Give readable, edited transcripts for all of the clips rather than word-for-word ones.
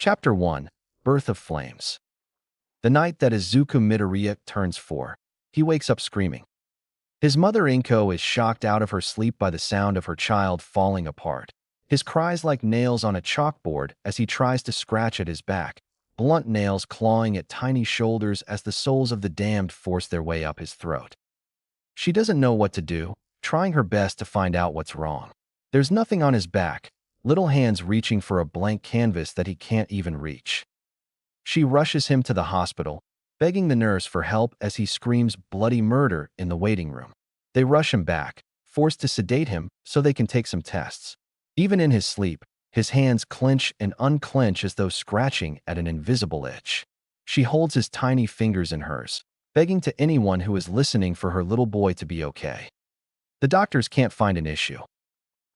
Chapter 1. Birth of Flames. The night that Izuku Midoriya turns 4, he wakes up screaming. His mother Inko is shocked out of her sleep by the sound of her child falling apart. His cries like nails on a chalkboard as he tries to scratch at his back, blunt nails clawing at tiny shoulders as the souls of the damned force their way up his throat. She doesn't know what to do, trying her best to find out what's wrong. There's nothing on his back, little hands reaching for a blank canvas that he can't even reach. She rushes him to the hospital, begging the nurse for help as he screams bloody murder in the waiting room. They rush him back, forced to sedate him so they can take some tests. Even in his sleep, his hands clench and unclench as though scratching at an invisible itch. She holds his tiny fingers in hers, begging to anyone who is listening for her little boy to be okay. The doctors can't find an issue.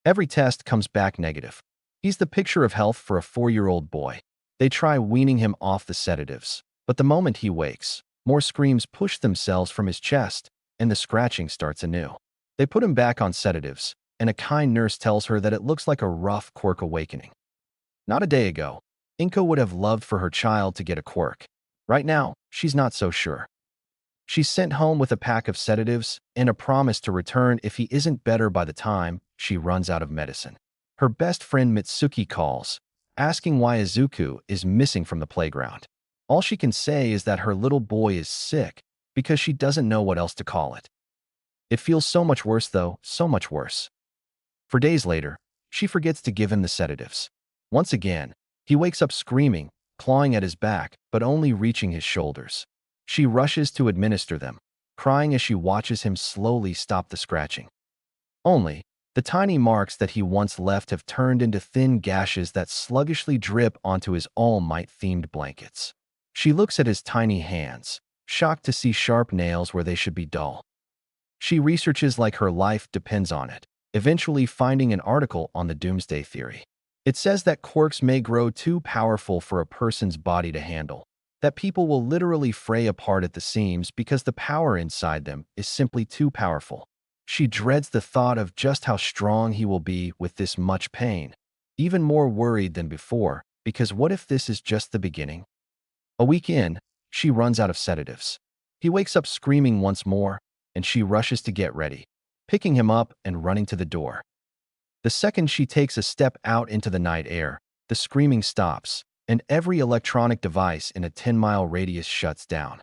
Every test comes back negative. He's the picture of health for a 4-year-old boy. They try weaning him off the sedatives, but the moment he wakes, more screams push themselves from his chest, and the scratching starts anew. They put him back on sedatives, and a kind nurse tells her that it looks like a rough Quirk awakening. Not a day ago, Inko would have loved for her child to get a Quirk. Right now, she's not so sure. She's sent home with a pack of sedatives and a promise to return if he isn't better by the time she runs out of medicine. Her best friend Mitsuki calls, asking why Izuku is missing from the playground. All she can say is that her little boy is sick because she doesn't know what else to call it. It feels so much worse though, so much worse. For days later, she forgets to give him the sedatives. Once again, he wakes up screaming, clawing at his back, but only reaching his shoulders. She rushes to administer them, crying as she watches him slowly stop the scratching. Only, the tiny marks that he once left have turned into thin gashes that sluggishly drip onto his All Might-themed blankets. She looks at his tiny hands, shocked to see sharp nails where they should be dull. She researches like her life depends on it, eventually finding an article on the doomsday theory. It says that quirks may grow too powerful for a person's body to handle, that people will literally fray apart at the seams because the power inside them is simply too powerful. She dreads the thought of just how strong he will be with this much pain, even more worried than before, because what if this is just the beginning? A week in, she runs out of sedatives. He wakes up screaming once more, and she rushes to get ready, picking him up and running to the door. The second she takes a step out into the night air, the screaming stops, and every electronic device in a 10-mile radius shuts down.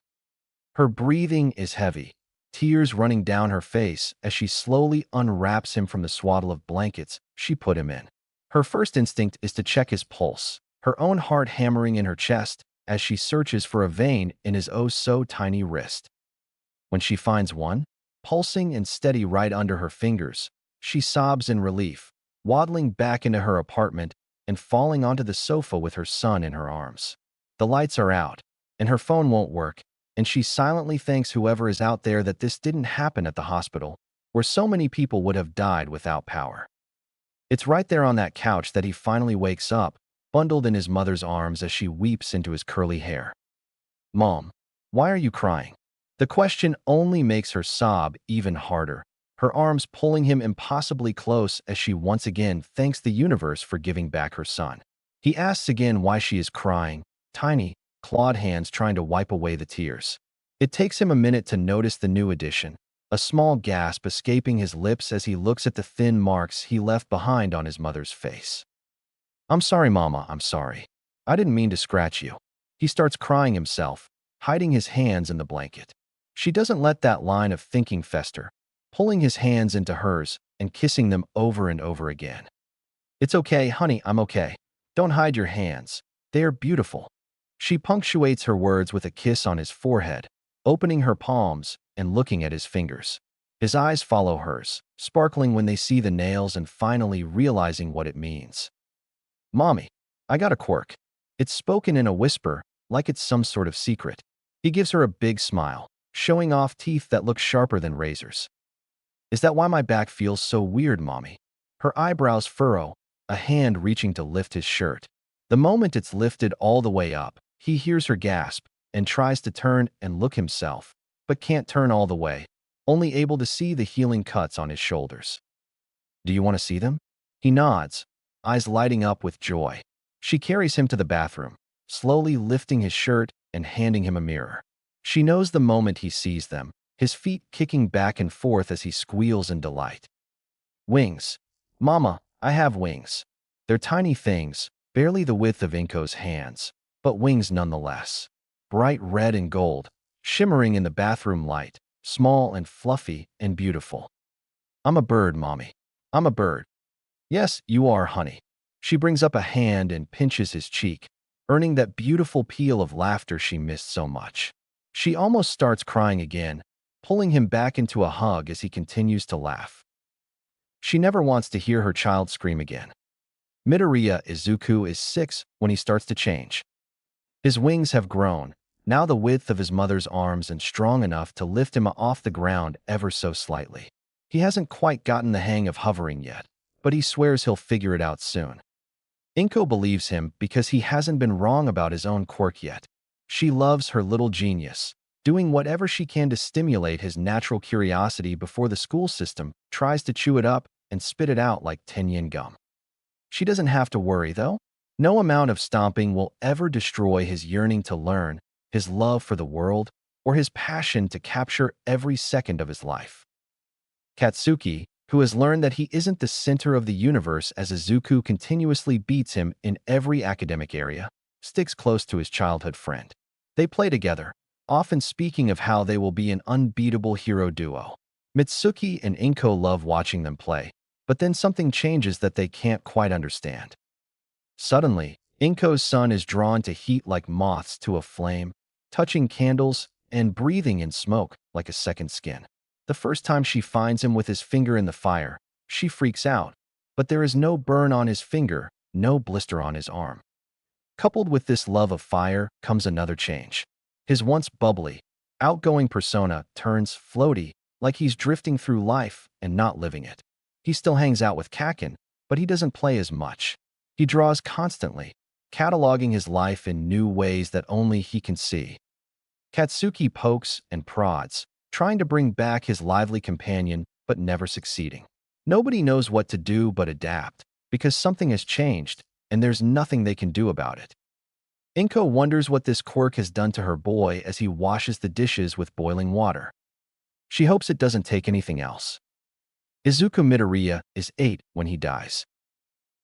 Her breathing is heavy, tears running down her face as she slowly unwraps him from the swaddle of blankets she put him in. Her first instinct is to check his pulse, her own heart hammering in her chest as she searches for a vein in his oh-so-tiny wrist. When she finds one, pulsing and steady right under her fingers, she sobs in relief, waddling back into her apartment and falling onto the sofa with her son in her arms. The lights are out, and her phone won't work, and she silently thanks whoever is out there that this didn't happen at the hospital, where so many people would have died without power. It's right there on that couch that he finally wakes up, bundled in his mother's arms as she weeps into his curly hair. "Mom, why are you crying?" The question only makes her sob even harder, her arms pulling him impossibly close as she once again thanks the universe for giving back her son. He asks again why she is crying, tiny, clawed hands trying to wipe away the tears. It takes him a minute to notice the new addition, a small gasp escaping his lips as he looks at the thin marks he left behind on his mother's face. "I'm sorry, Mama, I'm sorry. I didn't mean to scratch you." He starts crying himself, hiding his hands in the blanket. She doesn't let that line of thinking fester, pulling his hands into hers and kissing them over and over again. "It's okay, honey, I'm okay. Don't hide your hands. They are beautiful." She punctuates her words with a kiss on his forehead, opening her palms and looking at his fingers. His eyes follow hers, sparkling when they see the nails and finally realizing what it means. "Mommy, I got a quirk." It's spoken in a whisper, like it's some sort of secret. He gives her a big smile, showing off teeth that look sharper than razors. "Is that why my back feels so weird, Mommy?" Her eyebrows furrow, a hand reaching to lift his shirt. The moment it's lifted all the way up, he hears her gasp and tries to turn and look himself, but can't turn all the way, only able to see the healing cuts on his shoulders. "Do you want to see them?" He nods, eyes lighting up with joy. She carries him to the bathroom, slowly lifting his shirt and handing him a mirror. She knows the moment he sees them, his feet kicking back and forth as he squeals in delight. Wings. Mama, I have wings. They're tiny things, barely the width of Inko's hands, but wings nonetheless. Bright red and gold, shimmering in the bathroom light, small and fluffy and beautiful. I'm a bird, Mommy. I'm a bird. Yes, you are, honey. She brings up a hand and pinches his cheek, earning that beautiful peal of laughter she missed so much. She almost starts crying again, pulling him back into a hug as he continues to laugh. She never wants to hear her child scream again. Midoriya Izuku is 6 when he starts to change. His wings have grown, now the width of his mother's arms and strong enough to lift him off the ground ever so slightly. He hasn't quite gotten the hang of hovering yet, but he swears he'll figure it out soon. Inko believes him because he hasn't been wrong about his own quirk yet. She loves her little genius, doing whatever she can to stimulate his natural curiosity before the school system tries to chew it up and spit it out like 10-yen gum. She doesn't have to worry, though. No amount of stomping will ever destroy his yearning to learn, his love for the world, or his passion to capture every second of his life. Katsuki, who has learned that he isn't the center of the universe as Izuku continuously beats him in every academic area, sticks close to his childhood friend. They play together, often speaking of how they will be an unbeatable hero duo. Mitsuki and Inko love watching them play, but then something changes that they can't quite understand. Suddenly, Inko's sun is drawn to heat like moths to a flame, touching candles and breathing in smoke like a second skin. The first time she finds him with his finger in the fire, she freaks out, but there is no burn on his finger, no blister on his arm. Coupled with this love of fire comes another change. His once bubbly, outgoing persona turns floaty, like he's drifting through life and not living it. He still hangs out with Kaken, but he doesn't play as much. He draws constantly, cataloging his life in new ways that only he can see. Katsuki pokes and prods, trying to bring back his lively companion, but never succeeding. Nobody knows what to do but adapt, because something has changed, and there's nothing they can do about it. Inko wonders what this quirk has done to her boy as he washes the dishes with boiling water. She hopes it doesn't take anything else. Izuku Midoriya is 8 when he dies.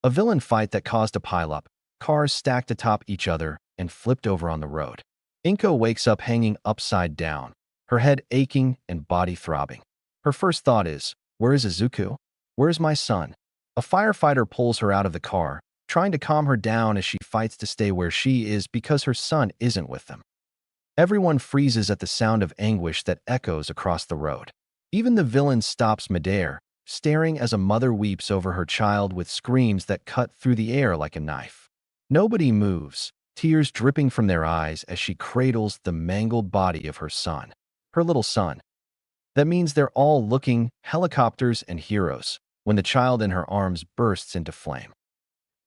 A villain fight that caused a pileup, cars stacked atop each other and flipped over on the road. Inko wakes up hanging upside down, her head aching and body throbbing. Her first thought is, where is Izuku? Where's my son? A firefighter pulls her out of the car, trying to calm her down as she fights to stay where she is because her son isn't with them. Everyone freezes at the sound of anguish that echoes across the road. Even the villain stops midair, staring as a mother weeps over her child with screams that cut through the air like a knife. Nobody moves, tears dripping from their eyes as she cradles the mangled body of her son, her little son. That means they're all looking helicopters and heroes when the child in her arms bursts into flame.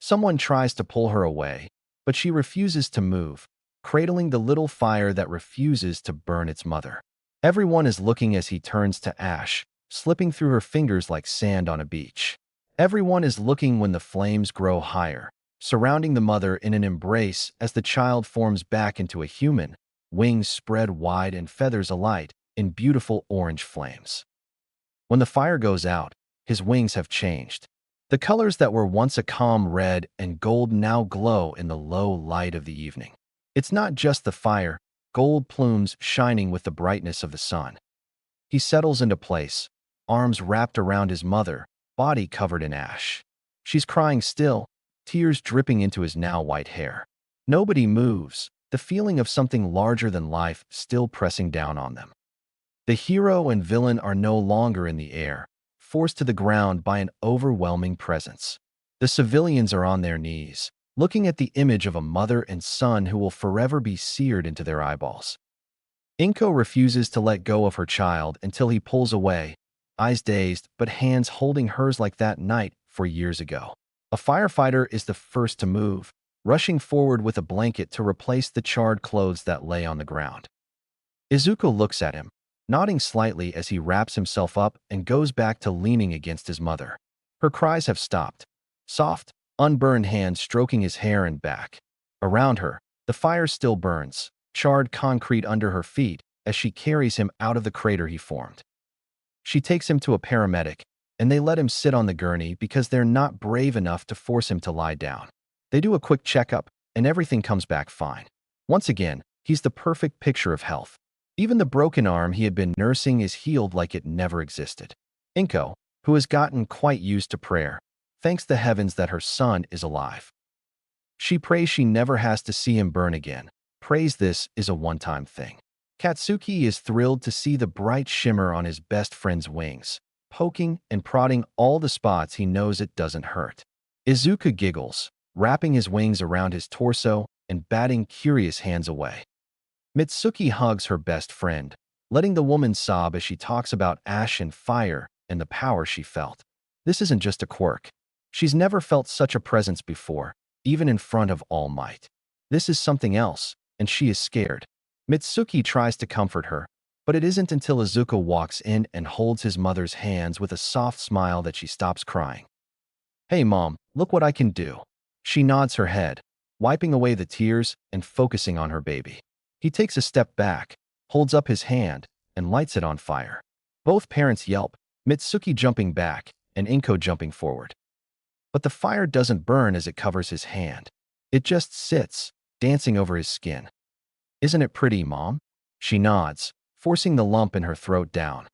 Someone tries to pull her away, but she refuses to move, cradling the little fire that refuses to burn its mother. Everyone is looking as he turns to ash, slipping through her fingers like sand on a beach. Everyone is looking when the flames grow higher, surrounding the mother in an embrace as the child forms back into a human, wings spread wide and feathers alight in beautiful orange flames. When the fire goes out, his wings have changed. The colors that were once a calm red and gold now glow in the low light of the evening. It's not just the fire, gold plumes shining with the brightness of the sun. He settles into place, arms wrapped around his mother, body covered in ash. She's crying still, tears dripping into his now white hair. Nobody moves, the feeling of something larger than life still pressing down on them. The hero and villain are no longer in the air, forced to the ground by an overwhelming presence. The civilians are on their knees, looking at the image of a mother and son who will forever be seared into their eyeballs. Inko refuses to let go of her child until he pulls away, eyes dazed but hands holding hers like that night 4 years ago. A firefighter is the first to move, rushing forward with a blanket to replace the charred clothes that lay on the ground. Izuku looks at him, nodding slightly as he wraps himself up and goes back to leaning against his mother. Her cries have stopped, soft, unburned hand stroking his hair and back. Around her, the fire still burns, charred concrete under her feet as she carries him out of the crater he formed. She takes him to a paramedic, and they let him sit on the gurney because they're not brave enough to force him to lie down. They do a quick checkup, and everything comes back fine. Once again, he's the perfect picture of health. Even the broken arm he had been nursing is healed like it never existed. Inko, who has gotten quite used to prayer, thanks the heavens that her son is alive. She prays she never has to see him burn again. Prays this is a one-time thing. Katsuki is thrilled to see the bright shimmer on his best friend's wings, poking and prodding all the spots he knows it doesn't hurt. Izuku giggles, wrapping his wings around his torso and batting curious hands away. Mitsuki hugs her best friend, letting the woman sob as she talks about ash and fire and the power she felt. This isn't just a quirk. She's never felt such a presence before, even in front of All Might. This is something else, and she is scared. Mitsuki tries to comfort her, but it isn't until Izuku walks in and holds his mother's hands with a soft smile that she stops crying. "Hey mom, look what I can do." She nods her head, wiping away the tears and focusing on her baby. He takes a step back, holds up his hand, and lights it on fire. Both parents yelp, Mitsuki jumping back and Inko jumping forward. But the fire doesn't burn as it covers his hand. It just sits, dancing over his skin. "Isn't it pretty, Mom?" She nods, forcing the lump in her throat down.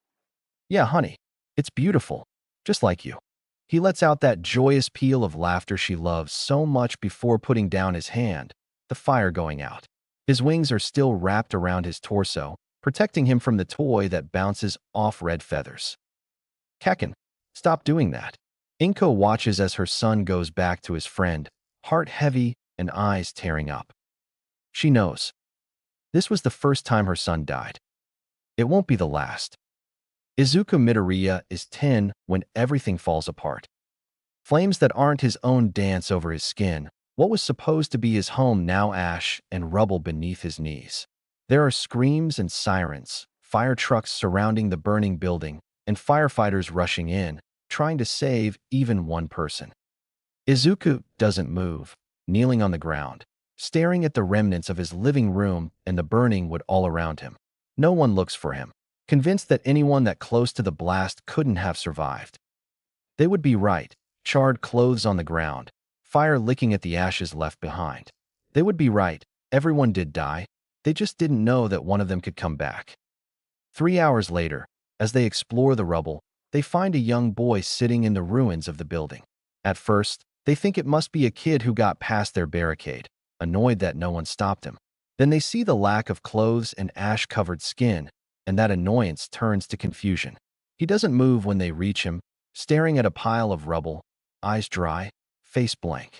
"Yeah, honey, it's beautiful, just like you." He lets out that joyous peal of laughter she loves so much before putting down his hand, the fire going out. His wings are still wrapped around his torso, protecting him from the toy that bounces off red feathers. "Kaken, stop doing that." Inko watches as her son goes back to his friend, heart heavy and eyes tearing up. She knows. This was the first time her son died. It won't be the last. Izuku Midoriya is 10 when everything falls apart. Flames that aren't his own dance over his skin. What was supposed to be his home now ash and rubble beneath his knees. There are screams and sirens, fire trucks surrounding the burning building, and firefighters rushing in, trying to save even one person. Izuku doesn't move, kneeling on the ground, staring at the remnants of his living room and the burning wood all around him. No one looks for him, convinced that anyone that close to the blast couldn't have survived. They would be right, charred clothes on the ground, fire licking at the ashes left behind. They would be right, everyone did die, they just didn't know that one of them could come back. 3 hours later, as they explore the rubble, they find a young boy sitting in the ruins of the building. At first, they think it must be a kid who got past their barricade, annoyed that no one stopped him. Then they see the lack of clothes and ash-covered skin, and that annoyance turns to confusion. He doesn't move when they reach him, staring at a pile of rubble, eyes dry, face blank.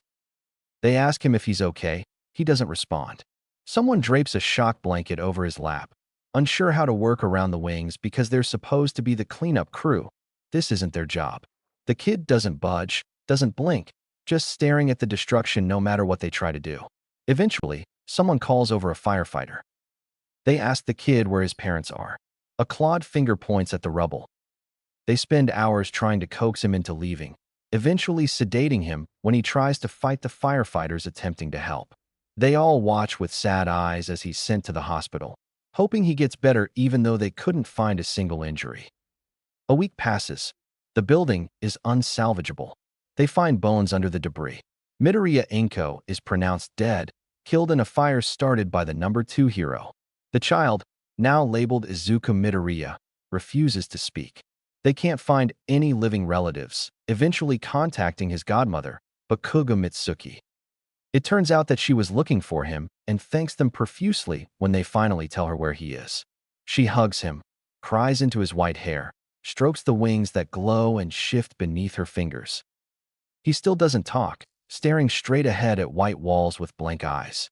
They ask him if he's okay. He doesn't respond. Someone drapes a shock blanket over his lap, unsure how to work around the wings because they're supposed to be the cleanup crew. This isn't their job. The kid doesn't budge, doesn't blink, just staring at the destruction no matter what they try to do. Eventually, someone calls over a firefighter. They ask the kid where his parents are. A clawed finger points at the rubble. They spend hours trying to coax him into leaving, eventually sedating him when he tries to fight the firefighters attempting to help. They all watch with sad eyes as he's sent to the hospital, hoping he gets better even though they couldn't find a single injury. A week passes. The building is unsalvageable. They find bones under the debris. Midoriya Inko is pronounced dead, killed in a fire started by the number 2 hero. The child, now labeled Izuku Midoriya, refuses to speak. They can't find any living relatives, eventually contacting his godmother, Bakugo Mitsuki. It turns out that she was looking for him and thanks them profusely when they finally tell her where he is. She hugs him, cries into his white hair, strokes the wings that glow and shift beneath her fingers. He still doesn't talk, staring straight ahead at white walls with blank eyes.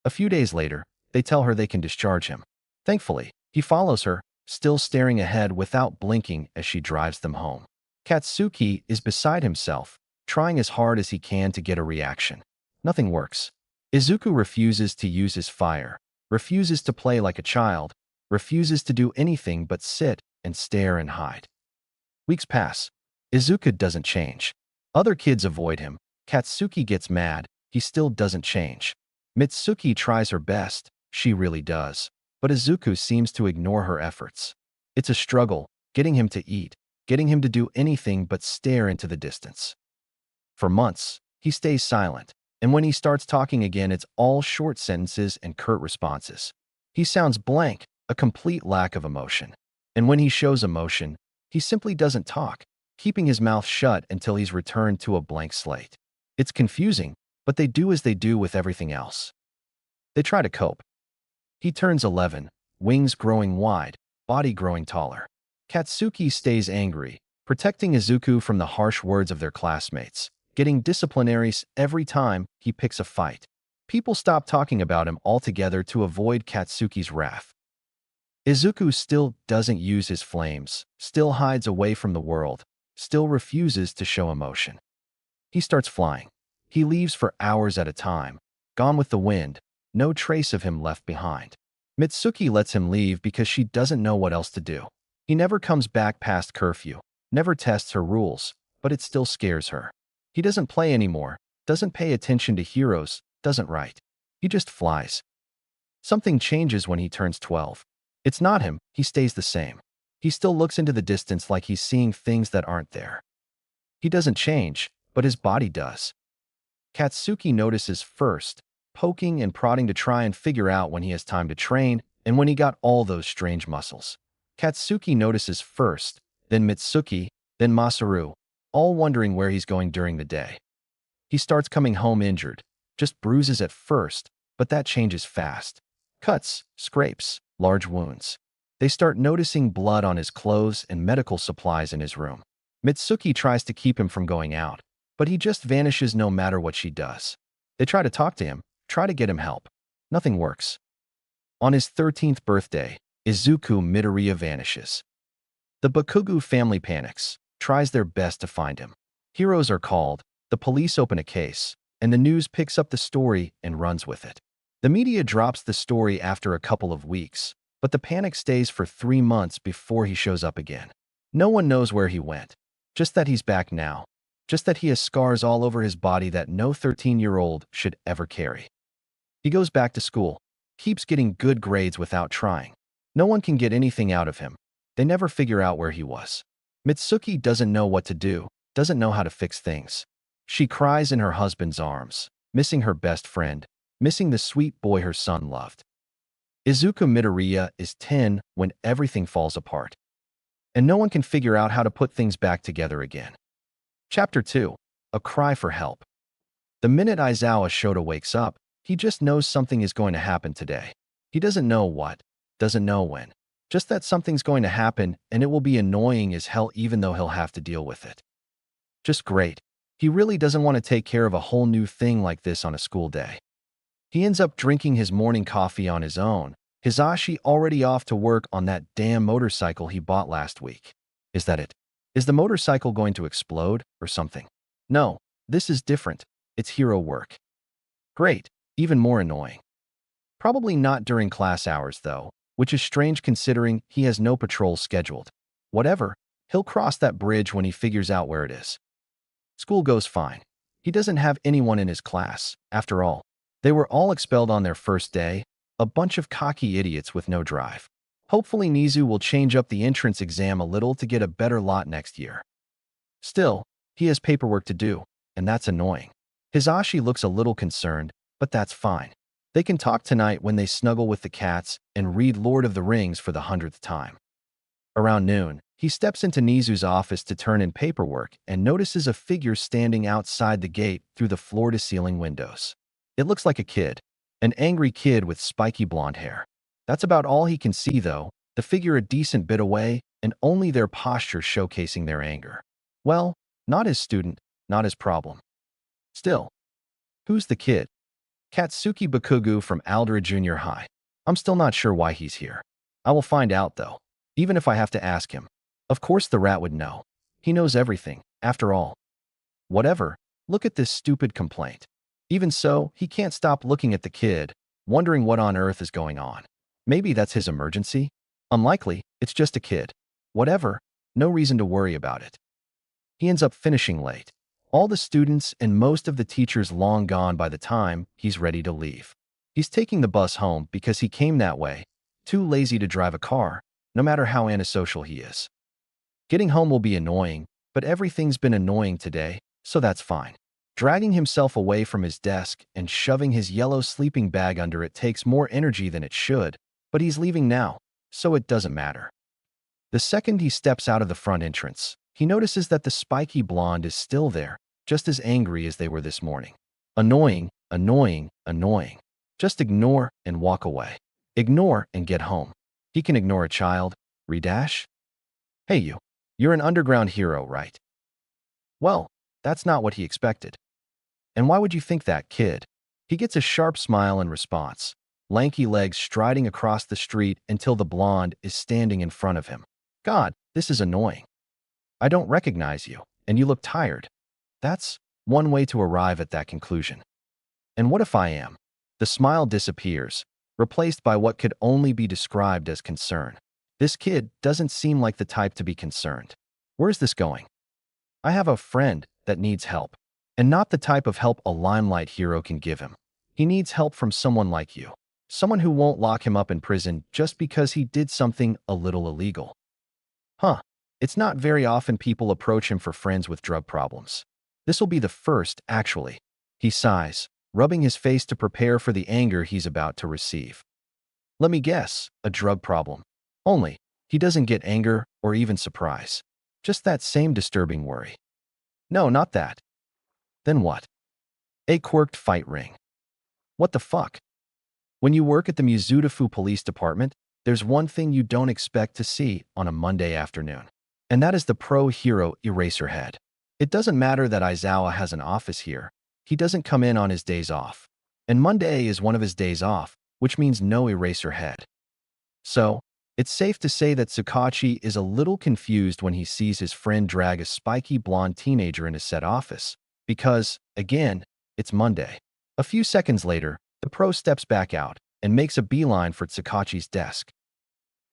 A few days later, they tell her they can discharge him. Thankfully, he follows her, still staring ahead without blinking as she drives them home. Katsuki is beside himself, trying as hard as he can to get a reaction. Nothing works. Izuku refuses to use his fire, refuses to play like a child, refuses to do anything but sit and stare and hide. Weeks pass. Izuku doesn't change. Other kids avoid him, Katsuki gets mad. He still doesn't change. Mitsuki tries her best. She really does. But Izuku seems to ignore her efforts. It's a struggle, getting him to eat, getting him to do anything but stare into the distance. For months, he stays silent, and when he starts talking again, it's all short sentences and curt responses. He sounds blank, a complete lack of emotion. And when he shows emotion, he simply doesn't talk, keeping his mouth shut until he's returned to a blank slate. It's confusing, but they do as they do with everything else. They try to cope. He turns 11, wings growing wide, body growing taller. Katsuki stays angry, protecting Izuku from the harsh words of their classmates, getting disciplinaries every time he picks a fight. People stop talking about him altogether to avoid Katsuki's wrath. Izuku still doesn't use his flames, still hides away from the world, still refuses to show emotion. He starts flying. He leaves for hours at a time, gone with the wind, no trace of him left behind. Mitsuki lets him leave because she doesn't know what else to do. He never comes back past curfew, never tests her rules, but it still scares her. He doesn't play anymore, doesn't pay attention to heroes, doesn't write. He just flies. Something changes when he turns 12. It's not him, he stays the same. He still looks into the distance like he's seeing things that aren't there. He doesn't change, but his body does. Katsuki notices first, poking and prodding to try and figure out when he has time to train and when he got all those strange muscles. Katsuki notices first, then Mitsuki, then Masaru, all wondering where he's going during the day. He starts coming home injured, just bruises at first, but that changes fast. Cuts, scrapes, large wounds. They start noticing blood on his clothes and medical supplies in his room. Mitsuki tries to keep him from going out, but he just vanishes no matter what she does. They try to talk to him, try to get him help. Nothing works. On his 13th birthday, Izuku Midoriya vanishes. The Bakugo family panics, tries their best to find him. Heroes are called, the police open a case, and the news picks up the story and runs with it. The media drops the story after a couple of weeks, but the panic stays for 3 months before he shows up again. No one knows where he went, just that he's back now, just that he has scars all over his body that no 13-year-old should ever carry. He goes back to school, keeps getting good grades without trying. No one can get anything out of him. They never figure out where he was. Mitsuki doesn't know what to do, doesn't know how to fix things. She cries in her husband's arms, missing her best friend, missing the sweet boy her son loved. Izuku Midoriya is 10 when everything falls apart, and no one can figure out how to put things back together again. Chapter 2. A Cry for Help. The minute Aizawa Shota wakes up, he just knows something is going to happen today. He doesn't know what, doesn't know when, just that something's going to happen and it will be annoying as hell even though he'll have to deal with it. Just great. He really doesn't want to take care of a whole new thing like this on a school day. He ends up drinking his morning coffee on his own, Hisashi already off to work on that damn motorcycle he bought last week. Is that it? Is the motorcycle going to explode or something? No, this is different. It's hero work. Great, even more annoying. Probably not during class hours though, which is strange considering he has no patrols scheduled. Whatever, he'll cross that bridge when he figures out where it is. School goes fine. He doesn't have anyone in his class, after all. They were all expelled on their first day, a bunch of cocky idiots with no drive. Hopefully Nizu will change up the entrance exam a little to get a better lot next year. Still, he has paperwork to do, and that's annoying. Hisashi looks a little concerned, but that's fine. They can talk tonight when they snuggle with the cats and read Lord of the Rings for the 100th time. Around noon, he steps into Nizu's office to turn in paperwork and notices a figure standing outside the gate through the floor-to-ceiling windows. It looks like a kid, an angry kid with spiky blonde hair. That's about all he can see though, the figure a decent bit away and only their posture showcasing their anger. Well, not his student, not his problem. Still, who's the kid? Katsuki Bakugo from Aldera Junior High. I'm still not sure why he's here. I will find out though, even if I have to ask him. Of course the rat would know. He knows everything, after all. Whatever, look at this stupid complaint. Even so, he can't stop looking at the kid, wondering what on earth is going on. Maybe that's his emergency? Unlikely, it's just a kid. Whatever, no reason to worry about it. He ends up finishing late. All the students and most of the teachers long gone by the time he's ready to leave. He's taking the bus home because he came that way, too lazy to drive a car, no matter how antisocial he is. Getting home will be annoying, but everything's been annoying today, so that's fine. Dragging himself away from his desk and shoving his yellow sleeping bag under it takes more energy than it should, but he's leaving now, so it doesn't matter. The second he steps out of the front entrance, he notices that the spiky blonde is still there, just as angry as they were this morning. Annoying, annoying, annoying. Just ignore and walk away. Ignore and get home. He can ignore a child. Redash? Hey you. You're an underground hero, right? Well, that's not what he expected. And why would you think that, kid? He gets a sharp smile in response, lanky legs striding across the street until the blonde is standing in front of him. God, this is annoying. I don't recognize you, and you look tired. That's one way to arrive at that conclusion. And what if I am? The smile disappears, replaced by what could only be described as concern. This kid doesn't seem like the type to be concerned. Where's this going? I have a friend that needs help, and not the type of help a limelight hero can give him. He needs help from someone like you, someone who won't lock him up in prison just because he did something a little illegal. Huh, it's not very often people approach him for friends with drug problems. This'll be the first, actually. He sighs, rubbing his face to prepare for the anger he's about to receive. Let me guess, a drug problem. Only, he doesn't get anger or even surprise. Just that same disturbing worry. No, not that. Then what? A quirked fight ring. What the fuck? When you work at the Mizudafu Police Department, there's one thing you don't expect to see on a Monday afternoon. And that is the pro-hero Eraserhead. It doesn't matter that Aizawa has an office here. He doesn't come in on his days off. And Monday is one of his days off, which means no Eraserhead. So, it's safe to say that Tsukachi is a little confused when he sees his friend drag a spiky blonde teenager into said office, because, again, it's Monday. A few seconds later, the pro steps back out and makes a beeline for Tsukachi's desk.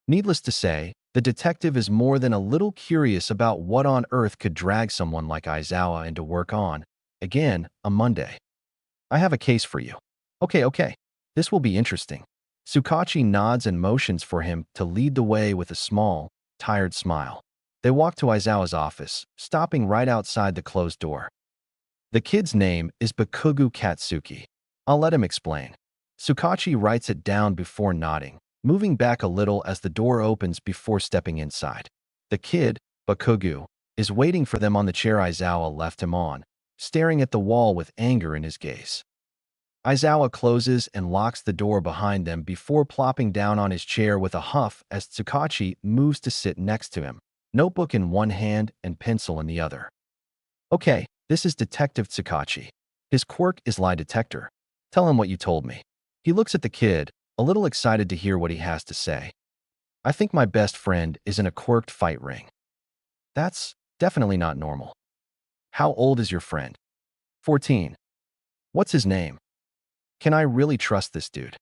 Needless to say, the detective is more than a little curious about what on earth could drag someone like Aizawa into work on, again, a Monday. I have a case for you. Okay. This will be interesting. Tsukachi nods and motions for him to lead the way with a small, tired smile. They walk to Aizawa's office, stopping right outside the closed door. The kid's name is Bakugu Katsuki. I'll let him explain. Tsukachi writes it down before nodding, moving back a little as the door opens before stepping inside. The kid, Bakugu, is waiting for them on the chair Aizawa left him on, staring at the wall with anger in his gaze. Aizawa closes and locks the door behind them before plopping down on his chair with a huff as Tsukachi moves to sit next to him, notebook in one hand and pencil in the other. Okay, this is Detective Tsukachi. His quirk is lie detector. Tell him what you told me. He looks at the kid, a little excited to hear what he has to say. I think my best friend is in a quirked fight ring. That's definitely not normal. How old is your friend? 14. What's his name? Can I really trust this dude?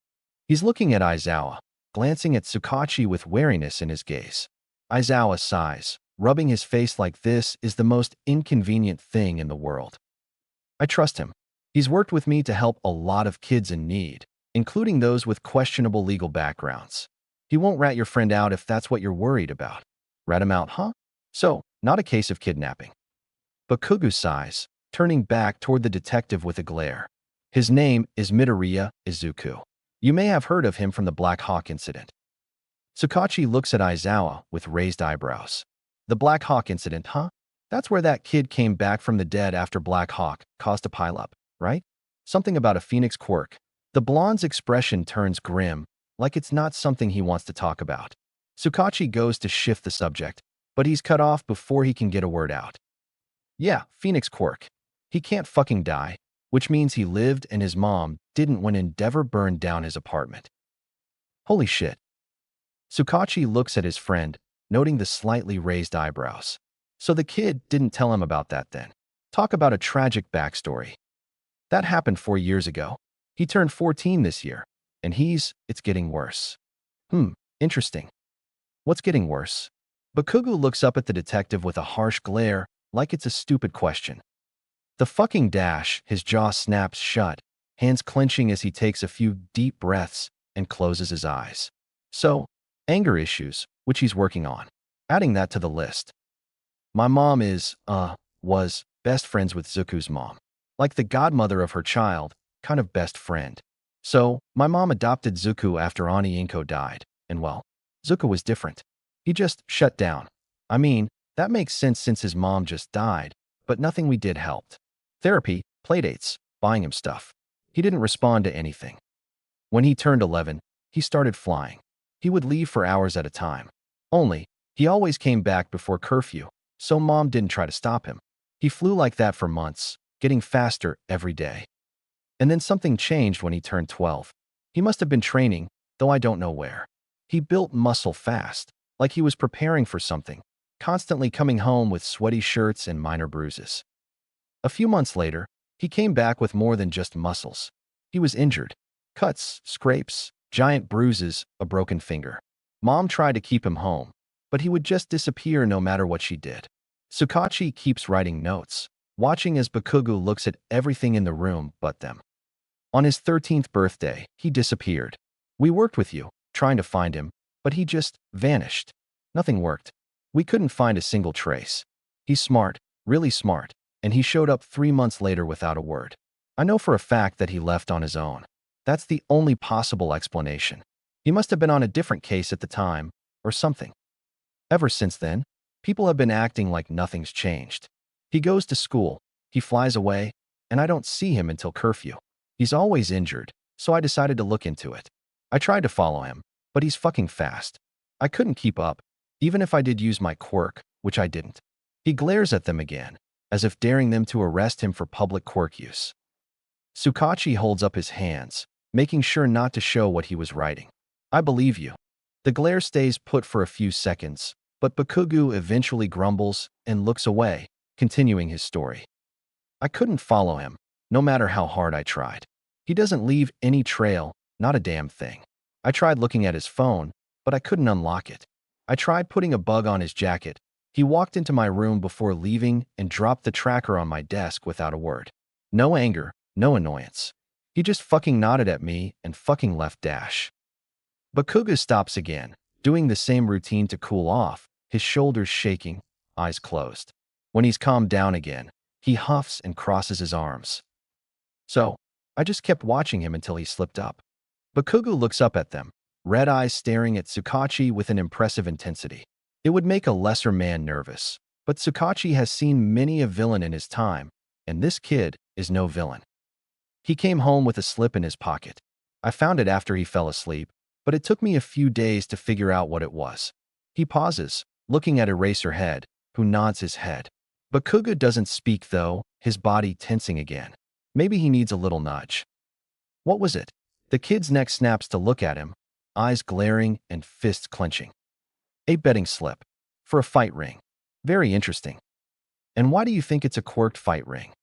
He's looking at Aizawa, glancing at Tsukachi with wariness in his gaze. Aizawa sighs, rubbing his face like this is the most inconvenient thing in the world. I trust him. He's worked with me to help a lot of kids in need, including those with questionable legal backgrounds. He won't rat your friend out if that's what you're worried about. Rat him out, huh? So, not a case of kidnapping. Bakugu sighs, turning back toward the detective with a glare. His name is Midoriya Izuku. You may have heard of him from the Black Hawk incident. Tsukachi looks at Aizawa with raised eyebrows. The Black Hawk incident, huh? That's where that kid came back from the dead after Black Hawk caused a pileup, right? Something about a phoenix quirk. The blonde's expression turns grim, like it's not something he wants to talk about. Tsukachi goes to shift the subject, but he's cut off before he can get a word out. Yeah, phoenix quirk. He can't fucking die, which means he lived and his mom didn't when Endeavor burned down his apartment. Holy shit. Tsukachi looks at his friend, noting the slightly raised eyebrows. So the kid didn't tell him about that then. Talk about a tragic backstory. That happened 4 years ago. He turned 14 this year, and it's getting worse. Interesting. What's getting worse? Bakugu looks up at the detective with a harsh glare, like it's a stupid question. The fucking dash, his jaw snaps shut, hands clenching as he takes a few deep breaths and closes his eyes. So, anger issues, which he's working on. Adding that to the list. My mom was best friends with Zuku's mom. Like the godmother of her child, kind of best friend. So, my mom adopted Zuku after Ani Inko died, and well, Zuku was different. He just shut down. I mean, that makes sense since his mom just died, but nothing we did helped. Therapy, playdates, buying him stuff. He didn't respond to anything. When he turned 11, he started flying. He would leave for hours at a time. Only, he always came back before curfew, so mom didn't try to stop him. He flew like that for months, getting faster every day. And then something changed when he turned 12. He must have been training, though I don't know where. He built muscle fast, like he was preparing for something, constantly coming home with sweaty shirts and minor bruises. A few months later, he came back with more than just muscles. He was injured. Cuts, scrapes, giant bruises, a broken finger. Mom tried to keep him home, but he would just disappear no matter what she did. Tsukachi keeps writing notes, watching as Bakugo looks at everything in the room but them. On his 13th birthday, he disappeared. We worked with you, trying to find him, but he just vanished. Nothing worked. We couldn't find a single trace. He's smart, really smart, and he showed up 3 months later without a word. I know for a fact that he left on his own. That's the only possible explanation. He must have been on a different case at the time, or something. Ever since then, people have been acting like nothing's changed. He goes to school, he flies away, and I don't see him until curfew. He's always injured, so I decided to look into it. I tried to follow him, but he's fucking fast. I couldn't keep up, even if I did use my quirk, which I didn't. He glares at them again, as if daring them to arrest him for public quirk use. Tsukachi holds up his hands, making sure not to show what he was writing. I believe you. The glare stays put for a few seconds, but Bakugo eventually grumbles and looks away, continuing his story. I couldn't follow him, no matter how hard I tried. He doesn't leave any trail, not a damn thing. I tried looking at his phone, but I couldn't unlock it. I tried putting a bug on his jacket. He walked into my room before leaving and dropped the tracker on my desk without a word. No anger, no annoyance. He just fucking nodded at me and fucking left dash. Bakugo stops again, doing the same routine to cool off, his shoulders shaking, eyes closed. When he's calmed down again, he huffs and crosses his arms. So, I just kept watching him until he slipped up. Bakugo looks up at them, red eyes staring at Tsukachi with an impressive intensity. It would make a lesser man nervous, but Tsukachi has seen many a villain in his time, and this kid is no villain. He came home with a slip in his pocket. I found it after he fell asleep, but it took me a few days to figure out what it was. He pauses, looking at Eraserhead, who nods his head. Bakugo doesn't speak though, his body tensing again. Maybe he needs a little nudge. What was it? The kid's neck snaps to look at him, eyes glaring and fists clenching. A betting slip. For a fight ring. Very interesting. And why do you think it's a quirked fight ring?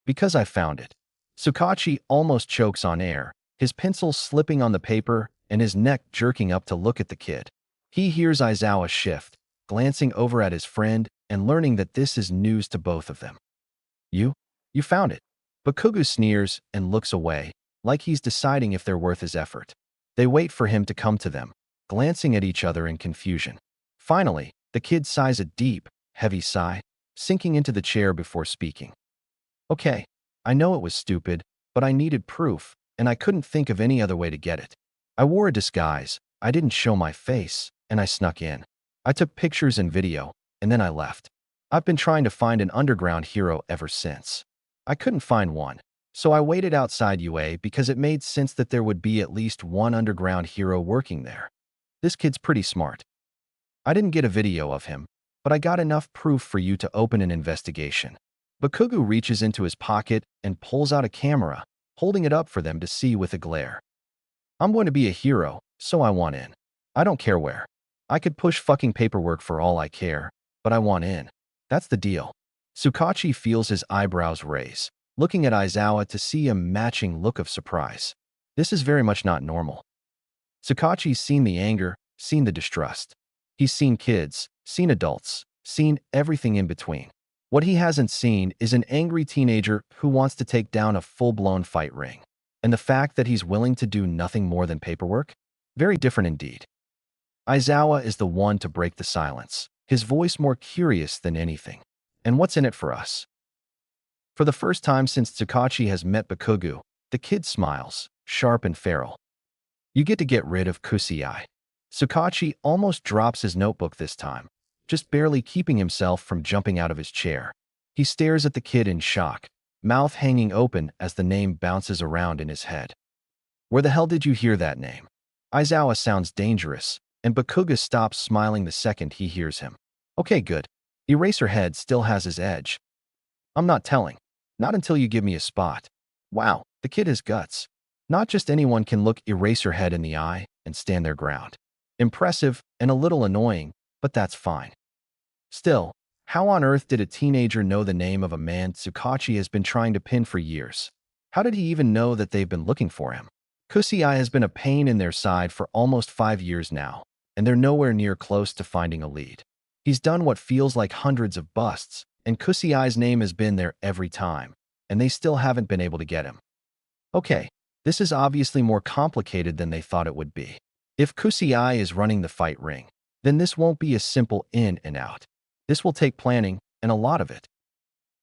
Because I found it. Tsukachi almost chokes on air, his pencil slipping on the paper and his neck jerking up to look at the kid. He hears Aizawa shift, glancing over at his friend and learning that this is news to both of them. You found it. Bakugo sneers and looks away, like he's deciding if they're worth his effort. They wait for him to come to them, glancing at each other in confusion. Finally, the kid sighs a deep, heavy sigh, sinking into the chair before speaking. Okay, I know it was stupid, but I needed proof, and I couldn't think of any other way to get it. I wore a disguise, I didn't show my face, and I snuck in. I took pictures and video, and then I left. I've been trying to find an underground hero ever since. I couldn't find one, so I waited outside UA because it made sense that there would be at least one underground hero working there. This kid's pretty smart. I didn't get a video of him, but I got enough proof for you to open an investigation. Bakugo reaches into his pocket and pulls out a camera, holding it up for them to see with a glare. I'm going to be a hero, so I want in. I don't care where. I could push fucking paperwork for all I care, but I want in. That's the deal. Tsukachi feels his eyebrows raise, looking at Aizawa to see a matching look of surprise. This is very much not normal. Tsukachi's seen the anger, seen the distrust. He's seen kids, seen adults, seen everything in between. What he hasn't seen is an angry teenager who wants to take down a full-blown fight ring. And the fact that he's willing to do nothing more than paperwork? Very different indeed. Aizawa is the one to break the silence, his voice more curious than anything. And what's in it for us? For the first time since Tsukachi has met Bakugo, the kid smiles, sharp and feral. You get rid of Kusei. Tsukachi almost drops his notebook this time, just barely keeping himself from jumping out of his chair. He stares at the kid in shock, mouth hanging open as the name bounces around in his head. Where the hell did you hear that name? Aizawa sounds dangerous, and Bakugo stops smiling the second he hears him. Okay, good. Eraserhead still has his edge. I'm not telling. Not until you give me a spot. Wow, the kid has guts. Not just anyone can look Eraserhead in the eye and stand their ground. Impressive and a little annoying, but that's fine. Still, how on earth did a teenager know the name of a man Tsukachi has been trying to pin for years? How did he even know that they've been looking for him? Kusei has been a pain in their side for almost 5 years now, and they're nowhere near close to finding a lead. He's done what feels like hundreds of busts, and Kusei's name has been there every time, and they still haven't been able to get him. Okay, this is obviously more complicated than they thought it would be. If Kusei is running the fight ring, then this won't be a simple in and out. This will take planning, and a lot of it.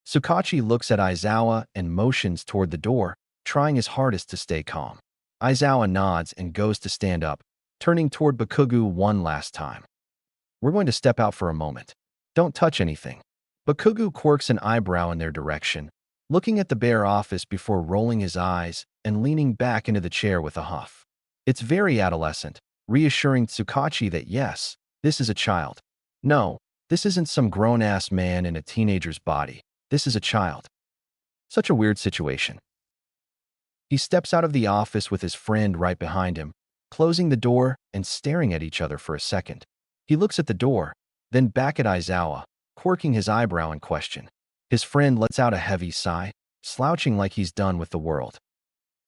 Tsukachi looks at Aizawa and motions toward the door, trying his hardest to stay calm. Aizawa nods and goes to stand up, turning toward Bakugo one last time. We're going to step out for a moment. Don't touch anything. Bakugo quirks an eyebrow in their direction, looking at the bare office before rolling his eyes and leaning back into the chair with a huff. It's very adolescent, reassuring Tsukachi that yes, this is a child. No, this isn't some grown-ass man in a teenager's body. This is a child. Such a weird situation. He steps out of the office with his friend right behind him, closing the door and staring at each other for a second. He looks at the door, then back at Aizawa, quirking his eyebrow in question. His friend lets out a heavy sigh, slouching like he's done with the world.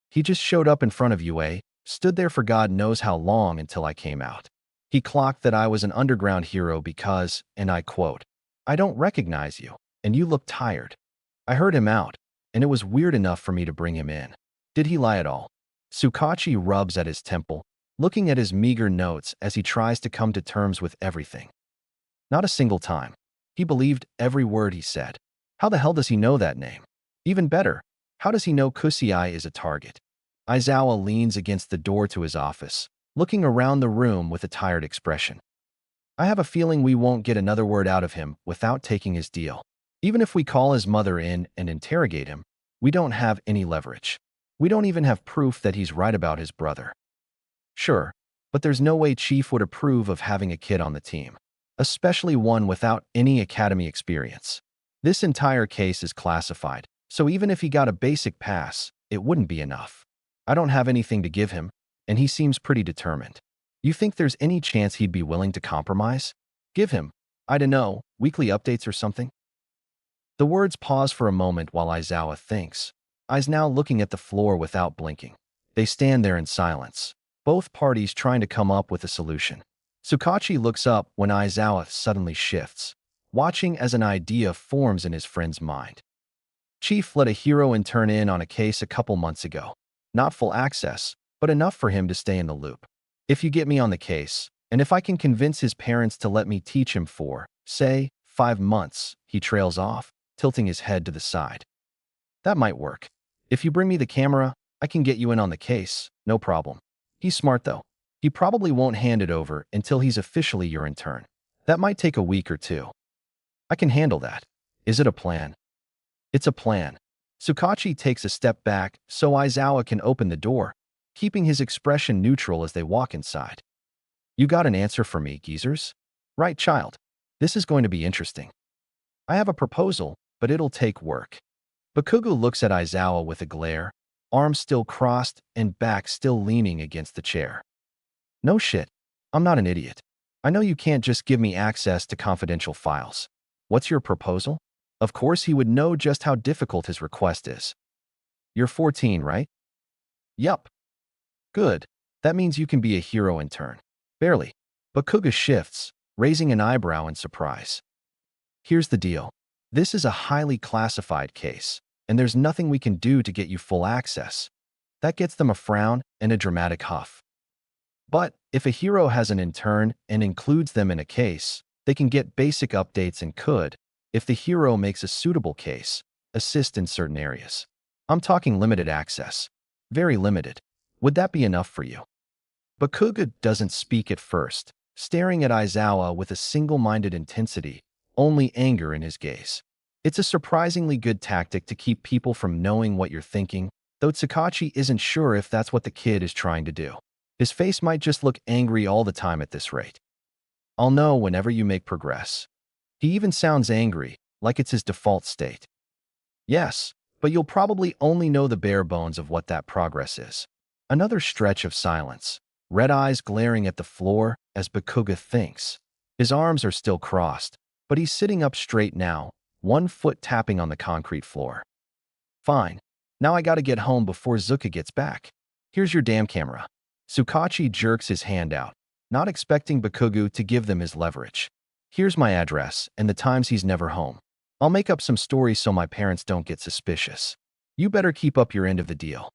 He just showed up in front of you, stood there for God knows how long until I came out. He clocked that I was an underground hero because, and I quote, I don't recognize you, and you look tired. I heard him out, and it was weird enough for me to bring him in. Did he lie at all? Tsukachi rubs at his temple, looking at his meager notes as he tries to come to terms with everything. Not a single time. He believed every word he said. How the hell does he know that name? Even better, how does he know Kusei is a target? Aizawa leans against the door to his office, looking around the room with a tired expression. I have a feeling we won't get another word out of him without taking his deal. Even if we call his mother in and interrogate him, we don't have any leverage. We don't even have proof that he's right about his brother. Sure, but there's no way Chief would approve of having a kid on the team, especially one without any academy experience. This entire case is classified, so even if he got a basic pass, it wouldn't be enough. I don't have anything to give him, and he seems pretty determined. You think there's any chance he'd be willing to compromise? Give him, I don't know, weekly updates or something? The words pause for a moment while Aizawa thinks, eyes now looking at the floor without blinking. They stand there in silence, both parties trying to come up with a solution. Tsukachi looks up when Aizawa suddenly shifts, watching as an idea forms in his friend's mind. Chief let a hero intern in on a case a couple months ago. Not full access, but enough for him to stay in the loop. If you get me on the case, and if I can convince his parents to let me teach him for, say, 5 months, he trails off, tilting his head to the side. That might work. If you bring me the camera, I can get you in on the case, no problem. He's smart though. He probably won't hand it over until he's officially your intern. That might take a week or 2. I can handle that. Is it a plan? It's a plan. Tsukachi takes a step back so Aizawa can open the door, keeping his expression neutral as they walk inside. You got an answer for me, geezers? Right, child. This is going to be interesting. I have a proposal, but it'll take work. Bakugo looks at Aizawa with a glare, arms still crossed and back still leaning against the chair. No shit. I'm not an idiot. I know you can't just give me access to confidential files. What's your proposal? Of course he would know just how difficult his request is. You're 14, right? Yup. Good. That means you can be a hero intern. Barely. Bakugo shifts, raising an eyebrow in surprise. Here's the deal. This is a highly classified case, and there's nothing we can do to get you full access. That gets them a frown and a dramatic huff. But if a hero has an intern and includes them in a case, they can get basic updates and could, if the hero makes a suitable case, assist in certain areas. I'm talking limited access. Very limited. Would that be enough for you? Bakuga doesn't speak at first, staring at Aizawa with a single-minded intensity, only anger in his gaze. It's a surprisingly good tactic to keep people from knowing what you're thinking, though Tsukauchi isn't sure if that's what the kid is trying to do. His face might just look angry all the time at this rate. I'll know whenever you make progress. He even sounds angry, like it's his default state. Yes, but you'll probably only know the bare bones of what that progress is. Another stretch of silence, red eyes glaring at the floor as Bakuga thinks. His arms are still crossed, but he's sitting up straight now, one foot tapping on the concrete floor. Fine. Now I gotta get home before Zuka gets back. Here's your damn camera. Tsukauchi jerks his hand out, not expecting Bakuga to give them his leverage. Here's my address and the times he's never home. I'll make up some stories so my parents don't get suspicious. You better keep up your end of the deal.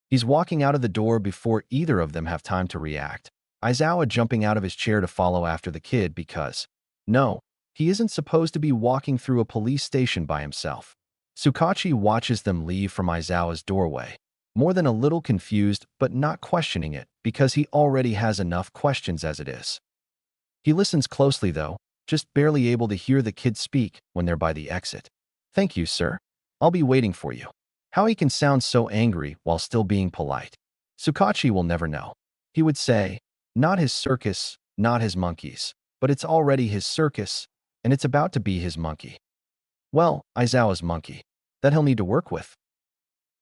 He's walking out of the door before either of them have time to react, Aizawa jumping out of his chair to follow after the kid because, no, he isn't supposed to be walking through a police station by himself. Tsukauchi watches them leave from Aizawa's doorway, more than a little confused but not questioning it because he already has enough questions as it is. He listens closely though, just barely able to hear the kid speak when they're by the exit. Thank you, sir. I'll be waiting for you. How he can sound so angry while still being polite. Tsukauchi will never know. He would say, not his circus, not his monkeys, but it's already his circus, and it's about to be his monkey. Well, Aizawa's monkey, that he'll need to work with.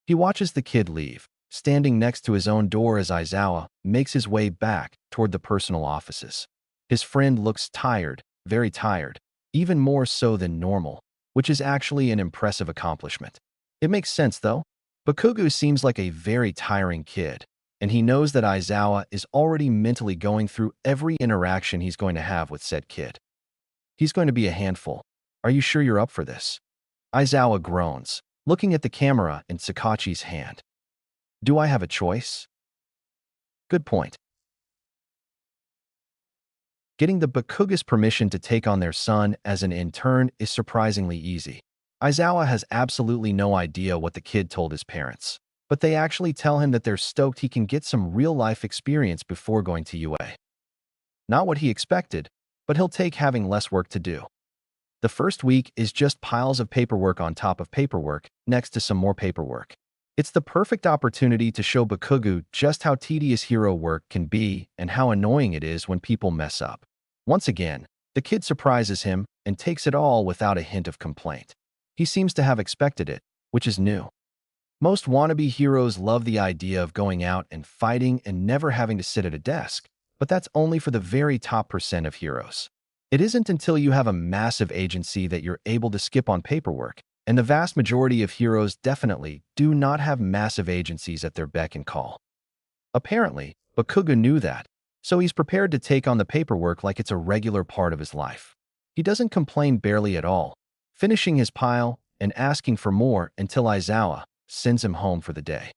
He watches the kid leave, standing next to his own door as Aizawa makes his way back toward the personal offices. His friend looks tired, very tired, even more so than normal, which is actually an impressive accomplishment. It makes sense, though. Bakuga seems like a very tiring kid, and he knows that Aizawa is already mentally going through every interaction he's going to have with said kid. He's going to be a handful. Are you sure you're up for this? Aizawa groans, looking at the camera in Tsukauchi's hand. Do I have a choice? Good point. Getting the Bakuga's permission to take on their son as an intern is surprisingly easy. Aizawa has absolutely no idea what the kid told his parents, but they actually tell him that they're stoked he can get some real-life experience before going to UA. Not what he expected, but he'll take having less work to do. The first week is just piles of paperwork on top of paperwork, next to some more paperwork. It's the perfect opportunity to show Bakuga just how tedious hero work can be and how annoying it is when people mess up. Once again, the kid surprises him and takes it all without a hint of complaint. He seems to have expected it, which is new. Most wannabe heroes love the idea of going out and fighting and never having to sit at a desk, but that's only for the very top % of heroes. It isn't until you have a massive agency that you're able to skip on paperwork, and the vast majority of heroes definitely do not have massive agencies at their beck and call. Apparently, Bakuga knew that, so he's prepared to take on the paperwork like it's a regular part of his life. He doesn't complain barely at all, finishing his pile and asking for more until Aizawa sends him home for the day.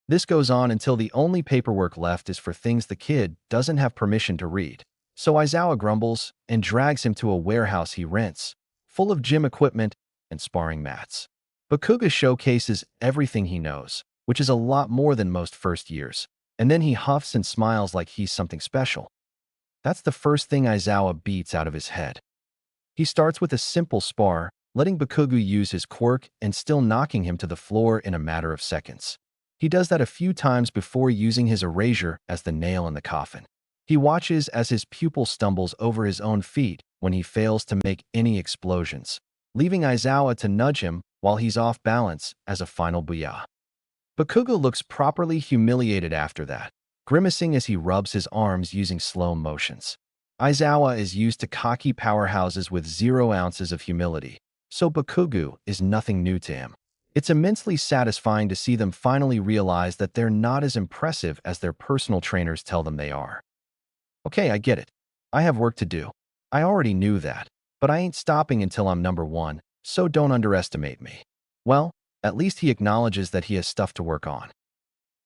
This goes on until the only paperwork left is for things the kid doesn't have permission to read. So Aizawa grumbles and drags him to a warehouse he rents, full of gym equipment and sparring mats. Bakuga showcases everything he knows, which is a lot more than most first years, and then he huffs and smiles like he's something special. That's the first thing Aizawa beats out of his head. He starts with a simple spar, letting Bakuga use his quirk and still knocking him to the floor in a matter of seconds. He does that a few times before using his erasure as the nail in the coffin. He watches as his pupil stumbles over his own feet when he fails to make any explosions, leaving Aizawa to nudge him while he's off balance as a final booyah. Bakuga looks properly humiliated after that, grimacing as he rubs his arms using slow motions. Aizawa is used to cocky powerhouses with 0 ounces of humility, so Bakuga is nothing new to him. It's immensely satisfying to see them finally realize that they're not as impressive as their personal trainers tell them they are. Okay, I get it. I have work to do. I already knew that, but I ain't stopping until I'm number 1, so don't underestimate me. Well, at least he acknowledges that he has stuff to work on.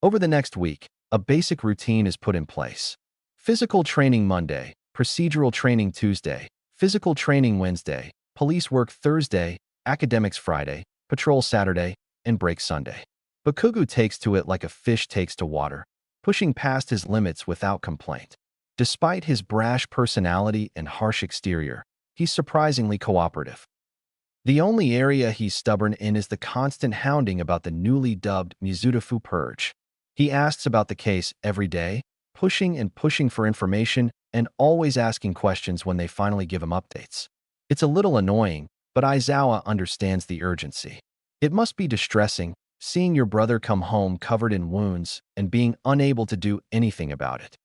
Over the next week, a basic routine is put in place. Physical training Monday, procedural training Tuesday, physical training Wednesday, police work Thursday, academics Friday, patrol Saturday, and break Sunday. Bakugo takes to it like a fish takes to water, pushing past his limits without complaint. Despite his brash personality and harsh exterior, he's surprisingly cooperative. The only area he's stubborn in is the constant hounding about the newly dubbed Mizutofu Purge. He asks about the case every day, pushing and pushing for information and always asking questions when they finally give him updates. It's a little annoying, but Aizawa understands the urgency. It must be distressing, seeing your brother come home covered in wounds and being unable to do anything about it.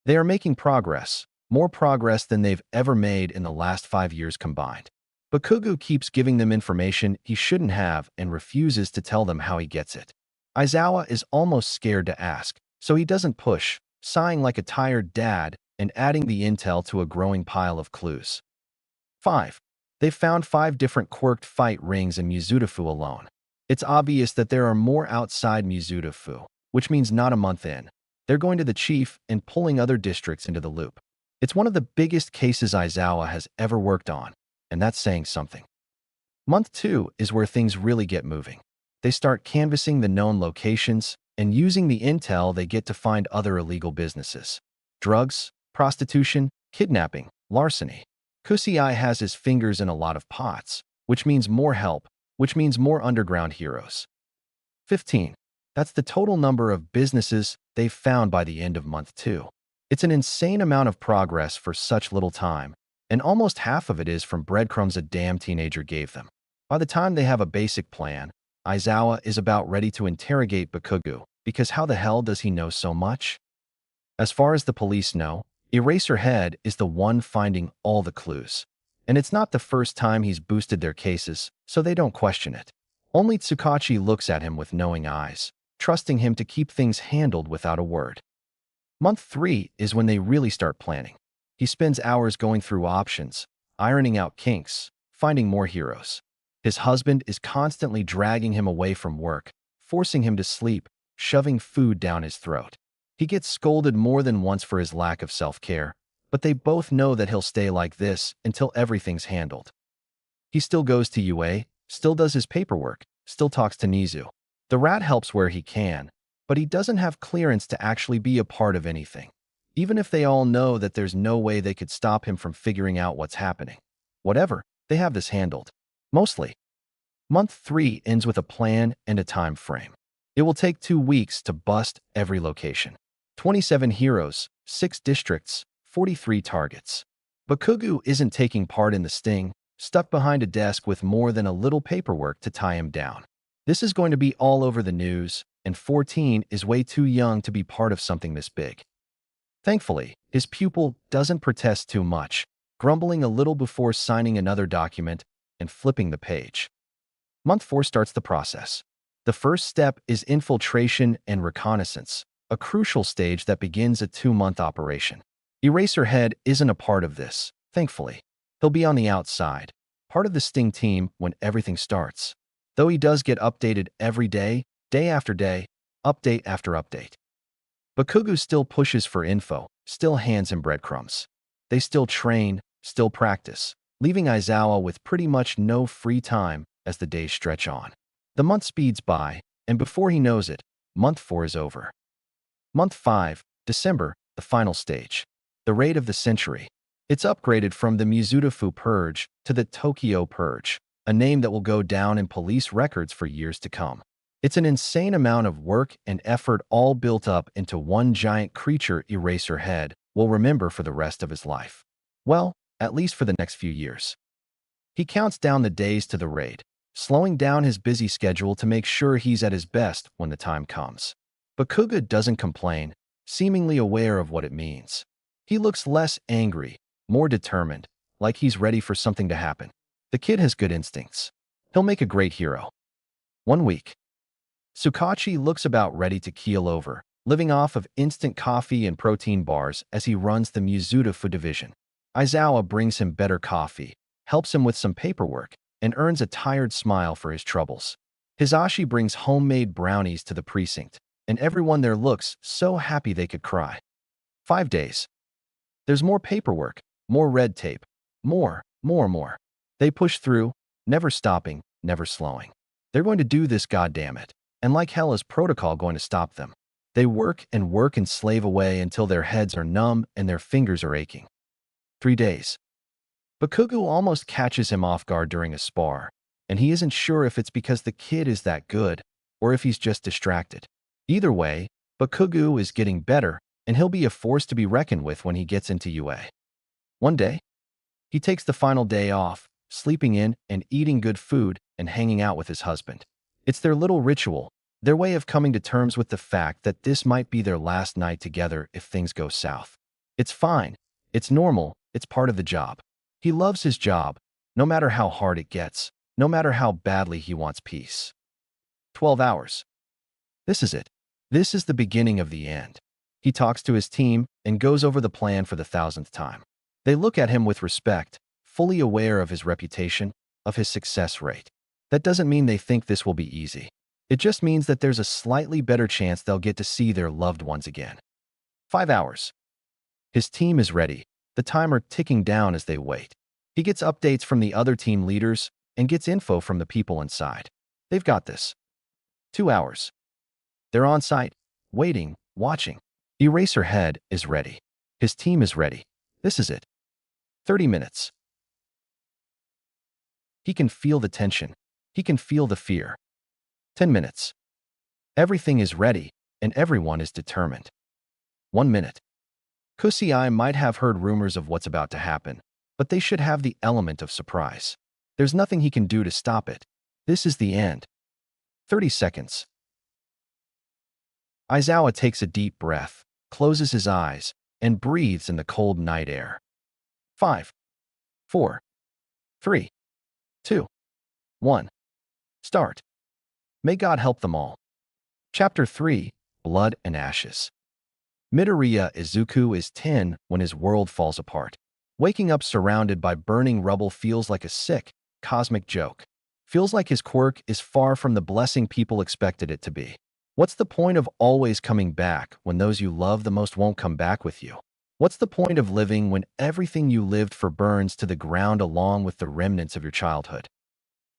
They are making progress, more progress than they've ever made in the last 5 years combined. Bakugo keeps giving them information he shouldn't have and refuses to tell them how he gets it. Aizawa is almost scared to ask, so he doesn't push, sighing like a tired dad and adding the intel to a growing pile of clues. 5. They've found 5 different quirked fight rings in Mizutofu alone. It's obvious that there are more outside Mizutofu, which means not a month in. They're going to the chief and pulling other districts into the loop. It's one of the biggest cases Aizawa has ever worked on, and that's saying something. Month 2 is where things really get moving. They start canvassing the known locations and using the intel they get to find other illegal businesses. Drugs, prostitution, kidnapping, larceny. Kusei has his fingers in a lot of pots, which means more help, which means more underground heroes. 15. That's the total number of businesses they've found by the end of month 2. It's an insane amount of progress for such little time, and almost half of it is from breadcrumbs a damn teenager gave them. By the time they have a basic plan, Aizawa is about ready to interrogate Bakugo, because how the hell does he know so much? As far as the police know, Eraserhead is the one finding all the clues. And it's not the first time he's boosted their cases, so they don't question it. Only Tsukachi looks at him with knowing eyes, trusting him to keep things handled without a word. Month 3 is when they really start planning. He spends hours going through options, ironing out kinks, finding more heroes. His husband is constantly dragging him away from work, forcing him to sleep, shoving food down his throat. He gets scolded more than once for his lack of self-care, but they both know that he'll stay like this until everything's handled. He still goes to UA, still does his paperwork, still talks to Nizu. The rat helps where he can, but he doesn't have clearance to actually be a part of anything. Even if they all know that there's no way they could stop him from figuring out what's happening. Whatever, they have this handled. Mostly. Month 3 ends with a plan and a time frame. It will take 2 weeks to bust every location. 27 heroes, 6 districts, 43 targets. Bakugo isn't taking part in the sting, stuck behind a desk with more than a little paperwork to tie him down. This is going to be all over the news, and 14 is way too young to be part of something this big. Thankfully, his pupil doesn't protest too much, grumbling a little before signing another document and flipping the page. Month 4 starts the process. The first step is infiltration and reconnaissance, a crucial stage that begins a 2-month operation. Eraserhead isn't a part of this, thankfully. He'll be on the outside, part of the Sting team when everything starts. Though he does get updated every day, day after day, update after update. Bakugo still pushes for info, still hands him breadcrumbs. They still train, still practice, leaving Aizawa with pretty much no free time as the days stretch on. The month speeds by, and before he knows it, month 4 is over. Month 5, December, the final stage. The raid of the century. It's upgraded from the Mizutofu Purge to the Tokyo Purge, a name that will go down in police records for years to come. It's an insane amount of work and effort all built up into one giant creature Eraserhead will remember for the rest of his life. Well, at least for the next few years. He counts down the days to the raid, slowing down his busy schedule to make sure he's at his best when the time comes. Bakugo doesn't complain, seemingly aware of what it means. He looks less angry, more determined, like he's ready for something to happen. The kid has good instincts. He'll make a great hero. 1 week. Tsukachi looks about ready to keel over, living off of instant coffee and protein bars as he runs the Mizutofu division. Aizawa brings him better coffee, helps him with some paperwork, and earns a tired smile for his troubles. Hisashi brings homemade brownies to the precinct, and everyone there looks so happy they could cry. 5 days. There's more paperwork, more red tape, more. They push through, never stopping, never slowing. They're going to do this, goddammit. And like hell is protocol going to stop them. They work and slave away until their heads are numb and their fingers are aching. 3 days. Bakugo almost catches him off guard during a spar, and he isn't sure if it's because the kid is that good or if he's just distracted. Either way, Bakugo is getting better, and he'll be a force to be reckoned with when he gets into UA. One day, he takes the final day off, sleeping in and eating good food and hanging out with his husband. It's their little ritual, their way of coming to terms with the fact that this might be their last night together if things go south. It's fine. It's normal. It's part of the job. He loves his job, no matter how hard it gets, no matter how badly he wants peace. 12 hours. This is it. This is the beginning of the end. He talks to his team and goes over the plan for the 1,000th time. They look at him with respect, fully aware of his reputation, of his success rate. That doesn't mean they think this will be easy. It just means that there's a slightly better chance they'll get to see their loved ones again. 5 hours. His team is ready, the timer ticking down as they wait. He gets updates from the other team leaders and gets info from the people inside. They've got this. 2 hours. They're on site, waiting, watching. Eraserhead is ready. His team is ready. This is it. 30 minutes. He can feel the tension. He can feel the fear. 10 minutes. Everything is ready, and everyone is determined. 1 minute. Kusai might have heard rumors of what's about to happen, but they should have the element of surprise. There's nothing he can do to stop it. This is the end. 30 seconds. Aizawa takes a deep breath, closes his eyes, and breathes in the cold night air. 5, 4, 3, 2, 1. Start. May God help them all. Chapter 3, Blood and Ashes. Midoriya Izuku is 10 when his world falls apart. Waking up surrounded by burning rubble feels like a sick, cosmic joke. Feels like his quirk is far from the blessing people expected it to be. What's the point of always coming back when those you love the most won't come back with you? What's the point of living when everything you lived for burns to the ground along with the remnants of your childhood?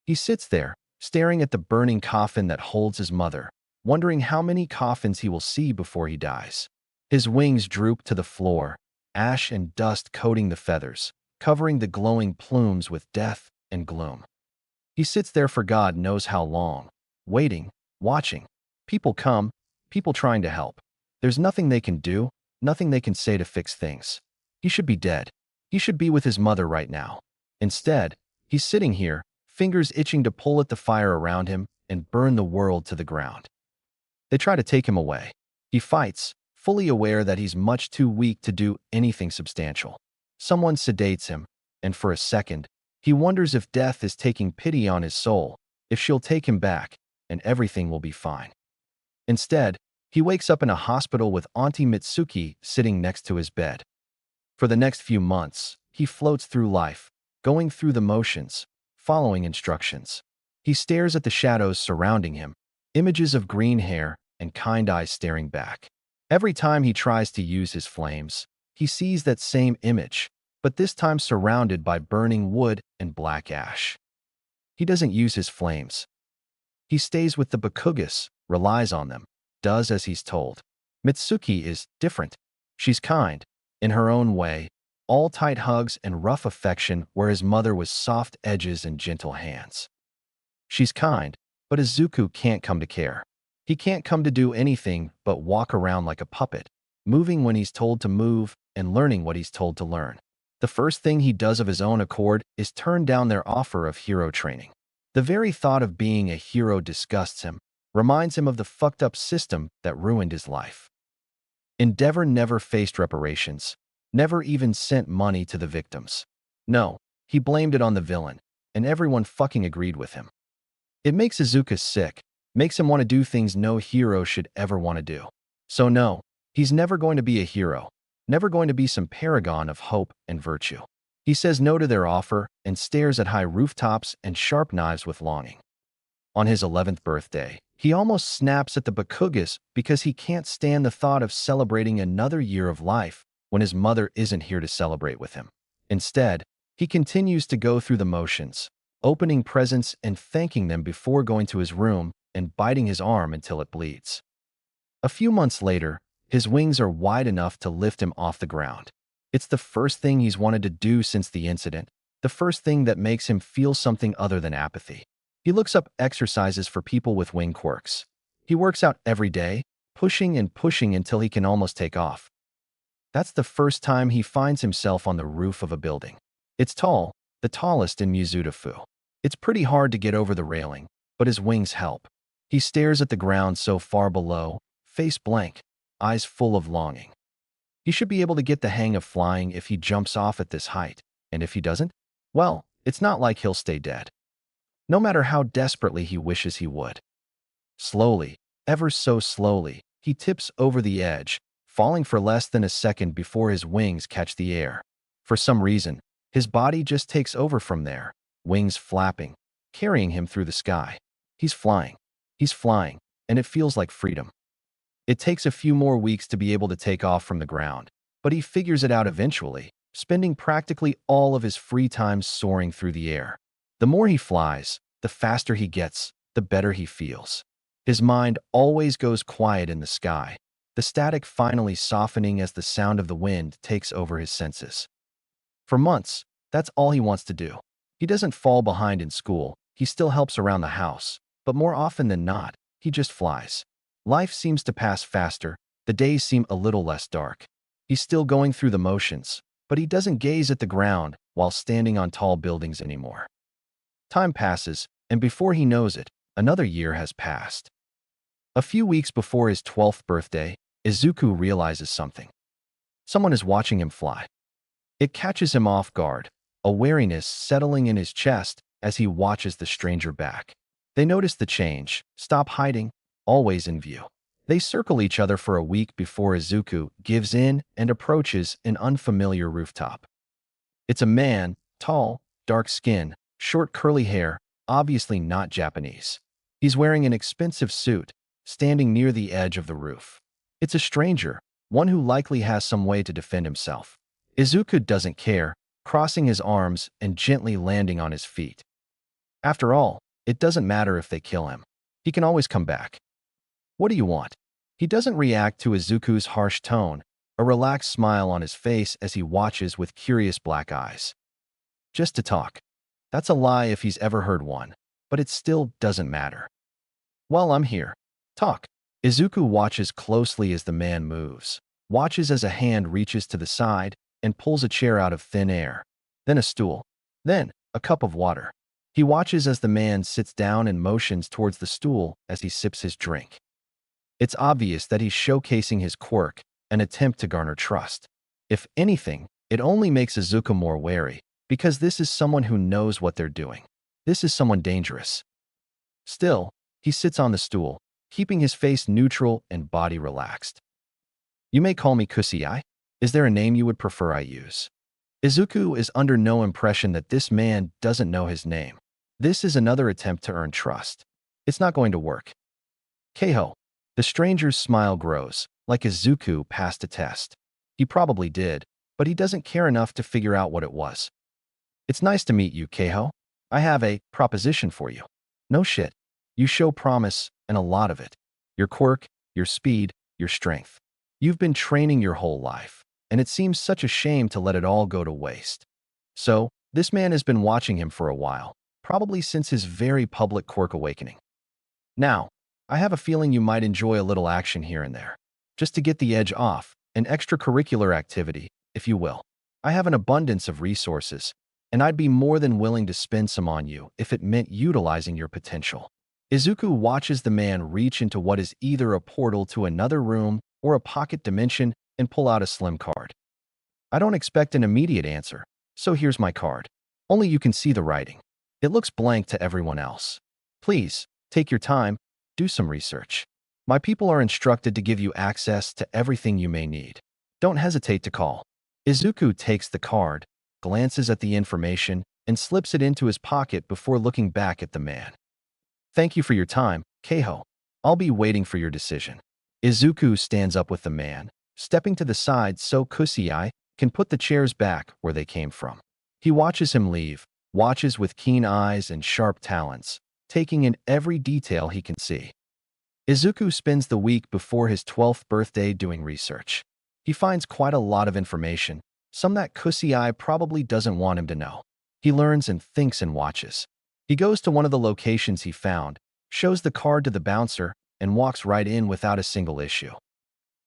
He sits there, staring at the burning coffin that holds his mother, wondering how many coffins he will see before he dies. His wings droop to the floor, ash and dust coating the feathers, covering the glowing plumes with death and gloom. He sits there for God knows how long, waiting, watching. People come, people trying to help. There's nothing they can do, nothing they can say to fix things. He should be dead. He should be with his mother right now. Instead, he's sitting here, fingers itching to pull at the fire around him and burn the world to the ground. They try to take him away. He fights, fully aware that he's much too weak to do anything substantial. Someone sedates him, and for a second, he wonders if death is taking pity on his soul, if she'll take him back, and everything will be fine. Instead, he wakes up in a hospital with Auntie Mitsuki sitting next to his bed. For the next few months, he floats through life, going through the motions, following instructions. He stares at the shadows surrounding him, images of green hair and kind eyes staring back. Every time he tries to use his flames, he sees that same image, but this time surrounded by burning wood and black ash. He doesn't use his flames. He stays with the Bakugas, relies on them, does as he's told. Mitsuki is different. She's kind, in her own way, all tight hugs and rough affection where his mother was soft edges and gentle hands. She's kind, but Izuku can't come to care. He can't come to do anything but walk around like a puppet, moving when he's told to move and learning what he's told to learn. The first thing he does of his own accord is turn down their offer of hero training. The very thought of being a hero disgusts him, reminds him of the fucked up system that ruined his life. Endeavor never faced reparations, never even sent money to the victims. No, he blamed it on the villain, and everyone fucking agreed with him. It makes Izuku sick, makes him want to do things no hero should ever want to do. So no, he's never going to be a hero, never going to be some paragon of hope and virtue. He says no to their offer and stares at high rooftops and sharp knives with longing. On his 11th birthday, he almost snaps at the Bakugas because he can't stand the thought of celebrating another year of life when his mother isn't here to celebrate with him. Instead, he continues to go through the motions, opening presents and thanking them before going to his room and biting his arm until it bleeds. A few months later, his wings are wide enough to lift him off the ground. It's the first thing he's wanted to do since the incident, the first thing that makes him feel something other than apathy. He looks up exercises for people with wing quirks. He works out every day, pushing and pushing until he can almost take off. That's the first time he finds himself on the roof of a building. It's tall, the tallest in Mizudafu. It's pretty hard to get over the railing, but his wings help. He stares at the ground so far below, face blank, eyes full of longing. He should be able to get the hang of flying if he jumps off at this height, and if he doesn't, well, it's not like he'll stay dead. No matter how desperately he wishes he would. Slowly, ever so slowly, he tips over the edge, falling for less than a second before his wings catch the air. For some reason, his body just takes over from there, wings flapping, carrying him through the sky. He's flying, and it feels like freedom. It takes a few more weeks to be able to take off from the ground, but he figures it out eventually, spending practically all of his free time soaring through the air. The more he flies, the faster he gets, the better he feels. His mind always goes quiet in the sky, the static finally softening as the sound of the wind takes over his senses. For months, that's all he wants to do. He doesn't fall behind in school, he still helps around the house, but more often than not, he just flies. Life seems to pass faster, the days seem a little less dark. He's still going through the motions, but he doesn't gaze at the ground while standing on tall buildings anymore. Time passes, and before he knows it, another year has passed. A few weeks before his 12th birthday, Izuku realizes something. Someone is watching him fly. It catches him off guard, a wariness settling in his chest as he watches the stranger back. They notice the change, stop hiding, always in view. They circle each other for a week before Izuku gives in and approaches an unfamiliar rooftop. It's a man, tall, dark skin, short curly hair, obviously not Japanese. He's wearing an expensive suit, standing near the edge of the roof. It's a stranger, one who likely has some way to defend himself. Izuku doesn't care, crossing his arms and gently landing on his feet. After all, it doesn't matter if they kill him. He can always come back. What do you want? He doesn't react to Izuku's harsh tone, a relaxed smile on his face as he watches with curious black eyes. Just to talk. That's a lie if he's ever heard one, but it still doesn't matter. Well, I'm here. Talk. Izuku watches closely as the man moves, watches as a hand reaches to the side and pulls a chair out of thin air, then a stool, then a cup of water. He watches as the man sits down and motions towards the stool as he sips his drink. It's obvious that he's showcasing his quirk, an attempt to garner trust. If anything, it only makes Izuku more wary, because this is someone who knows what they're doing. This is someone dangerous. Still, he sits on the stool, keeping his face neutral and body relaxed. You may call me Kusei. Is there a name you would prefer I use? Izuku is under no impression that this man doesn't know his name. This is another attempt to earn trust. It's not going to work. Keiho. The stranger's smile grows, like Izuku passed a test. He probably did, but he doesn't care enough to figure out what it was. It's nice to meet you, Keiho. I have a proposition for you. No shit. You show promise, and a lot of it. Your quirk, your speed, your strength. You've been training your whole life, and it seems such a shame to let it all go to waste. So, this man has been watching him for a while, probably since his very public quirk awakening. Now, I have a feeling you might enjoy a little action here and there. Just to get the edge off, an extracurricular activity, if you will. I have an abundance of resources, and I'd be more than willing to spend some on you if it meant utilizing your potential. Izuku watches the man reach into what is either a portal to another room or a pocket dimension and pull out a slim card. I don't expect an immediate answer, so here's my card. Only you can see the writing. It looks blank to everyone else. Please, take your time, do some research. My people are instructed to give you access to everything you may need. Don't hesitate to call. Izuku takes the card, glances at the information, and slips it into his pocket before looking back at the man. Thank you for your time, Keiho. I'll be waiting for your decision. Izuku stands up with the man, stepping to the side so Kusai can put the chairs back where they came from. He watches him leave, watches with keen eyes and sharp talons, taking in every detail he can see. Izuku spends the week before his 12th birthday doing research. He finds quite a lot of information, some that Kusai probably doesn't want him to know. He learns and thinks and watches. He goes to one of the locations he found, shows the card to the bouncer, and walks right in without a single issue.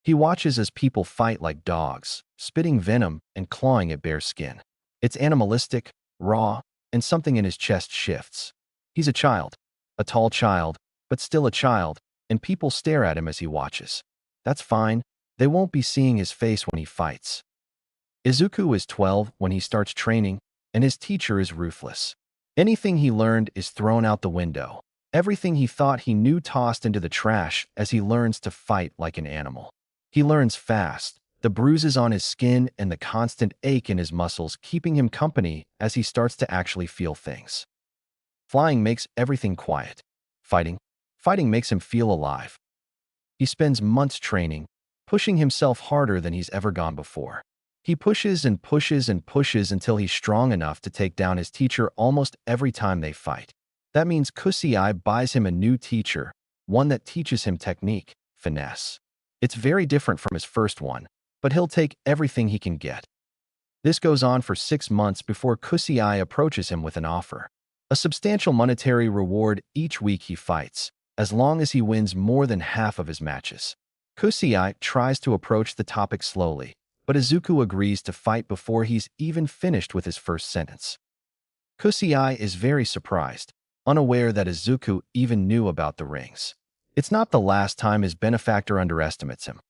He watches as people fight like dogs, spitting venom and clawing at bare skin. It's animalistic, raw, and something in his chest shifts. He's a child, a tall child, but still a child, and people stare at him as he watches. That's fine, they won't be seeing his face when he fights. Izuku is 12 when he starts training, and his teacher is ruthless. Anything he learned is thrown out the window. Everything he thought he knew tossed into the trash as he learns to fight like an animal. He learns fast, the bruises on his skin and the constant ache in his muscles keeping him company as he starts to actually feel things. Flying makes everything quiet. Fighting makes him feel alive. He spends months training, pushing himself harder than he's ever gone before. He pushes and pushes and pushes until he's strong enough to take down his teacher almost every time they fight. That means Kusai buys him a new teacher, one that teaches him technique, finesse. It's very different from his first one, but he'll take everything he can get. This goes on for 6 months before Kusai approaches him with an offer. A substantial monetary reward each week he fights, as long as he wins more than half of his matches. Kusai tries to approach the topic slowly, but Izuku agrees to fight before he's even finished with his first sentence. Kusai is very surprised, unaware that Izuku even knew about the rings. It's not the last time his benefactor underestimates him.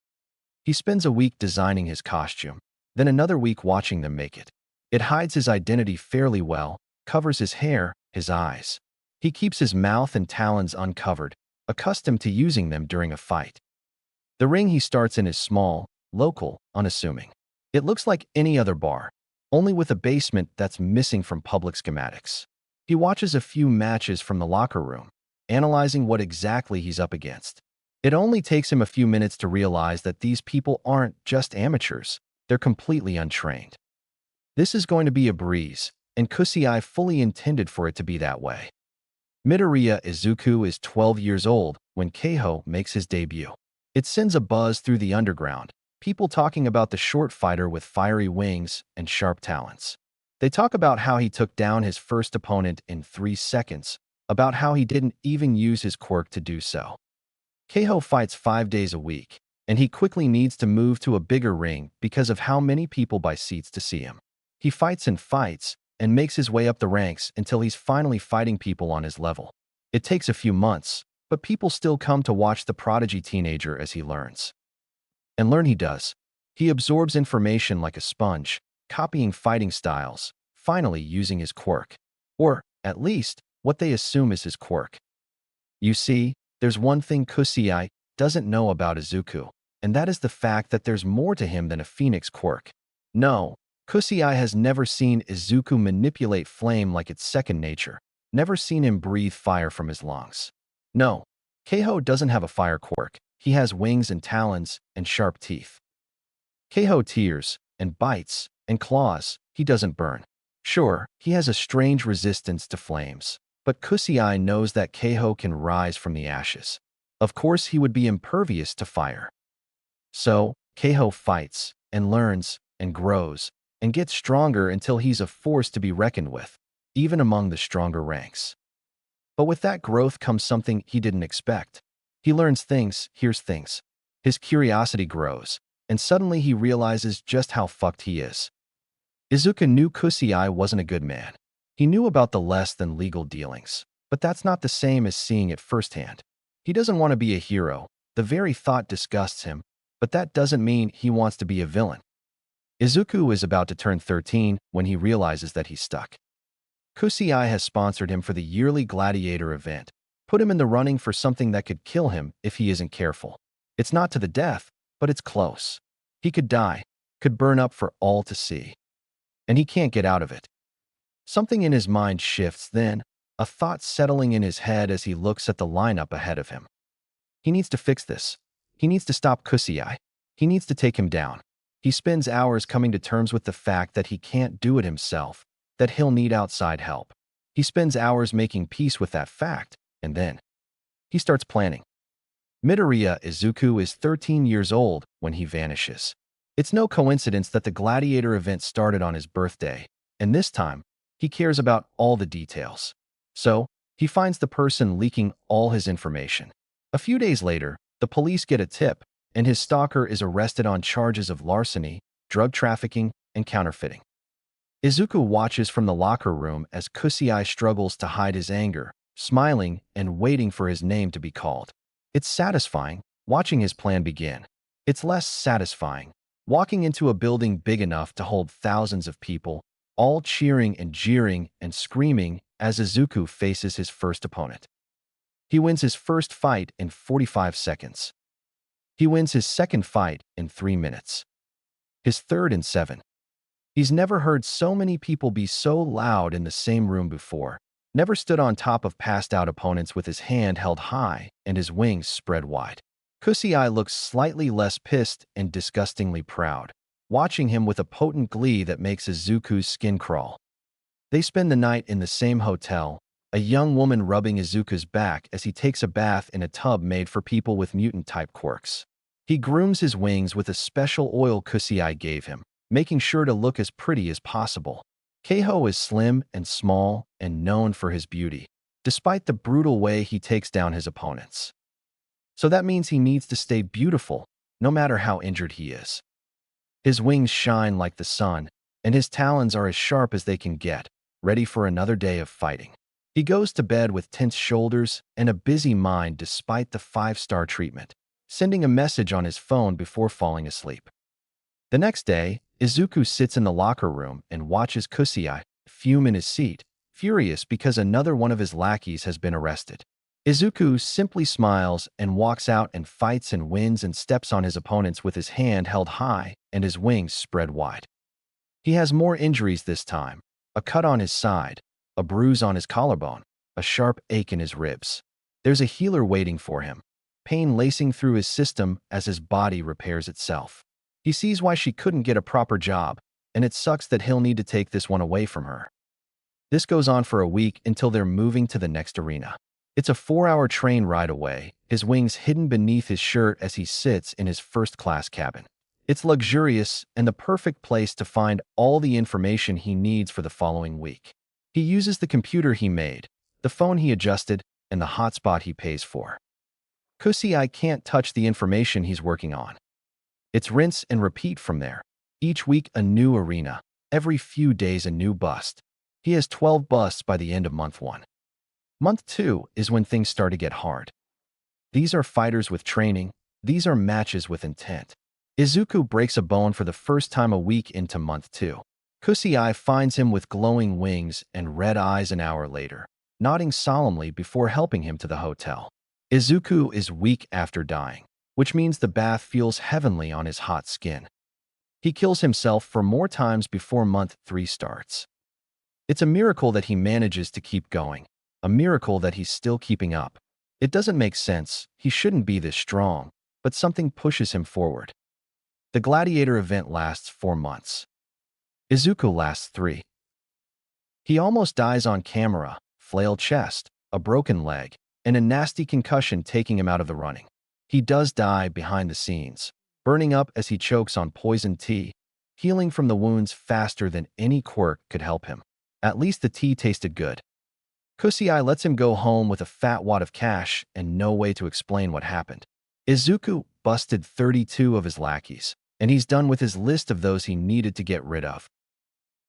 He spends a week designing his costume, then another week watching them make it. It hides his identity fairly well, covers his hair, his eyes. He keeps his mouth and talons uncovered, accustomed to using them during a fight. The ring he starts in is small, local, unassuming. It looks like any other bar, only with a basement that's missing from public schematics. He watches a few matches from the locker room, analyzing what exactly he's up against. It only takes him a few minutes to realize that these people aren't just amateurs, they're completely untrained. This is going to be a breeze, and Kusai fully intended for it to be that way. Midoriya Izuku is 12 years old when Keiho makes his debut. It sends a buzz through the underground, people talking about the short fighter with fiery wings and sharp talons. They talk about how he took down his first opponent in 3 seconds, about how he didn't even use his quirk to do so. Keiho fights 5 days a week, and he quickly needs to move to a bigger ring because of how many people buy seats to see him. He fights and makes his way up the ranks until he's finally fighting people on his level. It takes a few months, but people still come to watch the prodigy teenager as he learns. And learn he does. He absorbs information like a sponge, copying fighting styles, finally using his quirk. Or, at least, what they assume is his quirk. You see, there's one thing Kusai doesn't know about Izuku, and that is the fact that there's more to him than a phoenix quirk. No, Kusai has never seen Izuku manipulate flame like it's second nature, never seen him breathe fire from his lungs. No, Keiho doesn't have a fire quirk. He has wings and talons and sharp teeth. Keiho tears and bites and claws. He doesn't burn. Sure, he has a strange resistance to flames, but Kusai knows that Keiho can rise from the ashes. Of course, he would be impervious to fire. So, Keiho fights and learns and grows and gets stronger until he's a force to be reckoned with, even among the stronger ranks. But with that growth comes something he didn't expect. He learns things, hears things. His curiosity grows, and suddenly he realizes just how fucked he is. Izuku knew Kusai wasn't a good man. He knew about the less than legal dealings, but that's not the same as seeing it firsthand. He doesn't want to be a hero. The very thought disgusts him, but that doesn't mean he wants to be a villain. Izuku is about to turn 13 when he realizes that he's stuck. Kusai has sponsored him for the yearly gladiator event, put him in the running for something that could kill him if he isn't careful. It's not to the death, but it's close. He could die, could burn up for all to see. and he can't get out of it. Something in his mind shifts then, a thought settling in his head as he looks at the lineup ahead of him. He needs to fix this. He needs to stop Kusei. He needs to take him down. He spends hours coming to terms with the fact that he can't do it himself, that he'll need outside help. He spends hours making peace with that fact, and then he starts planning. Midoriya Izuku is 13 years old when he vanishes. It's no coincidence that the gladiator event started on his birthday, and this time, he cares about all the details. So, he finds the person leaking all his information. A few days later, the police get a tip, and his stalker is arrested on charges of larceny, drug trafficking, and counterfeiting. Izuku watches from the locker room as Kusei struggles to hide his anger, smiling and waiting for his name to be called. It's satisfying, watching his plan begin. It's less satisfying, walking into a building big enough to hold thousands of people, all cheering and jeering and screaming as Izuku faces his first opponent. He wins his first fight in 45 seconds. He wins his second fight in 3 minutes. His third in 7. He's never heard so many people be so loud in the same room before, never stood on top of passed-out opponents with his hand held high and his wings spread wide. Kusei looks slightly less pissed and disgustingly proud, watching him with a potent glee that makes Izuku's skin crawl. They spend the night in the same hotel, a young woman rubbing Izuku's back as he takes a bath in a tub made for people with mutant-type quirks. He grooms his wings with a special oil Kusei gave him, making sure to look as pretty as possible. Keiho is slim and small and known for his beauty, despite the brutal way he takes down his opponents. So that means he needs to stay beautiful, no matter how injured he is. His wings shine like the sun, and his talons are as sharp as they can get, ready for another day of fighting. He goes to bed with tense shoulders and a busy mind despite the 5-star treatment, sending a message on his phone before falling asleep. The next day, Izuku sits in the locker room and watches Kusei fume in his seat, furious because another one of his lackeys has been arrested. Izuku simply smiles and walks out and fights and wins and steps on his opponents with his hand held high and his wings spread wide. He has more injuries this time, a cut on his side, a bruise on his collarbone, a sharp ache in his ribs. There's a healer waiting for him, pain lacing through his system as his body repairs itself. He sees why she couldn't get a proper job, and it sucks that he'll need to take this one away from her. This goes on for a week until they're moving to the next arena. It's a 4-hour train ride away, his wings hidden beneath his shirt as he sits in his first-class cabin. It's luxurious and the perfect place to find all the information he needs for the following week. He uses the computer he made, the phone he adjusted, and the hotspot he pays for. Kusei can't touch the information he's working on. It's rinse and repeat from there. Each week a new arena, every few days a new bust. He has 12 busts by the end of month 1. Month 2 is when things start to get hard. These are fighters with training, these are matches with intent. Izuku breaks a bone for the first time a week into month 2. Kusei finds him with glowing wings and red eyes an hour later, nodding solemnly before helping him to the hotel. Izuku is weak after dying, which means the bath feels heavenly on his hot skin. He kills himself for more times before month 3 starts. It's a miracle that he manages to keep going, a miracle that he's still keeping up. It doesn't make sense, he shouldn't be this strong, but something pushes him forward. The gladiator event lasts 4 months. Izuku lasts 3. He almost dies on camera, flail chest, a broken leg, and a nasty concussion taking him out of the running. He does die behind the scenes, burning up as he chokes on poisoned tea, healing from the wounds faster than any quirk could help him. At least the tea tasted good. Kusei lets him go home with a fat wad of cash and no way to explain what happened. Izuku busted 32 of his lackeys, and he's done with his list of those he needed to get rid of.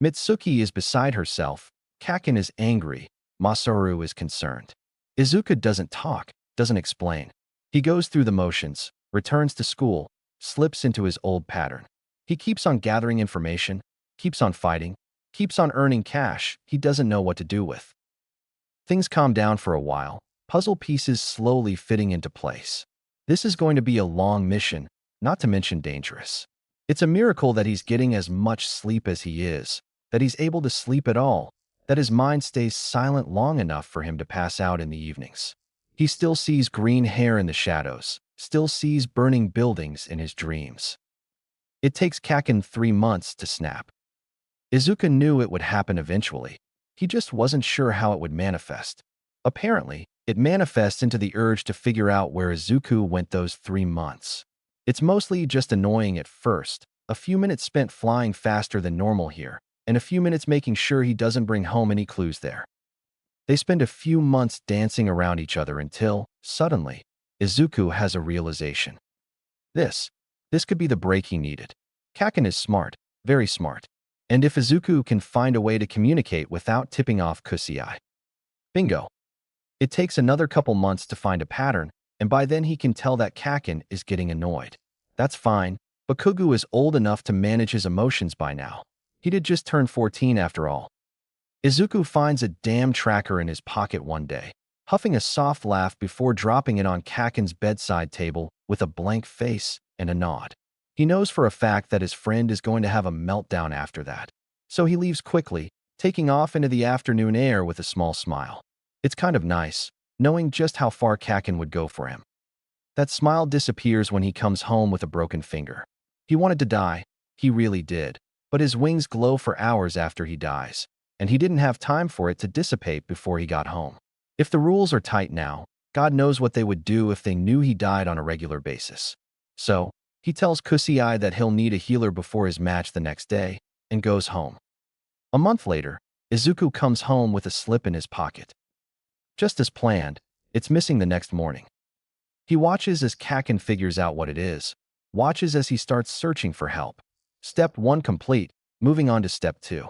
Mitsuki is beside herself, Kaken is angry, Masaru is concerned. Izuku doesn't talk, doesn't explain. He goes through the motions, returns to school, slips into his old pattern. He keeps on gathering information, keeps on fighting, keeps on earning cash he doesn't know what to do with. Things calm down for a while, puzzle pieces slowly fitting into place. This is going to be a long mission, not to mention dangerous. It's a miracle that he's getting as much sleep as he is, that he's able to sleep at all, that his mind stays silent long enough for him to pass out in the evenings. He still sees green hair in the shadows, still sees burning buildings in his dreams. It takes Kaken 3 months to snap. Izuku knew it would happen eventually. He just wasn't sure how it would manifest. Apparently, it manifests into the urge to figure out where Izuku went those 3 months. It's mostly just annoying at first, a few minutes spent flying faster than normal here, and a few minutes making sure he doesn't bring home any clues there. They spend a few months dancing around each other until, suddenly, Izuku has a realization. This could be the break he needed. Kaken is smart, very smart. And if Izuku can find a way to communicate without tipping off Kusei. Bingo. It takes another couple months to find a pattern, and by then he can tell that Kaken is getting annoyed. That's fine, but Kugu is old enough to manage his emotions by now. He did just turn 14 after all. Izuku finds a damn tracker in his pocket one day, huffing a soft laugh before dropping it on Kaken's bedside table with a blank face and a nod. He knows for a fact that his friend is going to have a meltdown after that, so he leaves quickly, taking off into the afternoon air with a small smile. It's kind of nice, knowing just how far Kaken would go for him. That smile disappears when he comes home with a broken finger. He wanted to die, he really did, but his wings glow for hours after he dies, and he didn't have time for it to dissipate before he got home. If the rules are tight now, God knows what they would do if they knew he died on a regular basis. So, he tells Kusei that he'll need a healer before his match the next day, and goes home. A month later, Izuku comes home with a slip in his pocket. Just as planned, it's missing the next morning. He watches as Kaken figures out what it is, watches as he starts searching for help. Step 1 complete, moving on to step 2.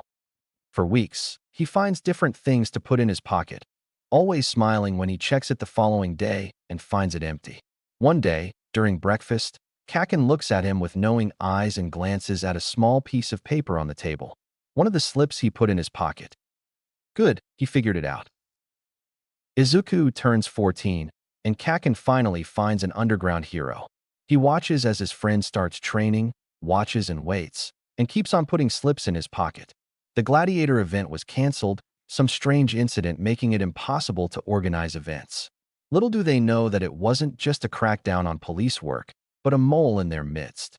For weeks, he finds different things to put in his pocket, always smiling when he checks it the following day and finds it empty. One day, during breakfast, Kaken looks at him with knowing eyes and glances at a small piece of paper on the table, one of the slips he put in his pocket. Good, he figured it out. Izuku turns 14, and Kaken finally finds an underground hero. He watches as his friend starts training, watches and waits, and keeps on putting slips in his pocket. The gladiator event was cancelled, some strange incident making it impossible to organize events. Little do they know that it wasn't just a crackdown on police work, but a mole in their midst.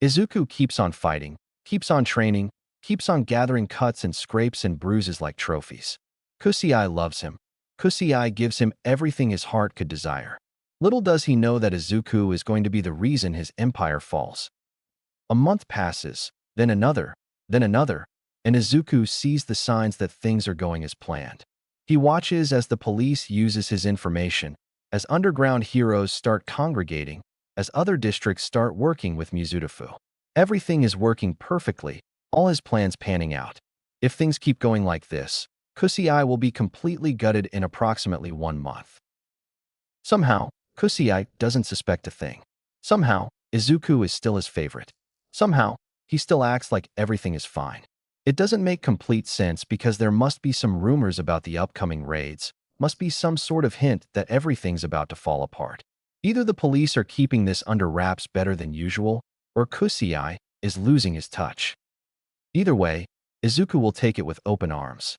Izuku keeps on fighting, keeps on training, keeps on gathering cuts and scrapes and bruises like trophies. Kusei loves him. Kusei gives him everything his heart could desire. Little does he know that Izuku is going to be the reason his empire falls. A month passes, then another, and Izuku sees the signs that things are going as planned. He watches as the police uses his information, as underground heroes start congregating, as other districts start working with Mizutofu. Everything is working perfectly, all his plans panning out. If things keep going like this, Kusei will be completely gutted in approximately 1 month. Somehow, Kusei doesn't suspect a thing. Somehow, Izuku is still his favorite. Somehow, he still acts like everything is fine. It doesn't make complete sense because there must be some rumors about the upcoming raids, must be some sort of hint that everything's about to fall apart. Either the police are keeping this under wraps better than usual, or Kusei is losing his touch. Either way, Izuku will take it with open arms.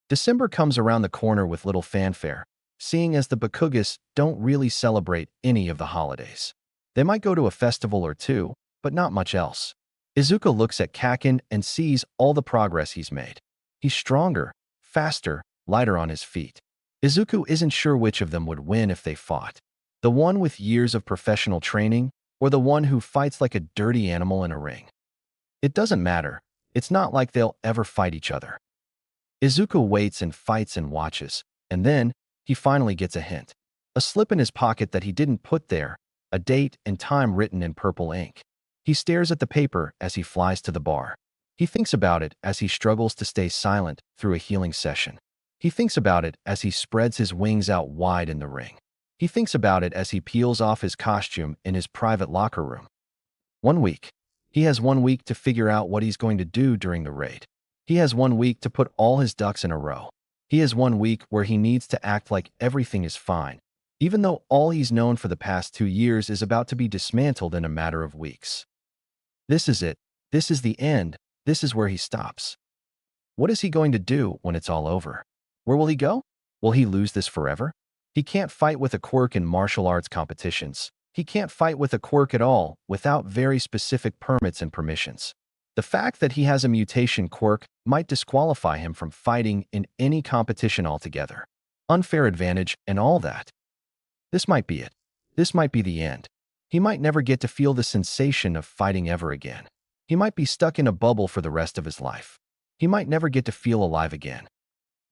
December comes around the corner with little fanfare, seeing as the Bakugas don't really celebrate any of the holidays. They might go to a festival or two, but not much else. Izuku looks at Kaken and sees all the progress he's made. He's stronger, faster, lighter on his feet. Izuku isn't sure which of them would win if they fought. The one with years of professional training, or the one who fights like a dirty animal in a ring. It doesn't matter. It's not like they'll ever fight each other. Izuku waits and fights and watches, and then he finally gets a hint. A slip in his pocket that he didn't put there, a date and time written in purple ink. He stares at the paper as he flies to the bar. He thinks about it as he struggles to stay silent through a healing session. He thinks about it as he spreads his wings out wide in the ring. He thinks about it as he peels off his costume in his private locker room. 1 week. He has 1 week to figure out what he's going to do during the raid. He has 1 week to put all his ducks in a row. He has 1 week where he needs to act like everything is fine, even though all he's known for the past 2 years is about to be dismantled in a matter of weeks. This is it. This is the end, This is where he stops. What is he going to do when it's all over? Where will he go? Will he lose this forever? He can't fight with a quirk in martial arts competitions. He can't fight with a quirk at all without very specific permits and permissions. The fact that he has a mutation quirk might disqualify him from fighting in any competition altogether. Unfair advantage and all that. This might be it. This might be the end. He might never get to feel the sensation of fighting ever again. He might be stuck in a bubble for the rest of his life. He might never get to feel alive again.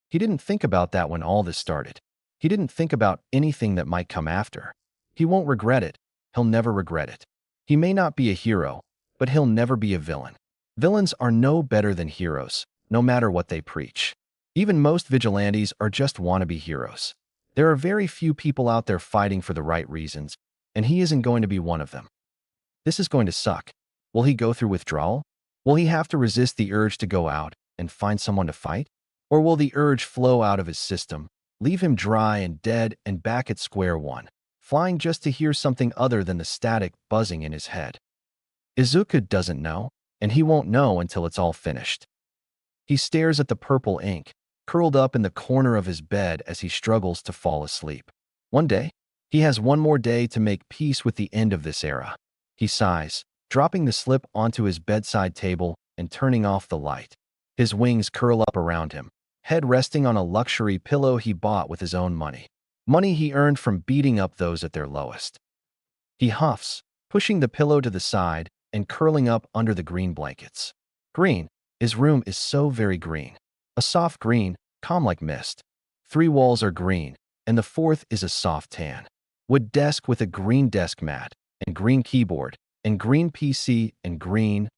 He didn't think about that when all this started. He didn't think about anything that might come after. He won't regret it. He'll never regret it. He may not be a hero, but he'll never be a villain. Villains are no better than heroes, no matter what they preach. Even most vigilantes are just wannabe heroes. There are very few people out there fighting for the right reasons, and he isn't going to be one of them. This is going to suck. Will he go through withdrawal? Will he have to resist the urge to go out and find someone to fight? Or will the urge flow out of his system, leave him dry and dead and back at square one, flying just to hear something other than the static buzzing in his head? Izuku doesn't know, and he won't know until it's all finished. He stares at the purple ink, curled up in the corner of his bed as he struggles to fall asleep. One day, he has one more day to make peace with the end of this era. He sighs, dropping the slip onto his bedside table and turning off the light. His wings curl up around him, head resting on a luxury pillow he bought with his own money. Money he earned from beating up those at their lowest. He huffs, pushing the pillow to the side and curling up under the green blankets. Green. His room is so very green. A soft green, calm like mist. 3 walls are green, and the 4th is a soft tan. Wood desk with a green desk mat, and green keyboard, and green PC, and green.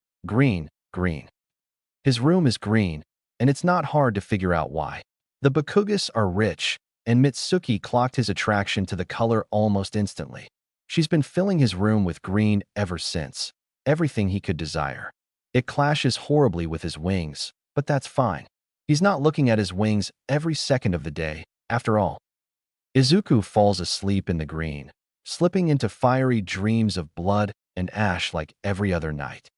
His room is green, and it's not hard to figure out why. The Bakugas are rich, and Mitsuki clocked his attraction to the color almost instantly. She's been filling his room with green ever since. Everything he could desire. It clashes horribly with his wings, but that's fine. He's not looking at his wings every second of the day, after all. Izuku falls asleep in the green, slipping into fiery dreams of blood and ash like every other night.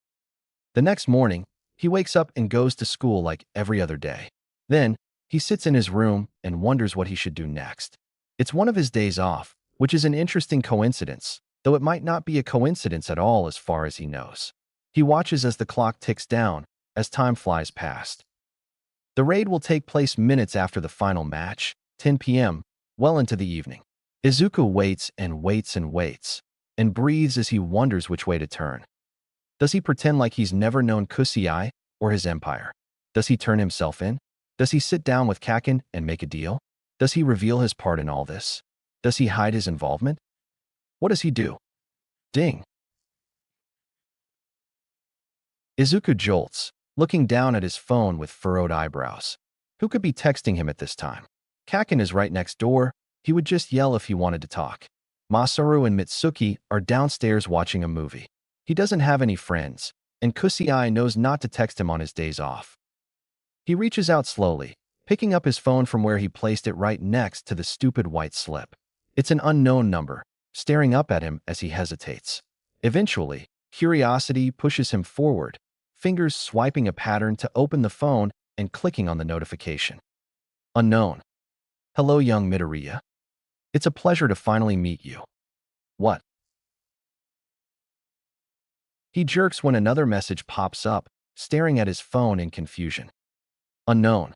The next morning, he wakes up and goes to school like every other day. Then, he sits in his room and wonders what he should do next. It's one of his days off, which is an interesting coincidence, though it might not be a coincidence at all as far as he knows. He watches as the clock ticks down, as time flies past. The raid will take place minutes after the final match, 10 p.m., well into the evening. Izuku waits and waits and waits, and breathes as he wonders which way to turn. Does he pretend like he's never known Kusei or his empire? Does he turn himself in? Does he sit down with Kaken and make a deal? Does he reveal his part in all this? Does he hide his involvement? What does he do? Ding. Izuku jolts, looking down at his phone with furrowed eyebrows. Who could be texting him at this time? Kaken is right next door. He would just yell if he wanted to talk. Masaru and Mitsuki are downstairs watching a movie. He doesn't have any friends, and Kusei knows not to text him on his days off. He reaches out slowly, picking up his phone from where he placed it right next to the stupid white slip. It's an unknown number, staring up at him as he hesitates. Eventually, curiosity pushes him forward, fingers swiping a pattern to open the phone and clicking on the notification. Unknown. Hello, young Midoriya. It's a pleasure to finally meet you. What? He jerks when another message pops up, staring at his phone in confusion. Unknown.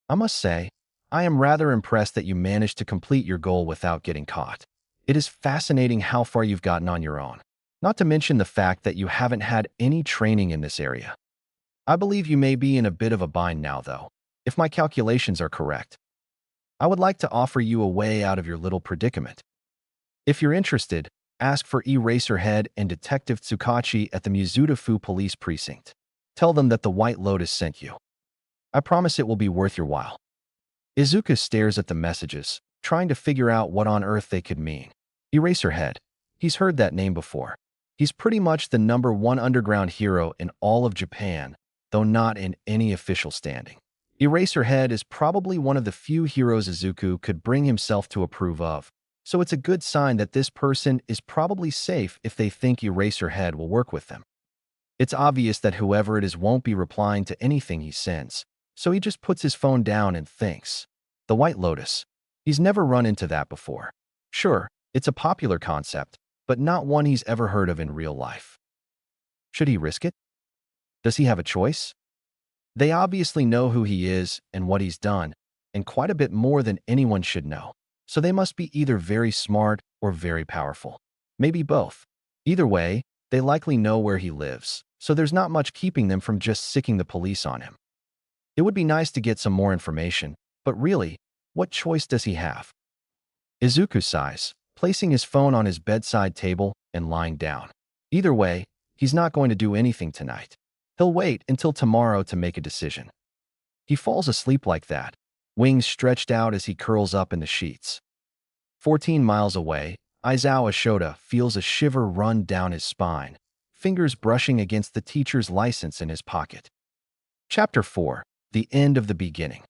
I must say, I am rather impressed that you managed to complete your goal without getting caught. It is fascinating how far you've gotten on your own. Not to mention the fact that you haven't had any training in this area. I believe you may be in a bit of a bind now, though, if my calculations are correct. I would like to offer you a way out of your little predicament. If you're interested, ask for Eraserhead and Detective Tsukachi at the Mizuta-fu Police Precinct. Tell them that the White Lotus sent you. I promise it will be worth your while. Izuku stares at the messages, trying to figure out what on earth they could mean. Eraserhead. He's heard that name before. He's pretty much the #1 underground hero in all of Japan, though not in any official standing. Eraserhead is probably one of the few heroes Izuku could bring himself to approve of, so it's a good sign that this person is probably safe if they think Eraserhead will work with them. It's obvious that whoever it is won't be replying to anything he sends, so he just puts his phone down and thinks. The White Lotus. He's never run into that before. Sure, it's a popular concept, but not one he's ever heard of in real life. Should he risk it? Does he have a choice? They obviously know who he is and what he's done, and quite a bit more than anyone should know. So they must be either very smart or very powerful. Maybe both. Either way, they likely know where he lives, so there's not much keeping them from just sicking the police on him. It would be nice to get some more information, but really, what choice does he have? Izuku sighs, placing his phone on his bedside table and lying down. Either way, he's not going to do anything tonight. He'll wait until tomorrow to make a decision. He falls asleep like that, wings stretched out as he curls up in the sheets. 14 miles away, Aizawa Shota feels a shiver run down his spine, fingers brushing against the teacher's license in his pocket. Chapter 4. The End of the Beginning.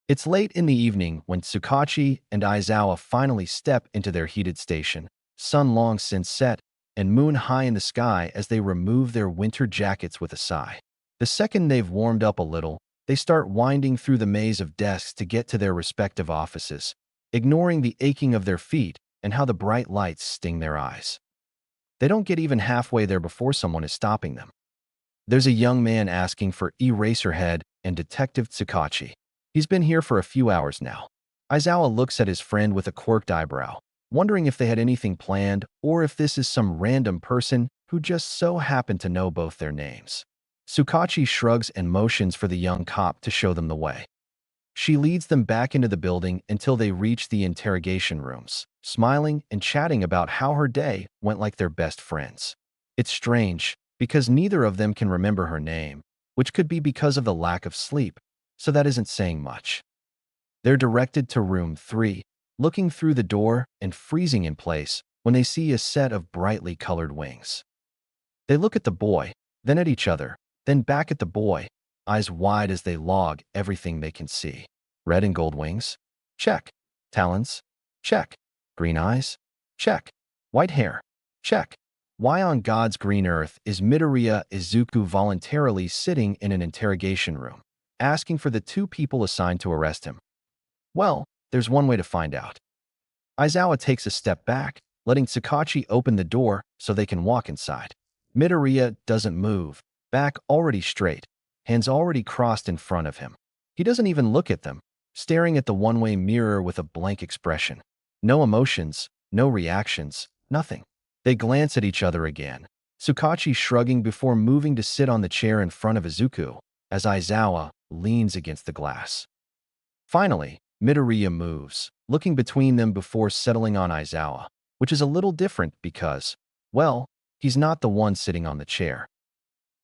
It's late in the evening when Tsukachi and Aizawa finally step into their heated station, sun long since set, and moon high in the sky as they remove their winter jackets with a sigh. The second they've warmed up a little, they start winding through the maze of desks to get to their respective offices, ignoring the aching of their feet and how the bright lights sting their eyes. They don't get even halfway there before someone is stopping them. There's a young man asking for Eraserhead and Detective Tsukachi. He's been here for a few hours now. Aizawa looks at his friend with a quirked eyebrow, wondering if they had anything planned or if this is some random person who just so happened to know both their names. Tsukachi shrugs and motions for the young cop to show them the way. She leads them back into the building until they reach the interrogation rooms, smiling and chatting about how her day went like they're best friends. It's strange, because neither of them can remember her name, which could be because of the lack of sleep, so that isn't saying much. They're directed to room 3, looking through the door and freezing in place when they see a set of brightly colored wings. They look at the boy, then at each other, then back at the boy, eyes wide as they log everything they can see. Red and gold wings? Check. Talons? Check. Green eyes? Check. White hair? Check. Why on God's green earth is Midoriya Izuku voluntarily sitting in an interrogation room, asking for the 2 people assigned to arrest him? Well, there's one way to find out. Aizawa takes a step back, letting Tsukachi open the door so they can walk inside. Midoriya doesn't move, back already straight, hands already crossed in front of him. He doesn't even look at them, staring at the one-way mirror with a blank expression. No emotions, no reactions, nothing. They glance at each other again, Tsukachi shrugging before moving to sit on the chair in front of Izuku, as Aizawa leans against the glass. Finally, Midoriya moves, looking between them before settling on Aizawa, which is a little different because, well, he's not the one sitting on the chair.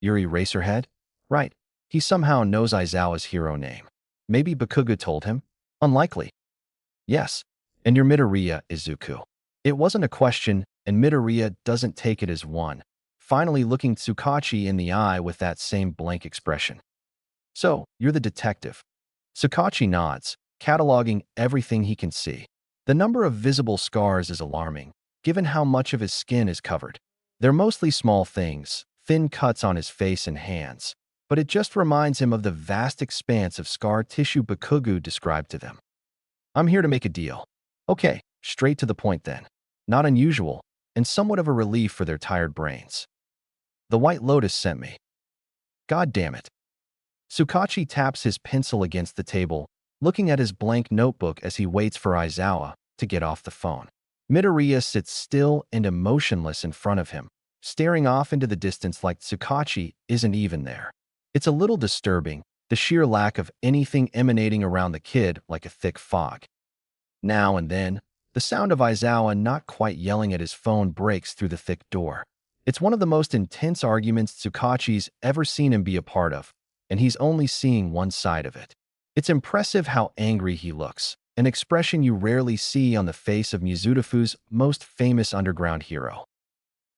Yuri Racerhead? Right. He somehow knows Aizawa's hero name. Maybe Bakugo told him? Unlikely. Yes, and you're Midoriya Izuku. It wasn't a question, and Midoriya doesn't take it as one, finally looking Tsukachi in the eye with that same blank expression. So, you're the detective. Tsukachi nods, cataloging everything he can see. The number of visible scars is alarming, given how much of his skin is covered. They're mostly small things, thin cuts on his face and hands, but it just reminds him of the vast expanse of scar tissue Bakugo described to them. I'm here to make a deal. Okay, straight to the point then. Not unusual, and somewhat of a relief for their tired brains. The White Lotus sent me. God damn it. Tsukachi taps his pencil against the table, looking at his blank notebook as he waits for Aizawa to get off the phone. Midoriya sits still and emotionless in front of him, staring off into the distance like Tsukachi isn't even there. It's a little disturbing, the sheer lack of anything emanating around the kid like a thick fog. Now and then, the sound of Aizawa not quite yelling at his phone breaks through the thick door. It's one of the most intense arguments Tsukachi's ever seen him be a part of, and he's only seeing one side of it. It's impressive how angry he looks, an expression you rarely see on the face of Mizurufu's most famous underground hero.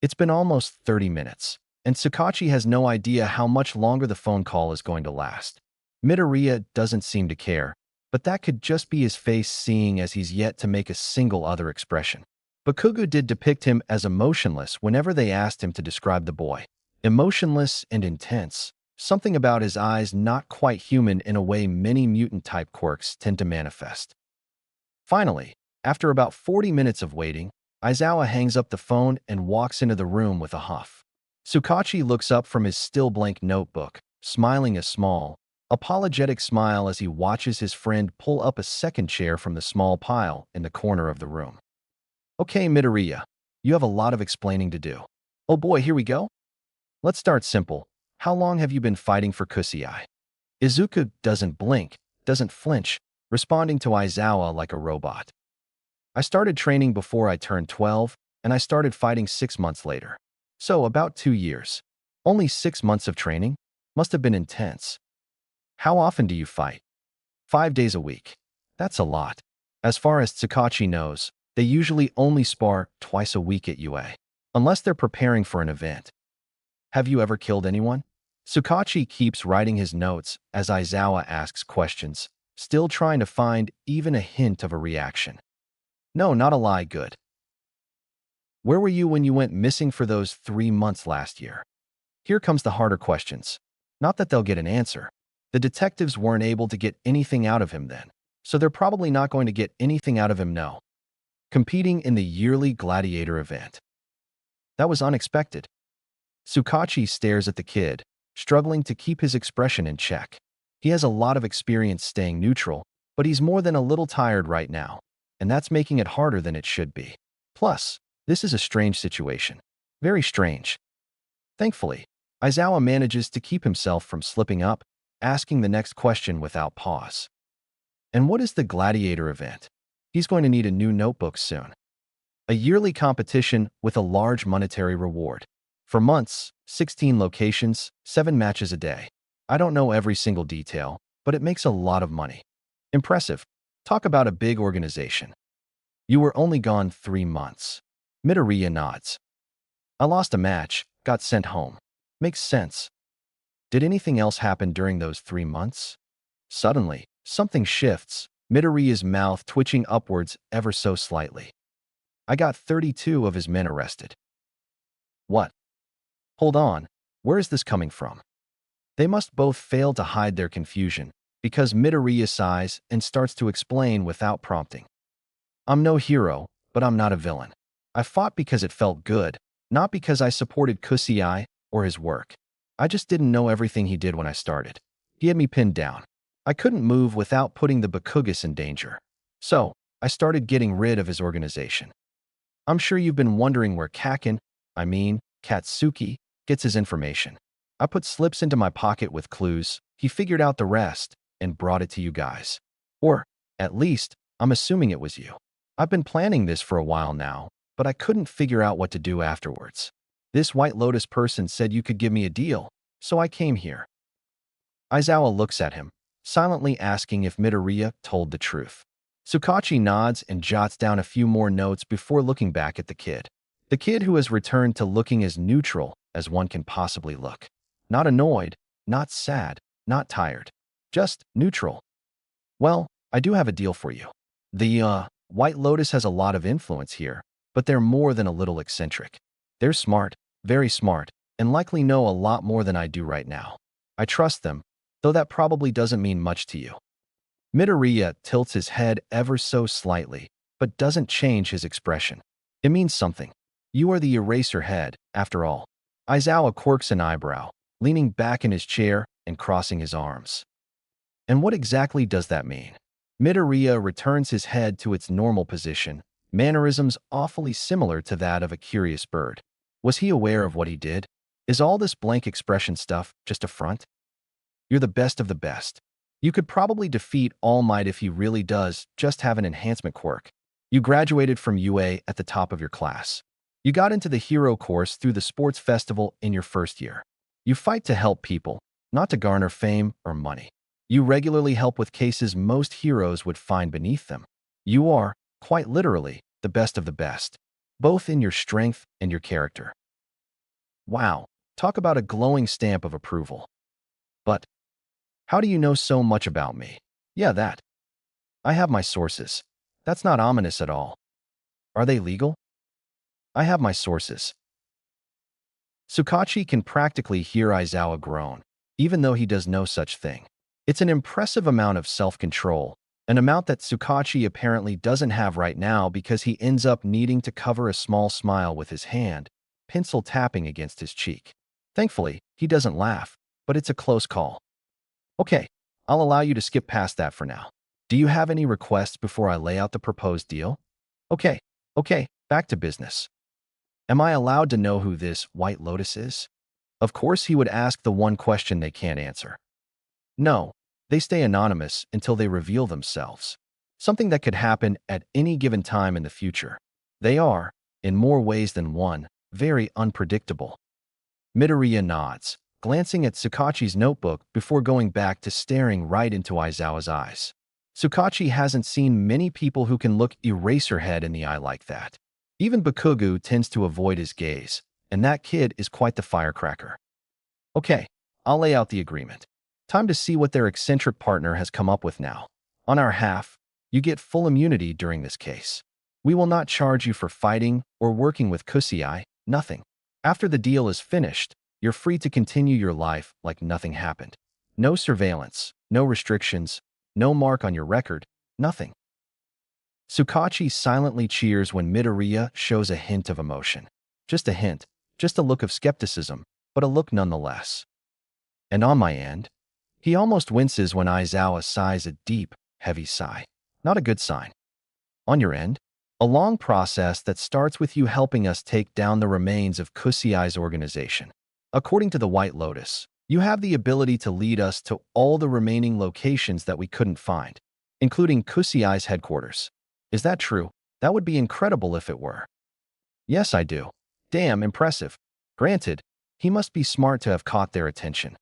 It's been almost 30 minutes, and Tsukachi has no idea how much longer the phone call is going to last. Midoriya doesn't seem to care, but that could just be his face seeing as he's yet to make a single other expression. Bakugo did depict him as emotionless whenever they asked him to describe the boy. Emotionless and intense, something about his eyes not quite human in a way many mutant-type quirks tend to manifest. Finally, after about 40 minutes of waiting, Aizawa hangs up the phone and walks into the room with a huff. Tsukachi looks up from his still-blank notebook, smiling a small, apologetic smile as he watches his friend pull up a second chair from the small pile in the corner of the room. Okay, Midoriya, you have a lot of explaining to do. Oh boy, here we go? Let's start simple. How long have you been fighting for Kusei? Izuku doesn't blink, doesn't flinch, responding to Aizawa like a robot. I started training before I turned 12, and I started fighting 6 months later. So, about 2 years. Only 6 months of training? Must have been intense. How often do you fight? 5 days a week. That's a lot. As far as Tsukachi knows, they usually only spar twice a week at UA, unless they're preparing for an event. Have you ever killed anyone? Tsukachi keeps writing his notes as Aizawa asks questions, still trying to find even a hint of a reaction. No, not a lie, good. Where were you when you went missing for those 3 months last year? Here comes the harder questions. Not that they'll get an answer. The detectives weren't able to get anything out of him then, so they're probably not going to get anything out of him now. Competing in the yearly gladiator event. That was unexpected. Tsukachi stares at the kid, struggling to keep his expression in check. He has a lot of experience staying neutral, but he's more than a little tired right now, and that's making it harder than it should be. Plus, this is a strange situation. Very strange. Thankfully, Aizawa manages to keep himself from slipping up, asking the next question without pause. And what is the gladiator event? He's going to need a new notebook soon. A yearly competition with a large monetary reward. For months, 16 locations, 7 matches a day. I don't know every single detail, but it makes a lot of money. Impressive. Talk about a big organization. You were only gone 3 months. Midoriya nods. I lost a match, got sent home. Makes sense. Did anything else happen during those 3 months? Suddenly, something shifts, Midoriya's mouth twitching upwards ever so slightly. I got 32 of his men arrested. What? Hold on, where is this coming from? They must both fail to hide their confusion, because Midoriya sighs and starts to explain without prompting. I'm no hero, but I'm not a villain. I fought because it felt good, not because I supported Kusei or his work. I just didn't know everything he did when I started. He had me pinned down. I couldn't move without putting the Bakugas in danger. So, I started getting rid of his organization. I'm sure you've been wondering where Katsuki, gets his information. I put slips into my pocket with clues, he figured out the rest, and brought it to you guys. Or, at least, I'm assuming it was you. I've been planning this for a while now, but I couldn't figure out what to do afterwards. This White Lotus person said you could give me a deal, so I came here. Aizawa looks at him, silently asking if Midoriya told the truth. Tsukachi nods and jots down a few more notes before looking back at the kid. The kid who has returned to looking as neutral as one can possibly look. Not annoyed, not sad, not tired. Just neutral. Well, I do have a deal for you. The White Lotus has a lot of influence here, but they're more than a little eccentric. They're smart, very smart, and likely know a lot more than I do right now. I trust them, though that probably doesn't mean much to you. Midoriya tilts his head ever so slightly, but doesn't change his expression. It means something. You are the eraser head, after all. Aizawa quirks an eyebrow, leaning back in his chair and crossing his arms. And what exactly does that mean? Midoriya returns his head to its normal position, mannerisms awfully similar to that of a curious bird. Was he aware of what he did? Is all this blank expression stuff just a front? You're the best of the best. You could probably defeat All Might if he really does just have an enhancement quirk. You graduated from UA at the top of your class. You got into the hero course through the sports festival in your first year. You fight to help people, not to garner fame or money. You regularly help with cases most heroes would find beneath them. You are, quite literally, the best of the best, both in your strength and your character. Wow, talk about a glowing stamp of approval. But how do you know so much about me? Yeah, that. I have my sources. That's not ominous at all. Are they legal? I have my sources. Tsukachi can practically hear Aizawa groan, even though he does no such thing. It's an impressive amount of self-control, an amount that Tsukachi apparently doesn't have right now because he ends up needing to cover a small smile with his hand, pencil tapping against his cheek. Thankfully, he doesn't laugh, but it's a close call. Okay, I'll allow you to skip past that for now. Do you have any requests before I lay out the proposed deal? Okay, back to business. Am I allowed to know who this White Lotus is? Of course he would ask the one question they can't answer. No, they stay anonymous until they reveal themselves. Something that could happen at any given time in the future. They are, in more ways than one, very unpredictable. Midoriya nods, glancing at Tsukachi's notebook before going back to staring right into Aizawa's eyes. Tsukachi hasn't seen many people who can look Eraserhead in the eye like that. Even Bakugo tends to avoid his gaze, and that kid is quite the firecracker. Okay, I'll lay out the agreement. Time to see what their eccentric partner has come up with now. On our half, you get full immunity during this case. We will not charge you for fighting or working with Kusei, nothing. After the deal is finished, you're free to continue your life like nothing happened. No surveillance, no restrictions, no mark on your record, nothing. Tsukachi silently cheers when Midoriya shows a hint of emotion. Just a hint, just a look of skepticism, but a look nonetheless. And on my end, he almost winces when Aizawa sighs a deep, heavy sigh. Not a good sign. On your end, a long process that starts with you helping us take down the remains of Kusei's organization. According to the White Lotus, you have the ability to lead us to all the remaining locations that we couldn't find, including Kusei's headquarters. Is that true? That would be incredible if it were. Yes, I do. Damn, impressive. Granted, he must be smart to have caught their attention.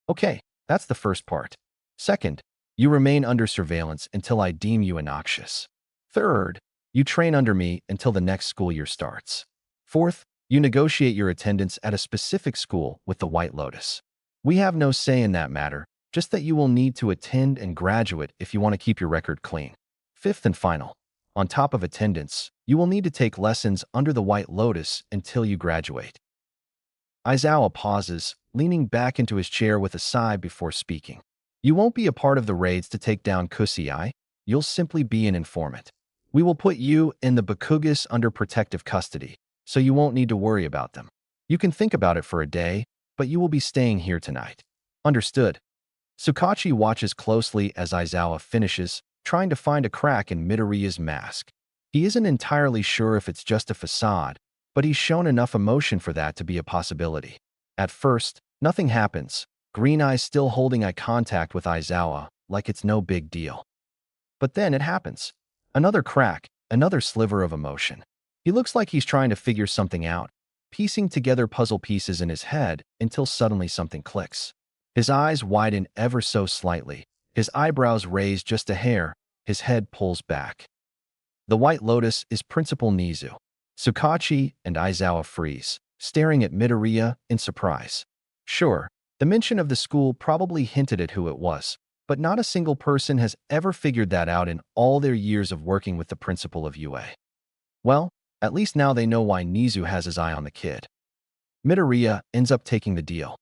Okay, that's the first part. Second, you remain under surveillance until I deem you innoxious. Third, you train under me until the next school year starts. Fourth, you negotiate your attendance at a specific school with the White Lotus. We have no say in that matter, just that you will need to attend and graduate if you want to keep your record clean. Fifth and final, on top of attendance, you will need to take lessons under the White Lotus until you graduate. Aizawa pauses, leaning back into his chair with a sigh before speaking. You won't be a part of the raids to take down Kusei, you'll simply be an informant. We will put you and the Bakugas under protective custody, so you won't need to worry about them. You can think about it for a day, but you will be staying here tonight. Understood. Tsukachi watches closely as Aizawa finishes, trying to find a crack in Midoriya's mask. He isn't entirely sure if it's just a facade, but he's shown enough emotion for that to be a possibility. At first, nothing happens, Green Eyes still holding eye contact with Aizawa, like it's no big deal. But then it happens. Another crack, another sliver of emotion. He looks like he's trying to figure something out, piecing together puzzle pieces in his head until suddenly something clicks. His eyes widen ever so slightly, his eyebrows raise just a hair, his head pulls back. The White Lotus is Principal Nizu. Tsukachi and Aizawa freeze, staring at Midoriya in surprise. Sure, the mention of the school probably hinted at who it was, but not a single person has ever figured that out in all their years of working with the principal of UA. Well, at least now they know why Nizu has his eye on the kid. Midoriya ends up taking the deal.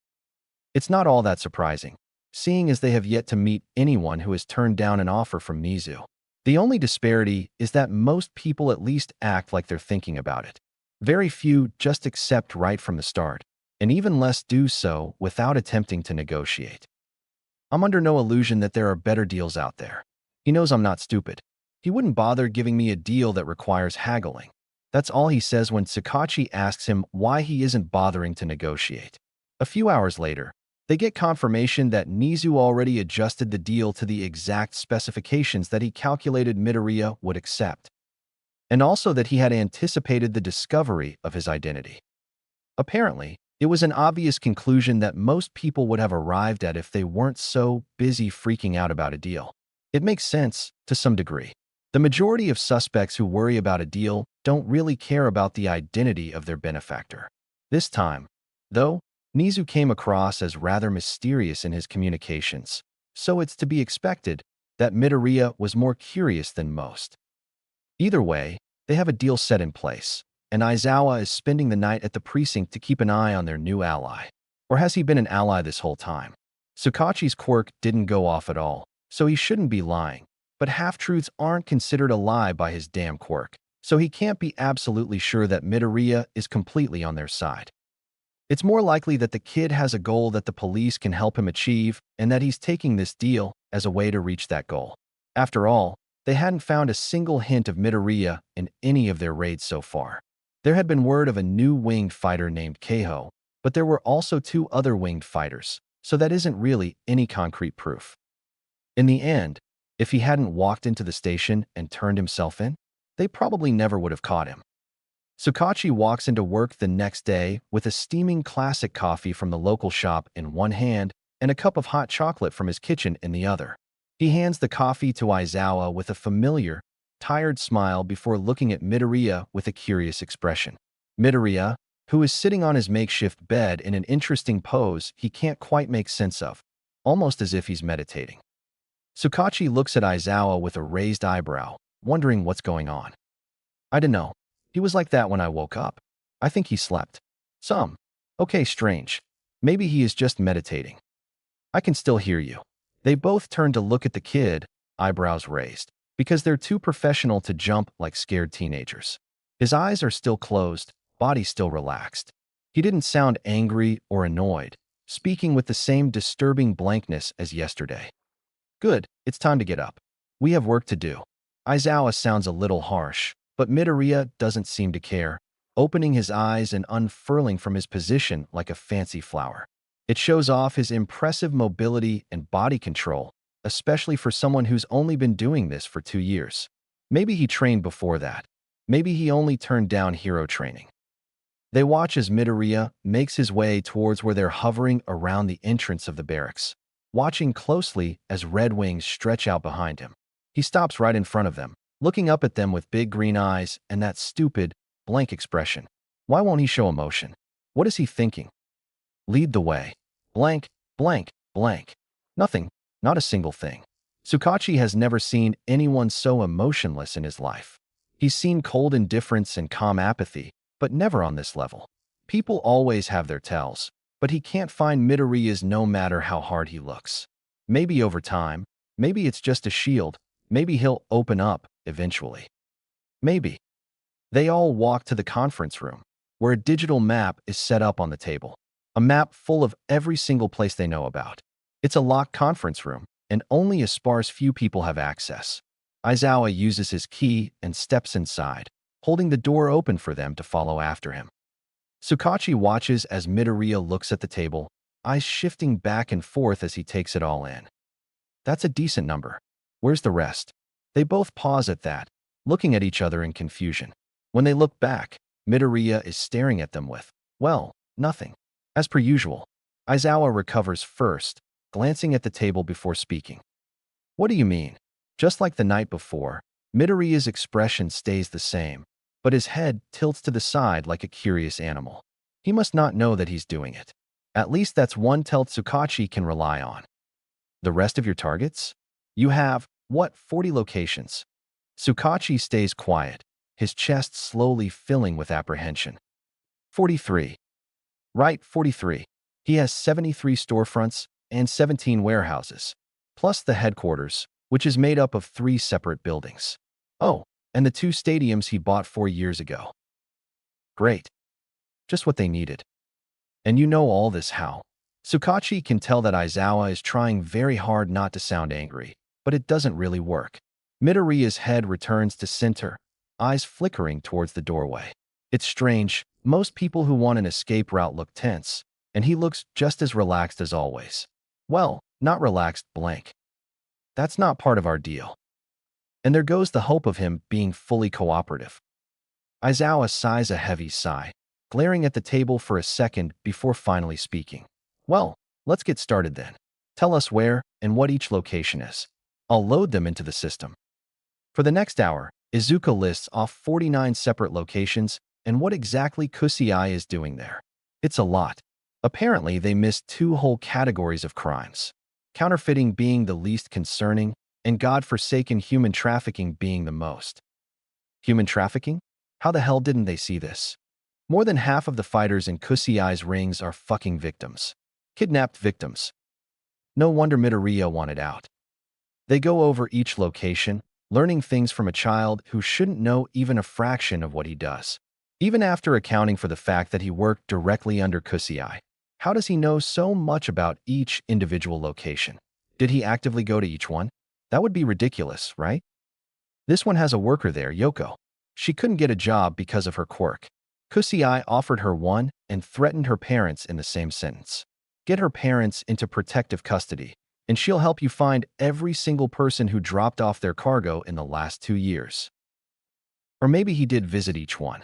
It's not all that surprising, seeing as they have yet to meet anyone who has turned down an offer from Nizu. The only disparity is that most people at least act like they're thinking about it. Very few just accept right from the start, and even less do so without attempting to negotiate. I'm under no illusion that there are better deals out there. He knows I'm not stupid. He wouldn't bother giving me a deal that requires haggling. That's all he says when Tsukachi asks him why he isn't bothering to negotiate. A few hours later, they get confirmation that Nizu already adjusted the deal to the exact specifications that he calculated Midoriya would accept, and also that he had anticipated the discovery of his identity. Apparently, it was an obvious conclusion that most people would have arrived at if they weren't so busy freaking out about a deal. It makes sense, to some degree. The majority of suspects who worry about a deal don't really care about the identity of their benefactor. This time, though, Nizu came across as rather mysterious in his communications, so it's to be expected that Midoriya was more curious than most. Either way, they have a deal set in place, and Aizawa is spending the night at the precinct to keep an eye on their new ally. Or has he been an ally this whole time? Tsukachi's quirk didn't go off at all, so he shouldn't be lying. But half-truths aren't considered a lie by his damn quirk, so he can't be absolutely sure that Midoriya is completely on their side. It's more likely that the kid has a goal that the police can help him achieve and that he's taking this deal as a way to reach that goal. After all, they hadn't found a single hint of Midoriya in any of their raids so far. There had been word of a new winged fighter named Keiho, but there were also 2 other winged fighters, so that isn't really any concrete proof. In the end, if he hadn't walked into the station and turned himself in, they probably never would have caught him. Tsukachi walks into work the next day with a steaming classic coffee from the local shop in one hand and a cup of hot chocolate from his kitchen in the other. He hands the coffee to Aizawa with a familiar, tired smile before looking at Midoriya with a curious expression. Midoriya, who is sitting on his makeshift bed in an interesting pose he can't quite make sense of, almost as if he's meditating. Tsukachi looks at Aizawa with a raised eyebrow, wondering what's going on. I don't know. He was like that when I woke up. I think he slept. Some. Okay, strange. Maybe he is just meditating. I can still hear you. They both turn to look at the kid, eyebrows raised, because they're too professional to jump like scared teenagers. His eyes are still closed, body still relaxed. He didn't sound angry or annoyed, speaking with the same disturbing blankness as yesterday. Good, it's time to get up. We have work to do. Aizawa sounds a little harsh, but Midoriya doesn't seem to care, opening his eyes and unfurling from his position like a fancy flower. It shows off his impressive mobility and body control, especially for someone who's only been doing this for 2 years. Maybe he trained before that. Maybe he only turned down hero training. They watch as Midoriya makes his way towards where they're hovering around the entrance of the barracks, watching closely as red wings stretch out behind him. He stops right in front of them, looking up at them with big green eyes and that stupid, blank expression. Why won't he show emotion? What is he thinking? Lead the way. Blank, blank, blank. Nothing, not a single thing. Tsukachi has never seen anyone so emotionless in his life. He's seen cold indifference and calm apathy, but never on this level. People always have their tells, but he can't find Midoriya's no matter how hard he looks. Maybe over time, maybe it's just a shield, maybe he'll open up eventually. Maybe. They all walk to the conference room, where a digital map is set up on the table. A map full of every single place they know about. It's a locked conference room, and only a sparse few people have access. Aizawa uses his key and steps inside, holding the door open for them to follow after him. Tsukachi watches as Midoriya looks at the table, eyes shifting back and forth as he takes it all in. That's a decent number. Where's the rest? They both pause at that, looking at each other in confusion. When they look back, Midoriya is staring at them with, well, nothing. As per usual, Aizawa recovers first, glancing at the table before speaking. What do you mean? Just like the night before, Midoriya's expression stays the same, but his head tilts to the side like a curious animal. He must not know that he's doing it. At least that's one tell Tsukachi can rely on. The rest of your targets? You have, 40 locations? Tsukachi stays quiet, his chest slowly filling with apprehension. 43. Right, 43. He has 73 storefronts and 17 warehouses, plus the headquarters, which is made up of 3 separate buildings. Oh, and the 2 stadiums he bought 4 years ago. Great. Just what they needed. And you know all this how? Tsukachi can tell that Aizawa is trying very hard not to sound angry, but it doesn't really work. Midoriya's head returns to center, eyes flickering towards the doorway. It's strange, most people who want an escape route look tense, and he looks just as relaxed as always. Well, not relaxed, blank. That's not part of our deal. And there goes the hope of him being fully cooperative. Aizawa sighs a heavy sigh, glaring at the table for a second before finally speaking. Well, let's get started then. Tell us where and what each location is. I'll load them into the system. For the next hour, Izuku lists off 49 separate locations and what exactly Kusei is doing there. It's a lot. Apparently, they missed 2 whole categories of crimes. Counterfeiting being the least concerning, and godforsaken human trafficking being the most. Human trafficking? How the hell didn't they see this? More than half of the fighters in Kusiai's rings are fucking victims. Kidnapped victims. No wonder Midoriya wanted out. They go over each location, learning things from a child who shouldn't know even a fraction of what he does. Even after accounting for the fact that he worked directly under Kusiai, how does he know so much about each individual location? Did he actively go to each one? That would be ridiculous, right? This one has a worker there, Yoko. She couldn't get a job because of her quirk. Kusiai offered her one and threatened her parents in the same sentence. Get her parents into protective custody, and she'll help you find every single person who dropped off their cargo in the last 2 years. Or maybe he did visit each one.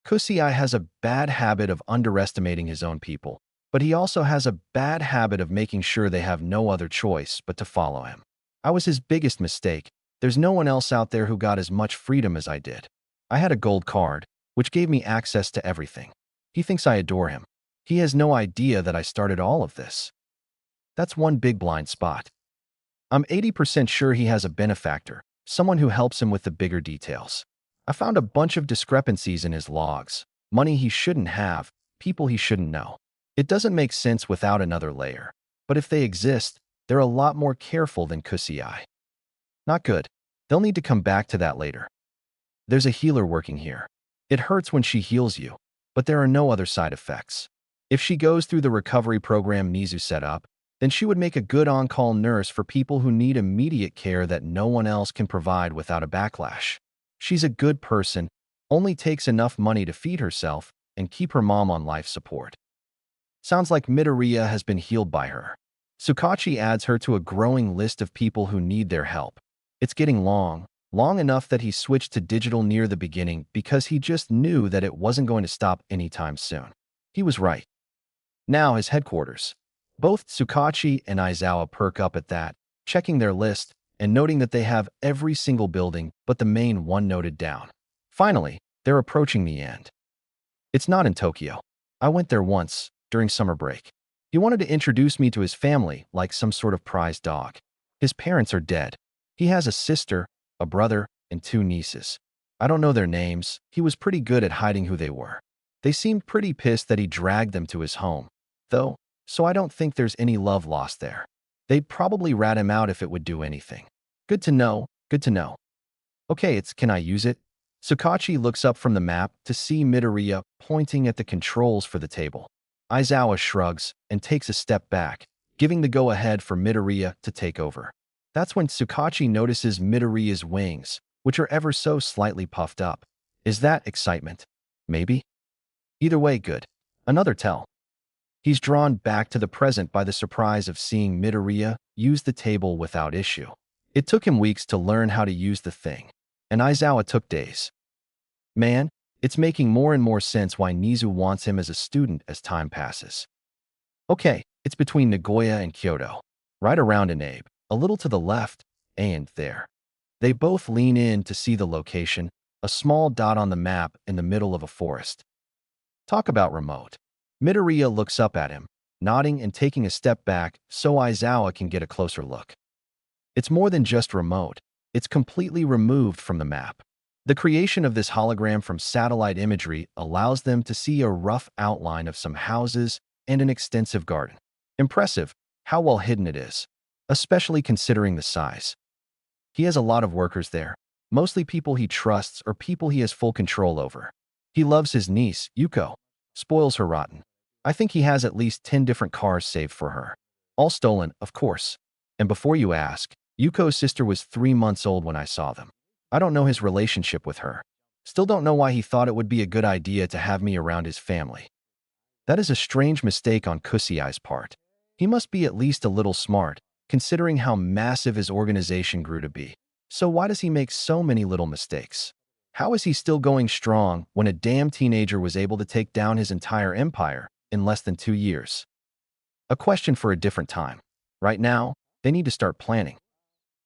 Kusiai has a bad habit of underestimating his own people, but he also has a bad habit of making sure they have no other choice but to follow him. I was his biggest mistake. There's no one else out there who got as much freedom as I did. I had a gold card, which gave me access to everything. He thinks I adore him. He has no idea that I started all of this. That's one big blind spot. I'm 80% sure he has a benefactor, someone who helps him with the bigger details. I found a bunch of discrepancies in his logs, money he shouldn't have, people he shouldn't know. It doesn't make sense without another layer, but if they exist, they're a lot more careful than Kusiai. Not good. They'll need to come back to that later. There's a healer working here. It hurts when she heals you, but there are no other side effects. If she goes through the recovery program Mizu set up, then she would make a good on-call nurse for people who need immediate care that no one else can provide without a backlash. She's a good person, only takes enough money to feed herself and keep her mom on life support. Sounds like Midoriya has been healed by her. Tsukachi adds her to a growing list of people who need their help. It's getting long enough that he switched to digital near the beginning because he just knew that it wasn't going to stop anytime soon. He was right. Now his headquarters. Both Tsukachi and Aizawa perk up at that, checking their list and noting that they have every single building but the main one noted down. Finally, they're approaching the end. It's not in Tokyo. I went there once, during summer break. He wanted to introduce me to his family like some sort of prized dog. His parents are dead. He has a sister, a brother, and 2 nieces. I don't know their names. He was pretty good at hiding who they were. They seemed pretty pissed that he dragged them to his home, though, so I don't think there's any love lost there. They'd probably rat him out if it would do anything. Good to know, good to know. Okay, can I use it? Tsukachi looks up from the map to see Midoriya pointing at the controls for the table. Aizawa shrugs and takes a step back, giving the go-ahead for Midoriya to take over. That's when Tsukachi notices Midoriya's wings, which are ever so slightly puffed up. Is that excitement? Maybe? Either way, good. Another tell. He's drawn back to the present by the surprise of seeing Midoriya use the table without issue. It took him weeks to learn how to use the thing, and Aizawa took days. Man, it's making more and more sense why Nizu wants him as a student as time passes. Okay, it's between Nagoya and Kyoto, right around Inabe, a little to the left, and there. They both lean in to see the location, a small dot on the map in the middle of a forest. Talk about remote. Midoriya looks up at him, nodding and taking a step back so Aizawa can get a closer look. It's more than just remote. It's completely removed from the map. The creation of this hologram from satellite imagery allows them to see a rough outline of some houses and an extensive garden. Impressive how well hidden it is, especially considering the size. He has a lot of workers there, mostly people he trusts or people he has full control over. He loves his niece, Yuko. Spoils her rotten. I think he has at least 10 different cars saved for her. All stolen, of course. And before you ask, Yuko's sister was 3 months old when I saw them. I don't know his relationship with her. Still don't know why he thought it would be a good idea to have me around his family. That is a strange mistake on Kusiai's part. He must be at least a little smart, considering how massive his organization grew to be. So why does he make so many little mistakes? How is he still going strong when a damn teenager was able to take down his entire empire in less than 2 years? A question for a different time. Right now, they need to start planning.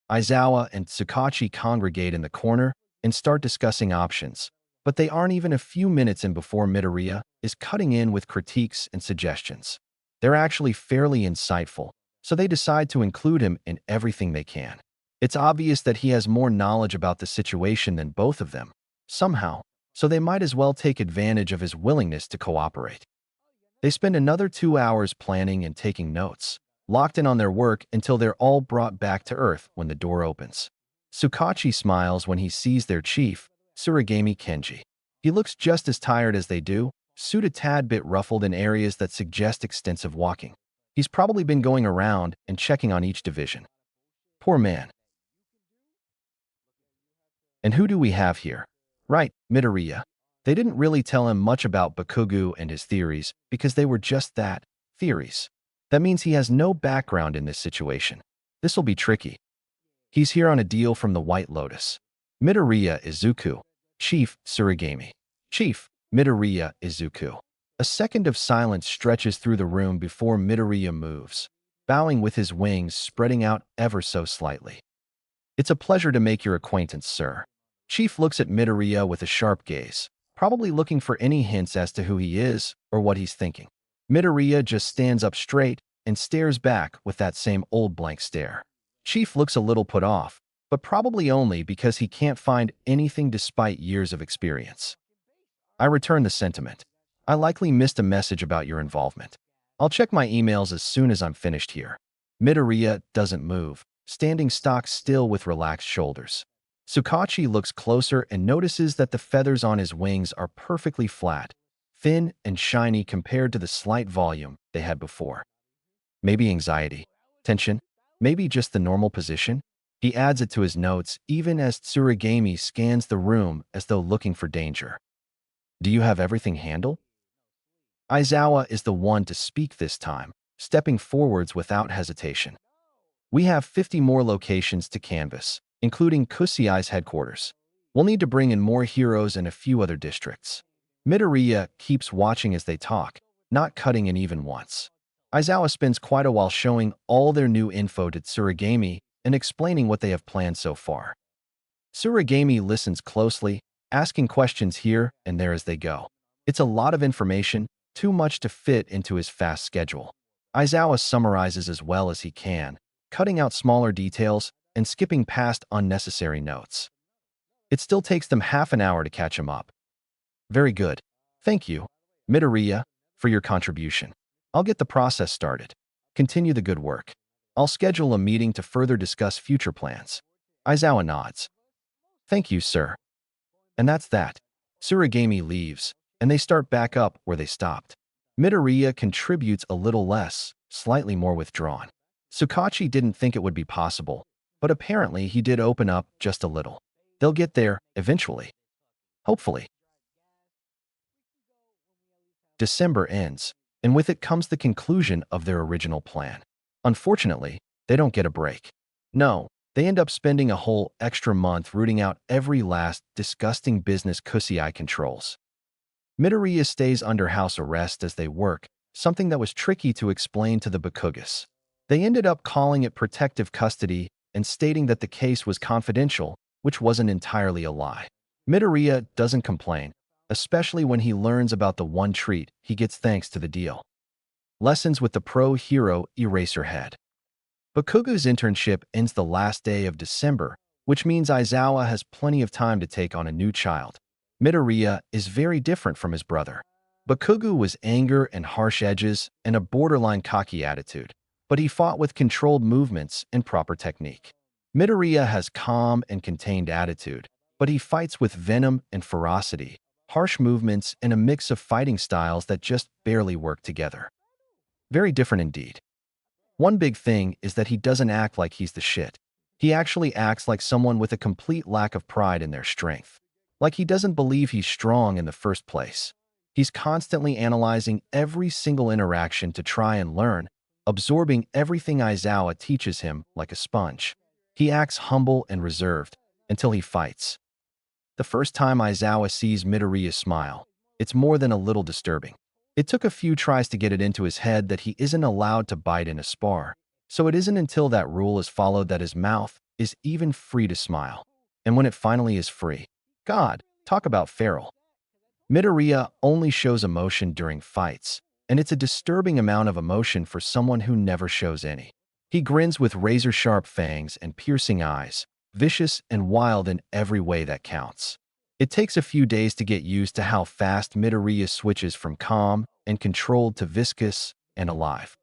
Aizawa and Tsukachi congregate in the corner and start discussing options, but they aren't even a few minutes in before Midoriya is cutting in with critiques and suggestions. They're actually fairly insightful, so they decide to include him in everything they can. It's obvious that he has more knowledge about the situation than both of them. Somehow, so they might as well take advantage of his willingness to cooperate. They spend another 2 hours planning and taking notes, locked in on their work until they're all brought back to Earth when the door opens. Tsukachi smiles when he sees their chief, Tsurigami Kenji. He looks just as tired as they do, suit a tad bit ruffled in areas that suggest extensive walking. He's probably been going around and checking on each division. Poor man. And who do we have here? Right, Midoriya. They didn't really tell him much about Bakugo and his theories because they were just that, theories. That means he has no background in this situation. This'll be tricky. He's here on a deal from the White Lotus. Midoriya Izuku. Chief Tsurigami. Chief Midoriya Izuku. A second of silence stretches through the room before Midoriya moves, bowing with his wings spreading out ever so slightly. It's a pleasure to make your acquaintance, sir. Chief looks at Midoriya with a sharp gaze, probably looking for any hints as to who he is or what he's thinking. Midoriya just stands up straight and stares back with that same old blank stare. Chief looks a little put off, but probably only because he can't find anything despite years of experience. I return the sentiment. I likely missed a message about your involvement. I'll check my emails as soon as I'm finished here. Midoriya doesn't move, standing stock still with relaxed shoulders. Tsukachi looks closer and notices that the feathers on his wings are perfectly flat, thin and shiny compared to the slight volume they had before. Maybe anxiety, tension, maybe just the normal position? He adds it to his notes even as Tsurigami scans the room as though looking for danger. Do you have everything handled? Aizawa is the one to speak this time, stepping forwards without hesitation. We have 50 more locations to canvass, including Kusiai's headquarters. We'll need to bring in more heroes and a few other districts. Midoriya keeps watching as they talk, not cutting in even once. Aizawa spends quite a while showing all their new info to Tsurigami and explaining what they have planned so far. Tsurigami listens closely, asking questions here and there as they go. It's a lot of information, too much to fit into his fast schedule. Aizawa summarizes as well as he can, cutting out smaller details and skipping past unnecessary notes. It still takes them half an hour to catch him up. Very good. Thank you, Midoriya, for your contribution. I'll get the process started. Continue the good work. I'll schedule a meeting to further discuss future plans. Aizawa nods. Thank you, sir. And that's that. Tsurigami leaves, and they start back up where they stopped. Midoriya contributes a little less, slightly more withdrawn. Tsukachi didn't think it would be possible, but apparently he did open up just a little. They'll get there, eventually. Hopefully. December ends, and with it comes the conclusion of their original plan. Unfortunately, they don't get a break. No, they end up spending a whole extra month rooting out every last disgusting business Kusiai controls. Midoriya stays under house arrest as they work, something that was tricky to explain to the Bakugas. They ended up calling it protective custody and stating that the case was confidential, which wasn't entirely a lie. Midoriya doesn't complain, especially when he learns about the one treat he gets thanks to the deal. Lessons with the pro-hero Eraserhead. Bakugo's internship ends the last day of December, which means Aizawa has plenty of time to take on a new child. Midoriya is very different from his brother. Bakugo was anger and harsh edges and a borderline cocky attitude, but he fought with controlled movements and proper technique. Midoriya has calm and contained attitude, but he fights with venom and ferocity, harsh movements, and a mix of fighting styles that just barely work together. Very different indeed. One big thing is that he doesn't act like he's the shit. He actually acts like someone with a complete lack of pride in their strength. Like he doesn't believe he's strong in the first place. He's constantly analyzing every single interaction to try and learn, absorbing everything Aizawa teaches him like a sponge. He acts humble and reserved until he fights. The first time Aizawa sees Midoriya smile, it's more than a little disturbing. It took a few tries to get it into his head that he isn't allowed to bite in a spar, so it isn't until that rule is followed that his mouth is even free to smile. And when it finally is free, God, talk about feral. Midoriya only shows emotion during fights, and it's a disturbing amount of emotion for someone who never shows any. He grins with razor-sharp fangs and piercing eyes, vicious and wild in every way that counts. It takes a few days to get used to how fast Midoriya switches from calm and controlled to viscous and alive.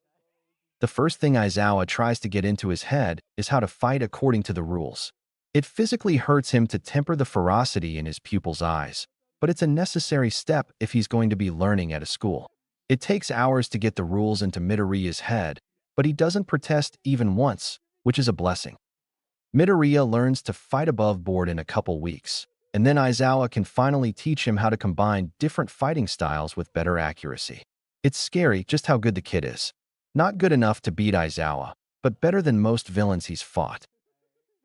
The first thing Aizawa tries to get into his head is how to fight according to the rules. It physically hurts him to temper the ferocity in his pupils' eyes, but it's a necessary step if he's going to be learning at a school. It takes hours to get the rules into Midoriya's head, but he doesn't protest even once, which is a blessing. Midoriya learns to fight above board in a couple weeks, and then Aizawa can finally teach him how to combine different fighting styles with better accuracy. It's scary just how good the kid is. Not good enough to beat Aizawa, but better than most villains he's fought.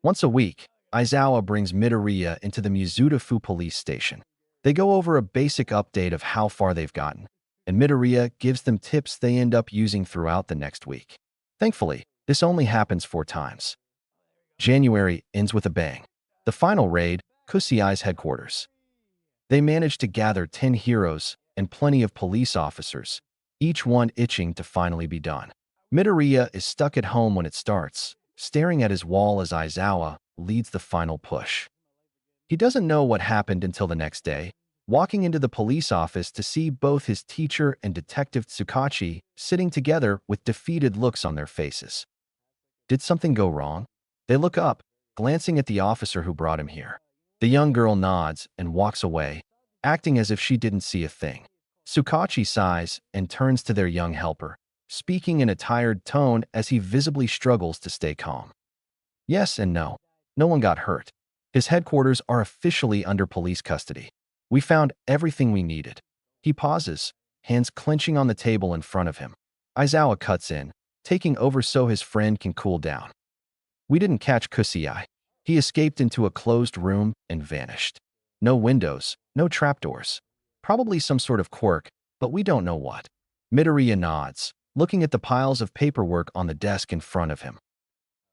Once a week, Aizawa brings Midoriya into the Mizudafu police station. They go over a basic update of how far they've gotten, and Midoriya gives them tips they end up using throughout the next week. Thankfully, this only happens 4 times. January ends with a bang. The final raid, Kusiai's headquarters. They manage to gather 10 heroes and plenty of police officers, each one itching to finally be done. Midoriya is stuck at home when it starts, staring at his wall as Aizawa leads the final push. He doesn't know what happened until the next day, walking into the police office to see both his teacher and Detective Tsukachi sitting together with defeated looks on their faces. Did something go wrong? They look up, glancing at the officer who brought him here. The young girl nods and walks away, acting as if she didn't see a thing. Tsukachi sighs and turns to their young helper, speaking in a tired tone as he visibly struggles to stay calm. Yes and no. No one got hurt. His headquarters are officially under police custody. We found everything we needed. He pauses, hands clenching on the table in front of him. Aizawa cuts in, taking over so his friend can cool down. We didn't catch Kusiai. He escaped into a closed room and vanished. No windows, no trapdoors. Probably some sort of quirk, but we don't know what. Midoriya nods, looking at the piles of paperwork on the desk in front of him.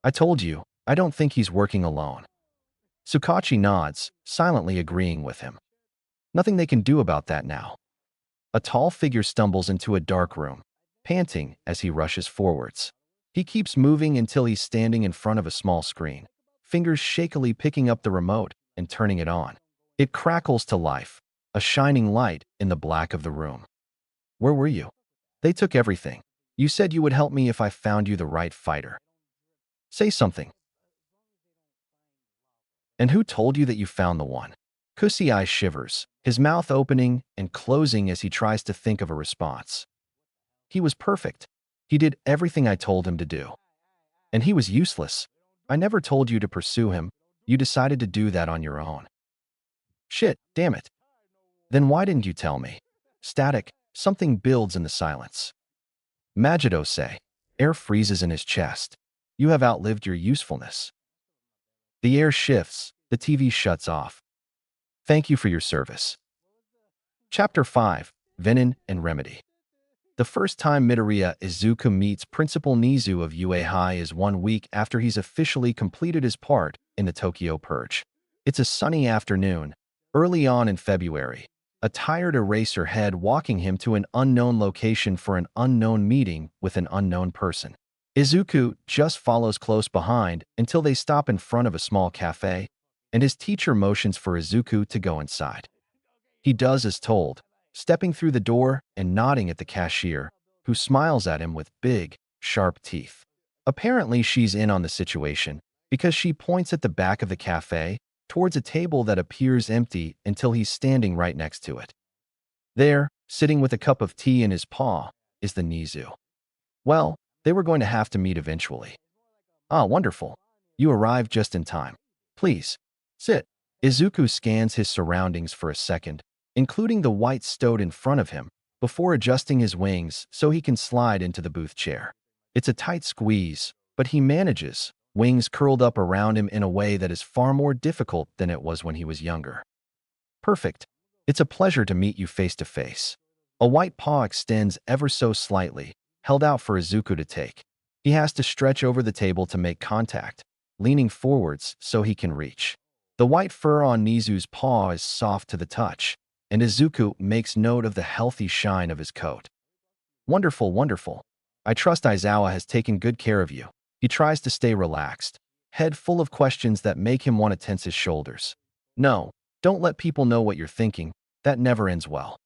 I told you, I don't think he's working alone. Tsukachi nods, silently agreeing with him. Nothing they can do about that now. A tall figure stumbles into a dark room, panting as he rushes forwards. He keeps moving until he's standing in front of a small screen, fingers shakily picking up the remote and turning it on. It crackles to life, a shining light in the black of the room. Where were you? They took everything. You said you would help me if I found you the right fighter. Say something. And who told you that you found the one? Kusiai shivers, his mouth opening and closing as he tries to think of a response. He was perfect. He did everything I told him to do. And he was useless. I never told you to pursue him. You decided to do that on your own. Shit, damn it. Then why didn't you tell me? Static, something builds in the silence. Magido-say. Air freezes in his chest. You have outlived your usefulness. The air shifts, the TV shuts off. Thank you for your service. Chapter 5, Venin and Remedy. The first time Midoriya Izuku meets Principal Nizu of UA High is 1 week after he's officially completed his part in the Tokyo Purge. It's a sunny afternoon, early on in February, a tired eraser head walking him to an unknown location for an unknown meeting with an unknown person. Izuku just follows close behind until they stop in front of a small cafe, and his teacher motions for Izuku to go inside. He does as told, stepping through the door and nodding at the cashier, who smiles at him with big, sharp teeth. Apparently she's in on the situation, because she points at the back of the cafe towards a table that appears empty until he's standing right next to it. There, sitting with a cup of tea in his paw, is the Nizu. Well, they were going to have to meet eventually. Ah, wonderful. You arrived just in time. Please, sit. Izuku scans his surroundings for a second, including the white stoat in front of him, before adjusting his wings so he can slide into the booth chair. It's a tight squeeze, but he manages, wings curled up around him in a way that is far more difficult than it was when he was younger. Perfect. It's a pleasure to meet you face to face. A white paw extends ever so slightly, held out for Izuku to take. He has to stretch over the table to make contact, leaning forwards so he can reach. The white fur on Nizu's paw is soft to the touch, and Izuku makes note of the healthy shine of his coat. Wonderful, wonderful. I trust Aizawa has taken good care of you. He tries to stay relaxed, head full of questions that make him want to tense his shoulders. No, Don't let people know what you're thinking. That never ends well.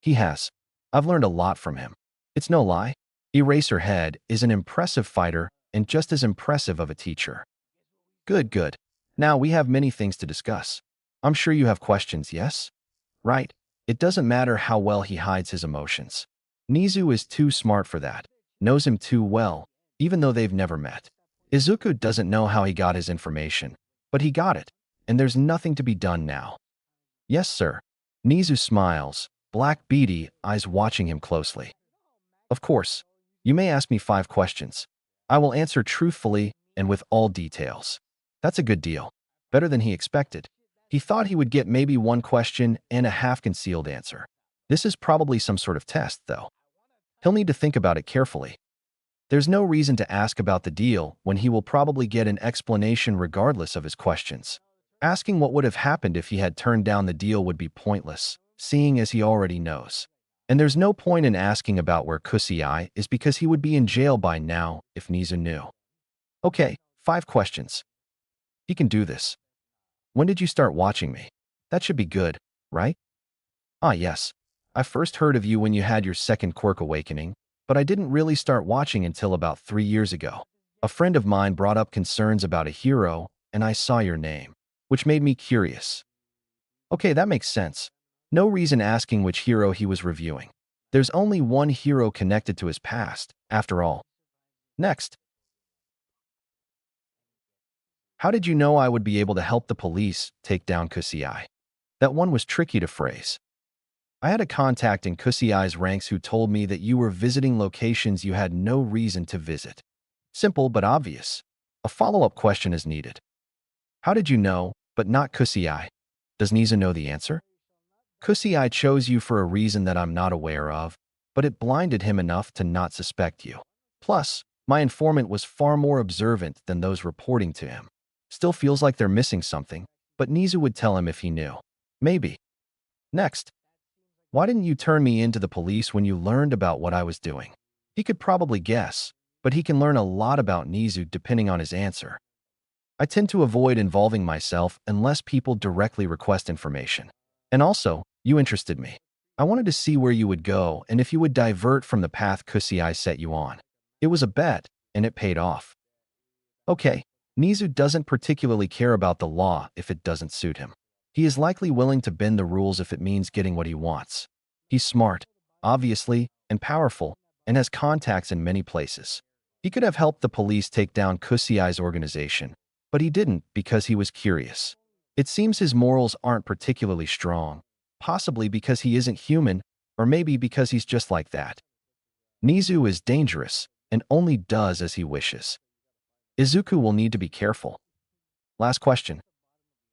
He has. I've learned a lot from him. It's no lie. Eraserhead is an impressive fighter and just as impressive of a teacher. Good, good. Now we have many things to discuss. I'm sure you have questions, yes? Right. It doesn't matter how well he hides his emotions. Nizu is too smart for that, knows him too well, even though they've never met. Izuku doesn't know how he got his information, but he got it, and there's nothing to be done now. Yes, sir. Nizu smiles, black beady eyes watching him closely. Of course. You may ask me 5 questions. I will answer truthfully and with all details. That's a good deal. Better than he expected. He thought he would get maybe 1 question and a half-concealed answer. This is probably some sort of test, though. He'll need to think about it carefully. There's no reason to ask about the deal when he will probably get an explanation regardless of his questions. Asking what would have happened if he had turned down the deal would be pointless, seeing as he already knows. And there's no point in asking about where Kusei is because he would be in jail by now if Nizu knew. Okay, 5 questions. He can do this. When did you start watching me? That should be good, right? Ah, yes. I first heard of you when you had your second quirk awakening, but I didn't really start watching until about 3 years ago. A friend of mine brought up concerns about a hero, and I saw your name, which made me curious. Okay, that makes sense. No reason asking which hero he was reviewing. There's only one hero connected to his past, after all. Next. How did you know I would be able to help the police take down Kusei? That one was tricky to phrase. I had a contact in Kusei's ranks who told me that you were visiting locations you had no reason to visit. Simple but obvious. A follow-up question is needed. How did you know, but not Kusei? Does Nizu know the answer? Kusei chose you for a reason that I'm not aware of, but it blinded him enough to not suspect you. Plus, my informant was far more observant than those reporting to him. Still feels like they're missing something, but Nizu would tell him if he knew. Maybe. Next. Why didn't you turn me into the police when you learned about what I was doing? He could probably guess, but he can learn a lot about Nizu depending on his answer. I tend to avoid involving myself unless people directly request information. And also, you interested me. I wanted to see where you would go and if you would divert from the path Kusei set you on. It was a bet, and it paid off. Okay, Nizu doesn't particularly care about the law if it doesn't suit him. He is likely willing to bend the rules if it means getting what he wants. He's smart, obviously, and powerful, and has contacts in many places. He could have helped the police take down Kusei's organization, but he didn't because he was curious. It seems his morals aren't particularly strong, possibly because he isn't human, or maybe because he's just like that. Nizu is dangerous and only does as he wishes. Izuku will need to be careful. Last question.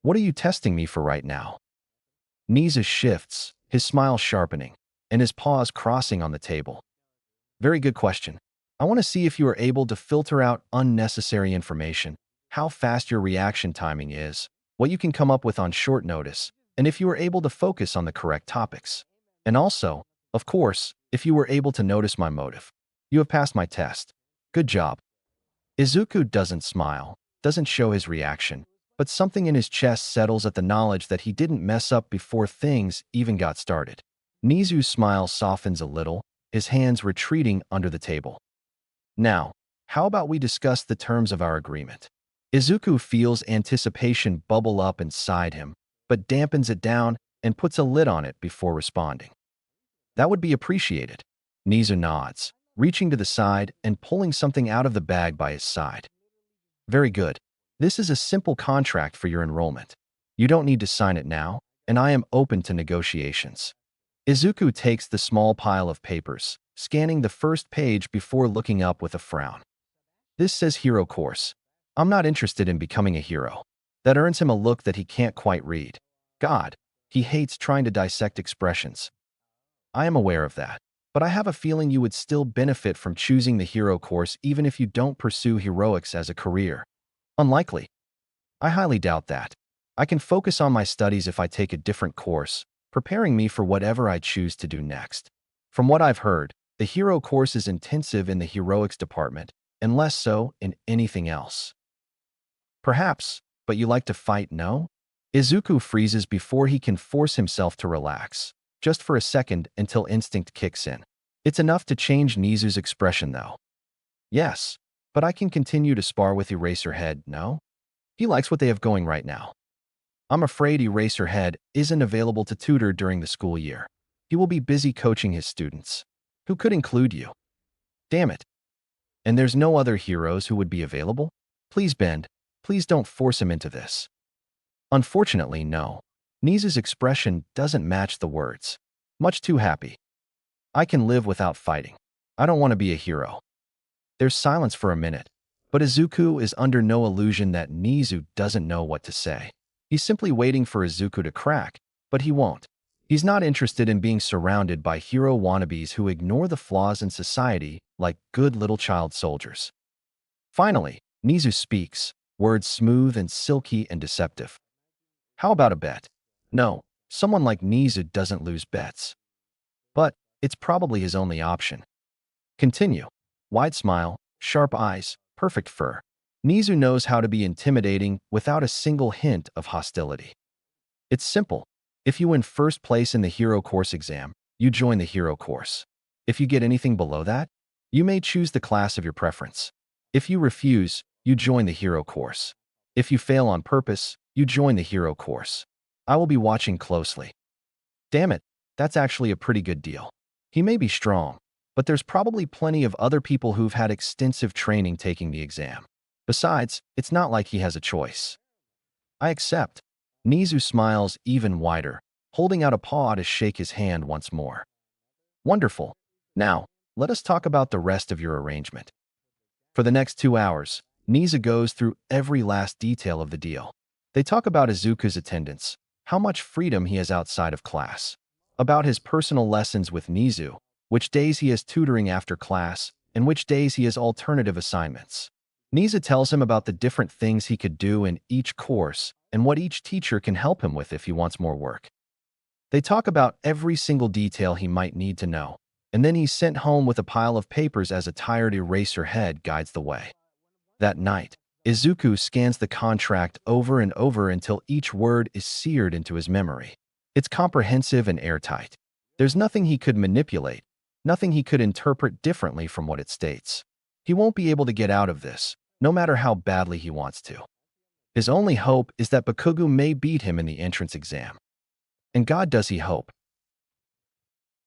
What are you testing me for right now? Nizu shifts, his smile sharpening, and his paws crossing on the table. Very good question. I want to see if you are able to filter out unnecessary information, how fast your reaction timing is, what you can come up with on short notice, and if you are able to focus on the correct topics. And also, of course, if you were able to notice my motive. You have passed my test. Good job. Izuku doesn't smile, doesn't show his reaction, but something in his chest settles at the knowledge that he didn't mess up before things even got started. Nizu's smile softens a little, his hands retreating under the table. Now, how about we discuss the terms of our agreement? Izuku feels anticipation bubble up inside him, but dampens it down and puts a lid on it before responding. That would be appreciated. Nizu nods, reaching to the side and pulling something out of the bag by his side. Very good. This is a simple contract for your enrollment. You don't need to sign it now, and I am open to negotiations. Izuku takes the small pile of papers, scanning the first page before looking up with a frown. This says hero course. I'm not interested in becoming a hero. That earns him a look that he can't quite read. God, he hates trying to dissect expressions. I am aware of that, but I have a feeling you would still benefit from choosing the hero course even if you don't pursue heroics as a career. Unlikely. I highly doubt that. I can focus on my studies if I take a different course, preparing me for whatever I choose to do next. From what I've heard, the hero course is intensive in the heroics department, and less so in anything else. Perhaps, but you like to fight, no? Izuku freezes before he can force himself to relax, just for a second until instinct kicks in. It's enough to change Nizu's expression though. Yes, but I can continue to spar with Eraserhead, no? He likes what they have going right now. I'm afraid Eraserhead isn't available to tutor during the school year. He will be busy coaching his students, who could include you. Damn it. And there's no other heroes who would be available? Please, Bend, please don't force him into this. Unfortunately, no. Nizu's expression doesn't match the words. Much too happy. I can live without fighting. I don't want to be a hero. There's silence for a minute, but Izuku is under no illusion that Nizu doesn't know what to say. He's simply waiting for Izuku to crack, but he won't. He's not interested in being surrounded by hero wannabes who ignore the flaws in society like good little child soldiers. Finally, Nizu speaks, words smooth and silky and deceptive. How about a bet? No, someone like Nizu doesn't lose bets. But it's probably his only option. Continue. Wide smile, sharp eyes, perfect fur. Nizu knows how to be intimidating without a single hint of hostility. It's simple. If you win first place in the hero course exam, you join the hero course. If you get anything below that, you may choose the class of your preference. If you refuse, you join the hero course. If you fail on purpose, you join the hero course. I will be watching closely. Damn it, that's actually a pretty good deal. He may be strong, but there's probably plenty of other people who've had extensive training taking the exam. Besides, it's not like he has a choice. I accept. Nizu smiles even wider, holding out a paw to shake his hand once more. Wonderful. Now, let us talk about the rest of your arrangement. For the next 2 hours, Nizu goes through every last detail of the deal. They talk about Izuku's attendance, how much freedom he has outside of class, about his personal lessons with Nizu, which days he has tutoring after class, and which days he has alternative assignments. Nizu tells him about the different things he could do in each course and what each teacher can help him with if he wants more work. They talk about every single detail he might need to know, and then he's sent home with a pile of papers as a tired Eraserhead guides the way. That night, Izuku scans the contract over and over until each word is seared into his memory. It's comprehensive and airtight. There's nothing he could manipulate, nothing he could interpret differently from what it states. He won't be able to get out of this, no matter how badly he wants to. His only hope is that Bakugo may beat him in the entrance exam. And God does he hope.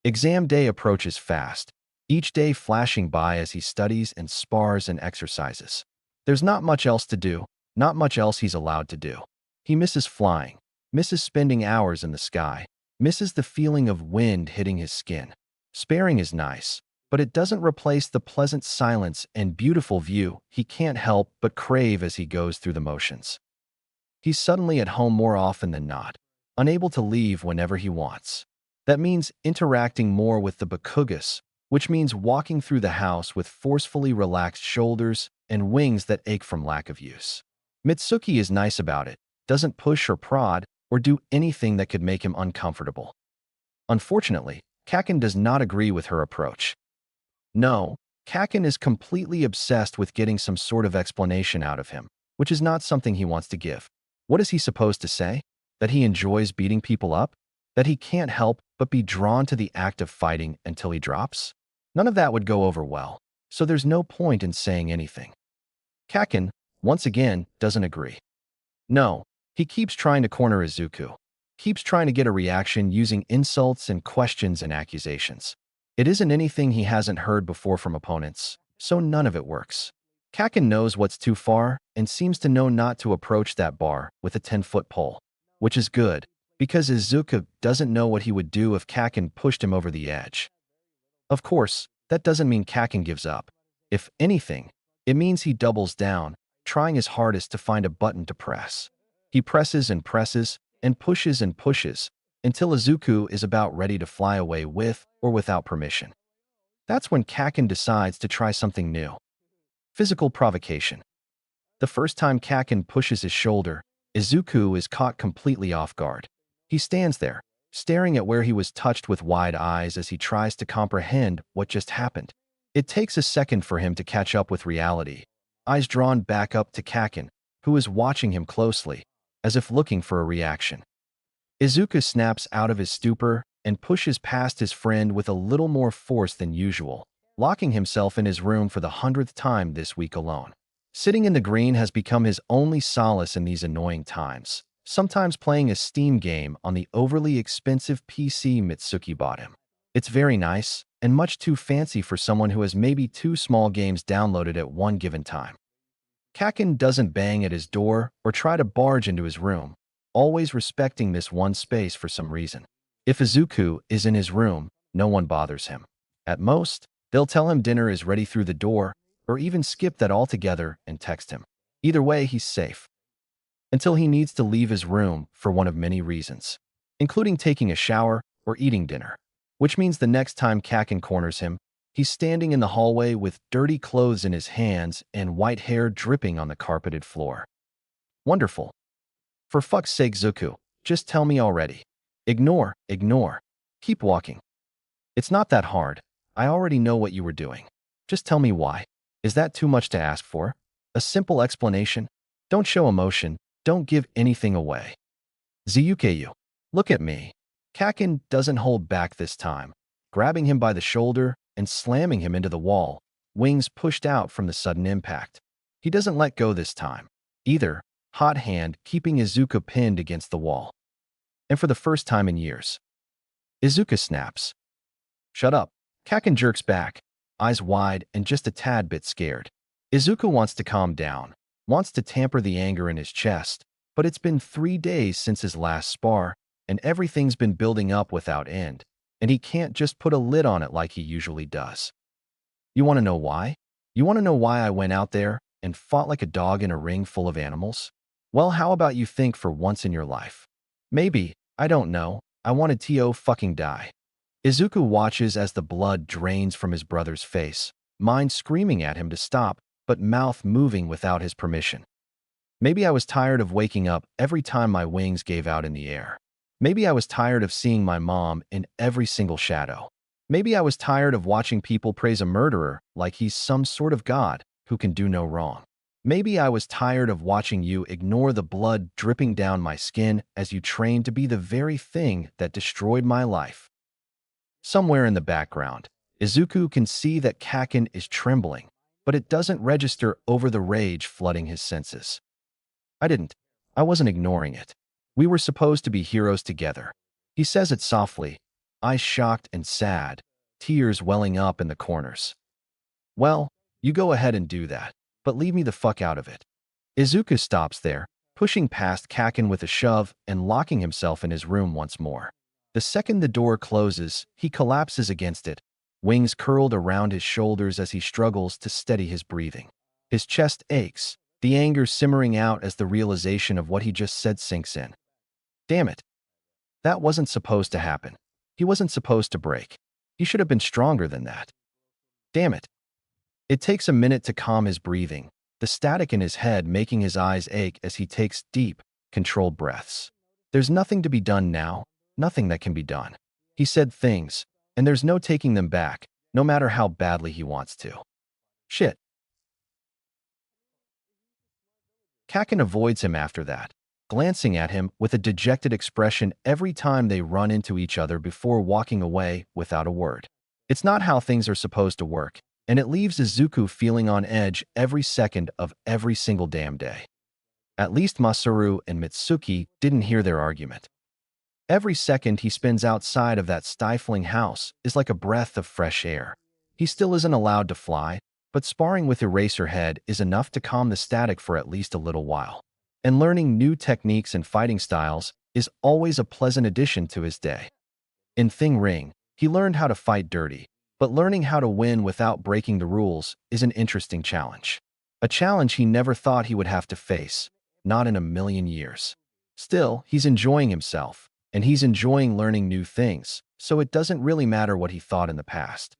Exam day approaches fast, each day flashing by as he studies and spars and exercises. There's not much else to do, not much else he's allowed to do. He misses flying, misses spending hours in the sky, misses the feeling of wind hitting his skin. Sparing is nice, but it doesn't replace the pleasant silence and beautiful view he can't help but crave as he goes through the motions. He's suddenly at home more often than not, unable to leave whenever he wants. That means interacting more with the Bakugas, which means walking through the house with forcefully relaxed shoulders and wings that ache from lack of use. Mitsuki is nice about it, doesn't push or prod or do anything that could make him uncomfortable. Unfortunately, Kaken does not agree with her approach. No, Kaken is completely obsessed with getting some sort of explanation out of him, which is not something he wants to give. What is he supposed to say? That he enjoys beating people up? That he can't help but be drawn to the act of fighting until he drops? None of that would go over well, so there's no point in saying anything. Kaken, once again, doesn't agree. No, he keeps trying to corner Izuku, keeps trying to get a reaction using insults and questions and accusations. It isn't anything he hasn't heard before from opponents, so none of it works. Kaken knows what's too far and seems to know not to approach that bar with a 10-foot pole, which is good, because Izuku doesn't know what he would do if Kaken pushed him over the edge. Of course, that doesn't mean Kaken gives up. If anything, it means he doubles down, trying his hardest to find a button to press. He presses and pushes until Izuku is about ready to fly away with or without permission. That's when Kaken decides to try something new. Physical provocation. The first time Kaken pushes his shoulder, Izuku is caught completely off guard. He stands there, staring at where he was touched with wide eyes as he tries to comprehend what just happened. It takes a second for him to catch up with reality, eyes drawn back up to Kaken, who is watching him closely, as if looking for a reaction. Izuku snaps out of his stupor and pushes past his friend with a little more force than usual, locking himself in his room for the 100th time this week alone. Sitting in the green has become his only solace in these annoying times, sometimes playing a Steam game on the overly expensive PC Mitsuki bought him. It's very nice, and much too fancy for someone who has maybe 2 small games downloaded at one given time. Kaken doesn't bang at his door or try to barge into his room, always respecting this one space for some reason. If Izuku is in his room, no one bothers him. At most, they'll tell him dinner is ready through the door, or even skip that altogether and text him. Either way, he's safe. Until he needs to leave his room for one of many reasons, including taking a shower or eating dinner. Which means the next time Kaken corners him, he's standing in the hallway with dirty clothes in his hands and white hair dripping on the carpeted floor. Wonderful. For fuck's sake, Zuku, just tell me already. Ignore. Keep walking. It's not that hard. I already know what you were doing. Just tell me why. Is that too much to ask for? A simple explanation? Don't show emotion. Don't give anything away. Ziyukeyu. Look at me. Kaken doesn't hold back this time, grabbing him by the shoulder and slamming him into the wall, wings pushed out from the sudden impact. He doesn't let go this time, either, hot hand keeping Izuku pinned against the wall. And for the first time in years, Izuku snaps. Shut up. Kaken jerks back, eyes wide and just a tad bit scared. Izuku wants to calm down, wants to tamper the anger in his chest, but it's been 3 days since his last spar, and everything's been building up without end, and he can't just put a lid on it like he usually does. You want to know why? You want to know why I went out there and fought like a dog in a ring full of animals? Well, how about you think for once in your life? Maybe, I don't know, I wanted to fucking die. Izuku watches as the blood drains from his brother's face, mind screaming at him to stop, but mouth moving without his permission. Maybe I was tired of waking up every time my wings gave out in the air. Maybe I was tired of seeing my mom in every single shadow. Maybe I was tired of watching people praise a murderer like he's some sort of god who can do no wrong. Maybe I was tired of watching you ignore the blood dripping down my skin as you trained to be the very thing that destroyed my life. Somewhere in the background, Izuku can see that Kaken is trembling, but it doesn't register over the rage flooding his senses. I wasn't ignoring it. We were supposed to be heroes together. He says it softly, eyes shocked and sad, tears welling up in the corners. Well, you go ahead and do that, but leave me the fuck out of it. Izuku stops there, pushing past Kaken with a shove and locking himself in his room once more. The second the door closes, he collapses against it, wings curled around his shoulders as he struggles to steady his breathing. His chest aches, the anger simmering out as the realization of what he just said sinks in. Damn it. That wasn't supposed to happen. He wasn't supposed to break. He should have been stronger than that. Damn it. It takes a minute to calm his breathing, the static in his head making his eyes ache as he takes deep, controlled breaths. There's nothing to be done now, nothing that can be done. He said things, and there's no taking them back, no matter how badly he wants to. Shit. Kaken avoids him after that, glancing at him with a dejected expression every time they run into each other before walking away without a word. It's not how things are supposed to work, and it leaves Izuku feeling on edge every second of every single damn day. At least Masaru and Mitsuki didn't hear their argument. Every second he spends outside of that stifling house is like a breath of fresh air. He still isn't allowed to fly, but sparring with Eraserhead is enough to calm the static for at least a little while. And learning new techniques and fighting styles is always a pleasant addition to his day. In Thing Ring, he learned how to fight dirty, but learning how to win without breaking the rules is an interesting challenge. A challenge he never thought he would have to face, not in a million years. Still, he's enjoying himself, and he's enjoying learning new things, so it doesn't really matter what he thought in the past.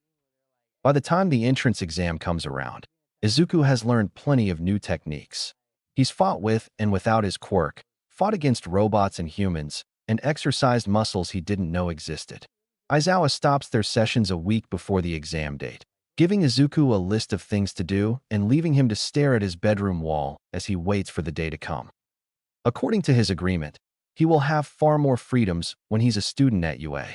By the time the entrance exam comes around, Izuku has learned plenty of new techniques. He's fought with and without his quirk, fought against robots and humans, and exercised muscles he didn't know existed. Aizawa stops their sessions a week before the exam date, giving Izuku a list of things to do and leaving him to stare at his bedroom wall as he waits for the day to come. According to his agreement, he will have far more freedoms when he's a student at UA.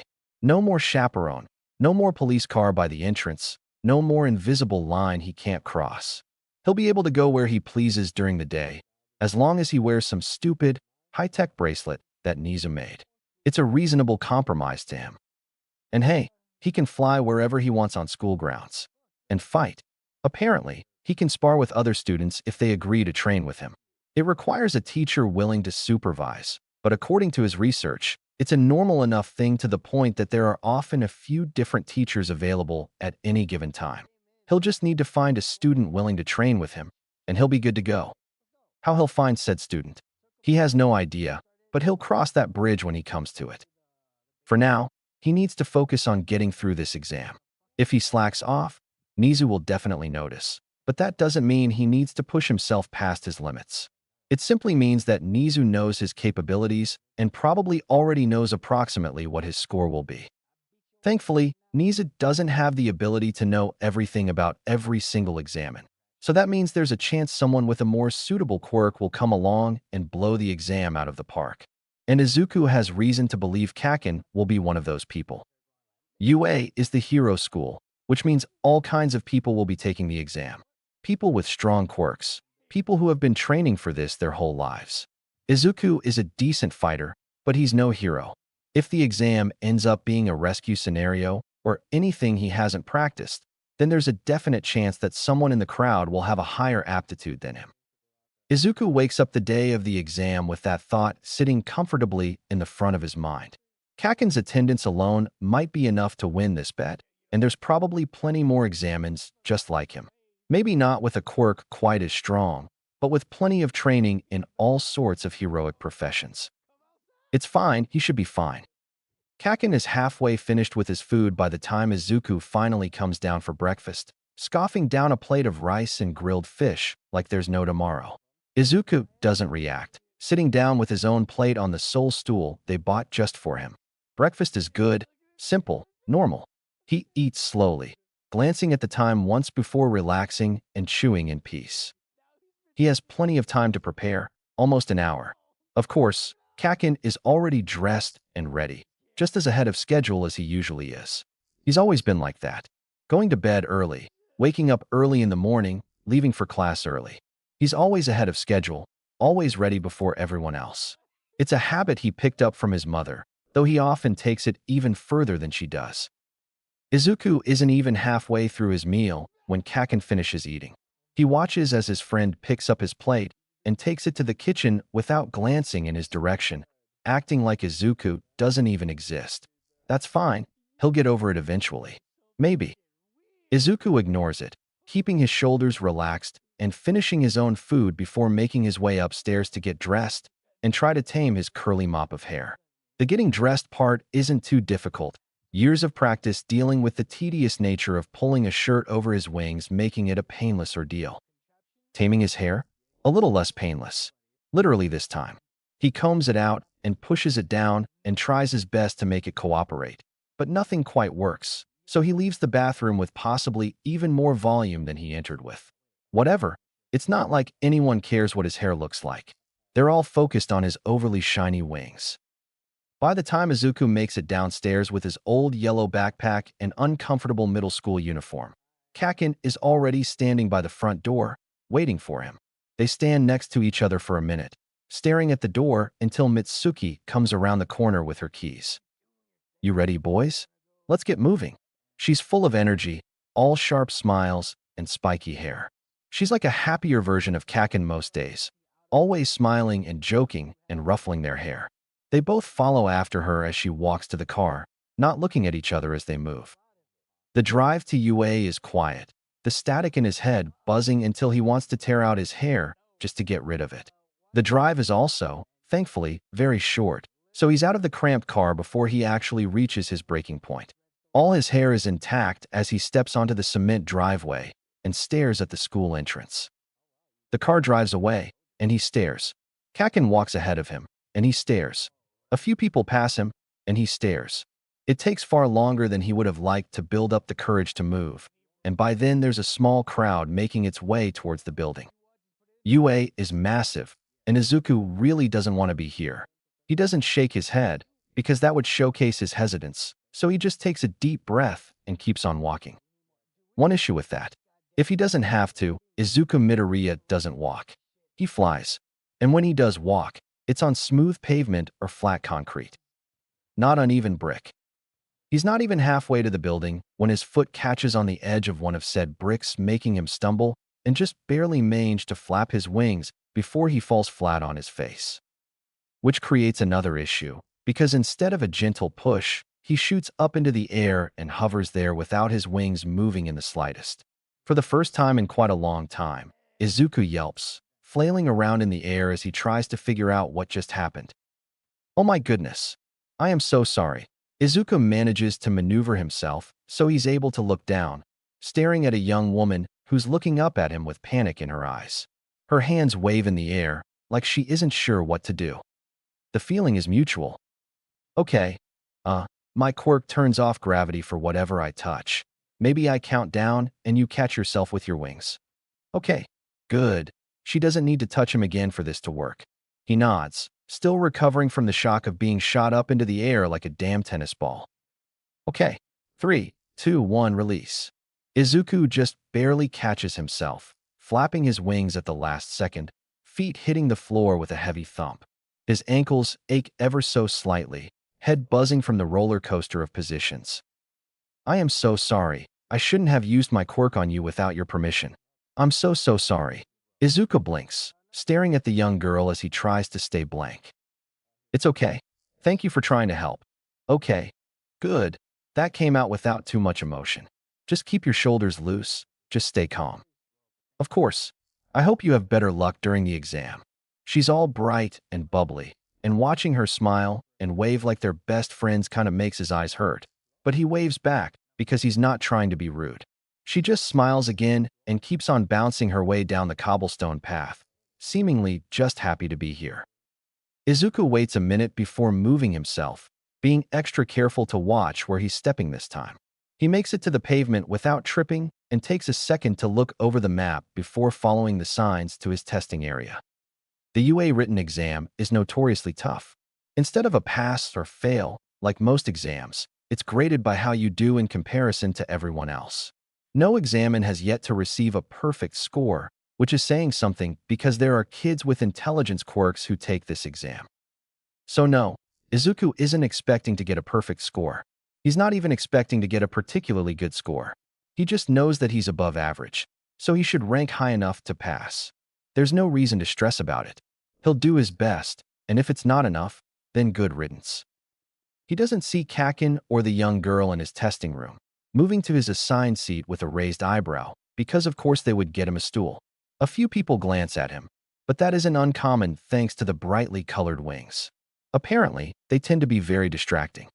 No more chaperone, no more police car by the entrance, no more invisible line he can't cross. He'll be able to go where he pleases during the day, as long as he wears some stupid, high-tech bracelet that Nizu made. It's a reasonable compromise to him. And hey, he can fly wherever he wants on school grounds. And fight. Apparently, he can spar with other students if they agree to train with him. It requires a teacher willing to supervise, but according to his research, it's a normal enough thing to the point that there are often a few different teachers available at any given time. He'll just need to find a student willing to train with him, and he'll be good to go. How he'll find said student? He has no idea, but he'll cross that bridge when he comes to it. For now, he needs to focus on getting through this exam. If he slacks off, Nizu will definitely notice, but that doesn't mean he needs to push himself past his limits. It simply means that Nizu knows his capabilities and probably already knows approximately what his score will be. Thankfully, Nizu doesn't have the ability to know everything about every single examen, so that means there's a chance someone with a more suitable quirk will come along and blow the exam out of the park. And Izuku has reason to believe Kaken will be one of those people. UA is the hero school, which means all kinds of people will be taking the exam. People with strong quirks, people who have been training for this their whole lives. Izuku is a decent fighter, but he's no hero. If the exam ends up being a rescue scenario or anything he hasn't practiced, then there's a definite chance that someone in the crowd will have a higher aptitude than him. Izuku wakes up the day of the exam with that thought sitting comfortably in the front of his mind. Kaken's attendance alone might be enough to win this bet, and there's probably plenty more examens just like him. Maybe not with a quirk quite as strong, but with plenty of training in all sorts of heroic professions. It's fine, he should be fine. Kaken is halfway finished with his food by the time Izuku finally comes down for breakfast, scoffing down a plate of rice and grilled fish like there's no tomorrow. Izuku doesn't react, sitting down with his own plate on the sole stool they bought just for him. Breakfast is good, simple, normal. He eats slowly, glancing at the time once before relaxing and chewing in peace. He has plenty of time to prepare, almost an hour. Of course, Kaken is already dressed and ready, just as ahead of schedule as he usually is. He's always been like that, going to bed early, waking up early in the morning, leaving for class early. He's always ahead of schedule, always ready before everyone else. It's a habit he picked up from his mother, though he often takes it even further than she does. Izuku isn't even halfway through his meal when Kaken finishes eating. He watches as his friend picks up his plate and takes it to the kitchen without glancing in his direction, acting like Izuku doesn't even exist. That's fine, he'll get over it eventually. Maybe. Izuku ignores it, keeping his shoulders relaxed and finishing his own food before making his way upstairs to get dressed and try to tame his curly mop of hair. The getting dressed part isn't too difficult. Years of practice dealing with the tedious nature of pulling a shirt over his wings making it a painless ordeal. Taming his hair? A little less painless. Literally this time. He combs it out and pushes it down and tries his best to make it cooperate. But nothing quite works, so he leaves the bathroom with possibly even more volume than he entered with. Whatever, it's not like anyone cares what his hair looks like. They're all focused on his overly shiny wings. By the time Izuku makes it downstairs with his old yellow backpack and uncomfortable middle school uniform, Kaken is already standing by the front door, waiting for him. They stand next to each other for a minute, staring at the door until Mitsuki comes around the corner with her keys. "You ready, boys? Let's get moving." She's full of energy, all sharp smiles and spiky hair. She's like a happier version of Kaken most days, always smiling and joking and ruffling their hair. They both follow after her as she walks to the car, not looking at each other as they move. The drive to UA is quiet, the static in his head buzzing until he wants to tear out his hair just to get rid of it. The drive is also, thankfully, very short, so he's out of the cramped car before he actually reaches his breaking point. All his hair is intact as he steps onto the cement driveway and stares at the school entrance. The car drives away, and he stares. Kaken walks ahead of him, and he stares. A few people pass him, and he stares. It takes far longer than he would have liked to build up the courage to move, and by then there's a small crowd making its way towards the building. UA is massive, and Izuku really doesn't want to be here. He doesn't shake his head, because that would showcase his hesitance, so he just takes a deep breath and keeps on walking. One issue with that. If he doesn't have to, Izuku Midoriya doesn't walk. He flies. And when he does walk, it's on smooth pavement or flat concrete, not uneven brick. He's not even halfway to the building when his foot catches on the edge of one of said bricks, making him stumble and just barely manage to flap his wings before he falls flat on his face. Which creates another issue, because instead of a gentle push, he shoots up into the air and hovers there without his wings moving in the slightest. For the first time in quite a long time, Izuku yelps, flailing around in the air as he tries to figure out what just happened. Oh my goodness. I am so sorry. Izuku manages to maneuver himself so he's able to look down, staring at a young woman who's looking up at him with panic in her eyes. Her hands wave in the air like she isn't sure what to do. The feeling is mutual. Okay. My quirk turns off gravity for whatever I touch. Maybe I count down and you catch yourself with your wings. Okay. Good. She doesn't need to touch him again for this to work. He nods, still recovering from the shock of being shot up into the air like a damn tennis ball. Okay. 3, 2, 1, release. Izuku just barely catches himself, flapping his wings at the last second, feet hitting the floor with a heavy thump. His ankles ache ever so slightly, head buzzing from the roller coaster of positions. I am so sorry. I shouldn't have used my quirk on you without your permission. I'm so sorry. Izuku blinks, staring at the young girl as he tries to stay blank. It's okay. Thank you for trying to help. Okay. Good. That came out without too much emotion. Just keep your shoulders loose. Just stay calm. Of course. I hope you have better luck during the exam. She's all bright and bubbly, and watching her smile and wave like they're best friends kind of makes his eyes hurt. But he waves back because he's not trying to be rude. She just smiles again and keeps on bouncing her way down the cobblestone path, seemingly just happy to be here. Izuku waits a minute before moving himself, being extra careful to watch where he's stepping this time. He makes it to the pavement without tripping and takes a second to look over the map before following the signs to his testing area. The UA written exam is notoriously tough. Instead of a pass or fail, like most exams, it's graded by how you do in comparison to everyone else. No examen has yet to receive a perfect score, which is saying something because there are kids with intelligence quirks who take this exam. So no, Izuku isn't expecting to get a perfect score. He's not even expecting to get a particularly good score. He just knows that he's above average, so he should rank high enough to pass. There's no reason to stress about it. He'll do his best, and if it's not enough, then good riddance. He doesn't see Kakin or the young girl in his testing room, moving to his assigned seat with a raised eyebrow, because of course they would get him a stool. A few people glance at him, but that isn't uncommon thanks to the brightly colored wings. Apparently, they tend to be very distracting.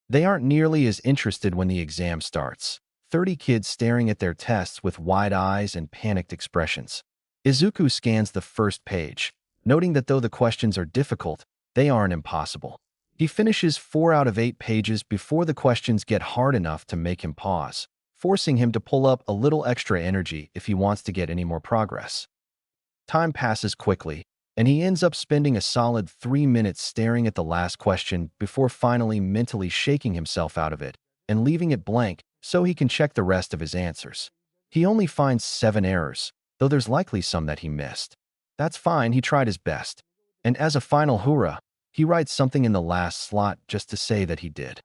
They aren't nearly as interested when the exam starts. 30 kids staring at their tests with wide eyes and panicked expressions. Izuku scans the first page, noting that though the questions are difficult, they aren't impossible. He finishes 4 out of 8 pages before the questions get hard enough to make him pause, forcing him to pull up a little extra energy if he wants to get any more progress. Time passes quickly, and he ends up spending a solid 3 minutes staring at the last question before finally mentally shaking himself out of it and leaving it blank so he can check the rest of his answers. He only finds 7 errors, though there's likely some that he missed. That's fine, he tried his best. And as a final hurrah, he writes something in the last slot just to say that he did.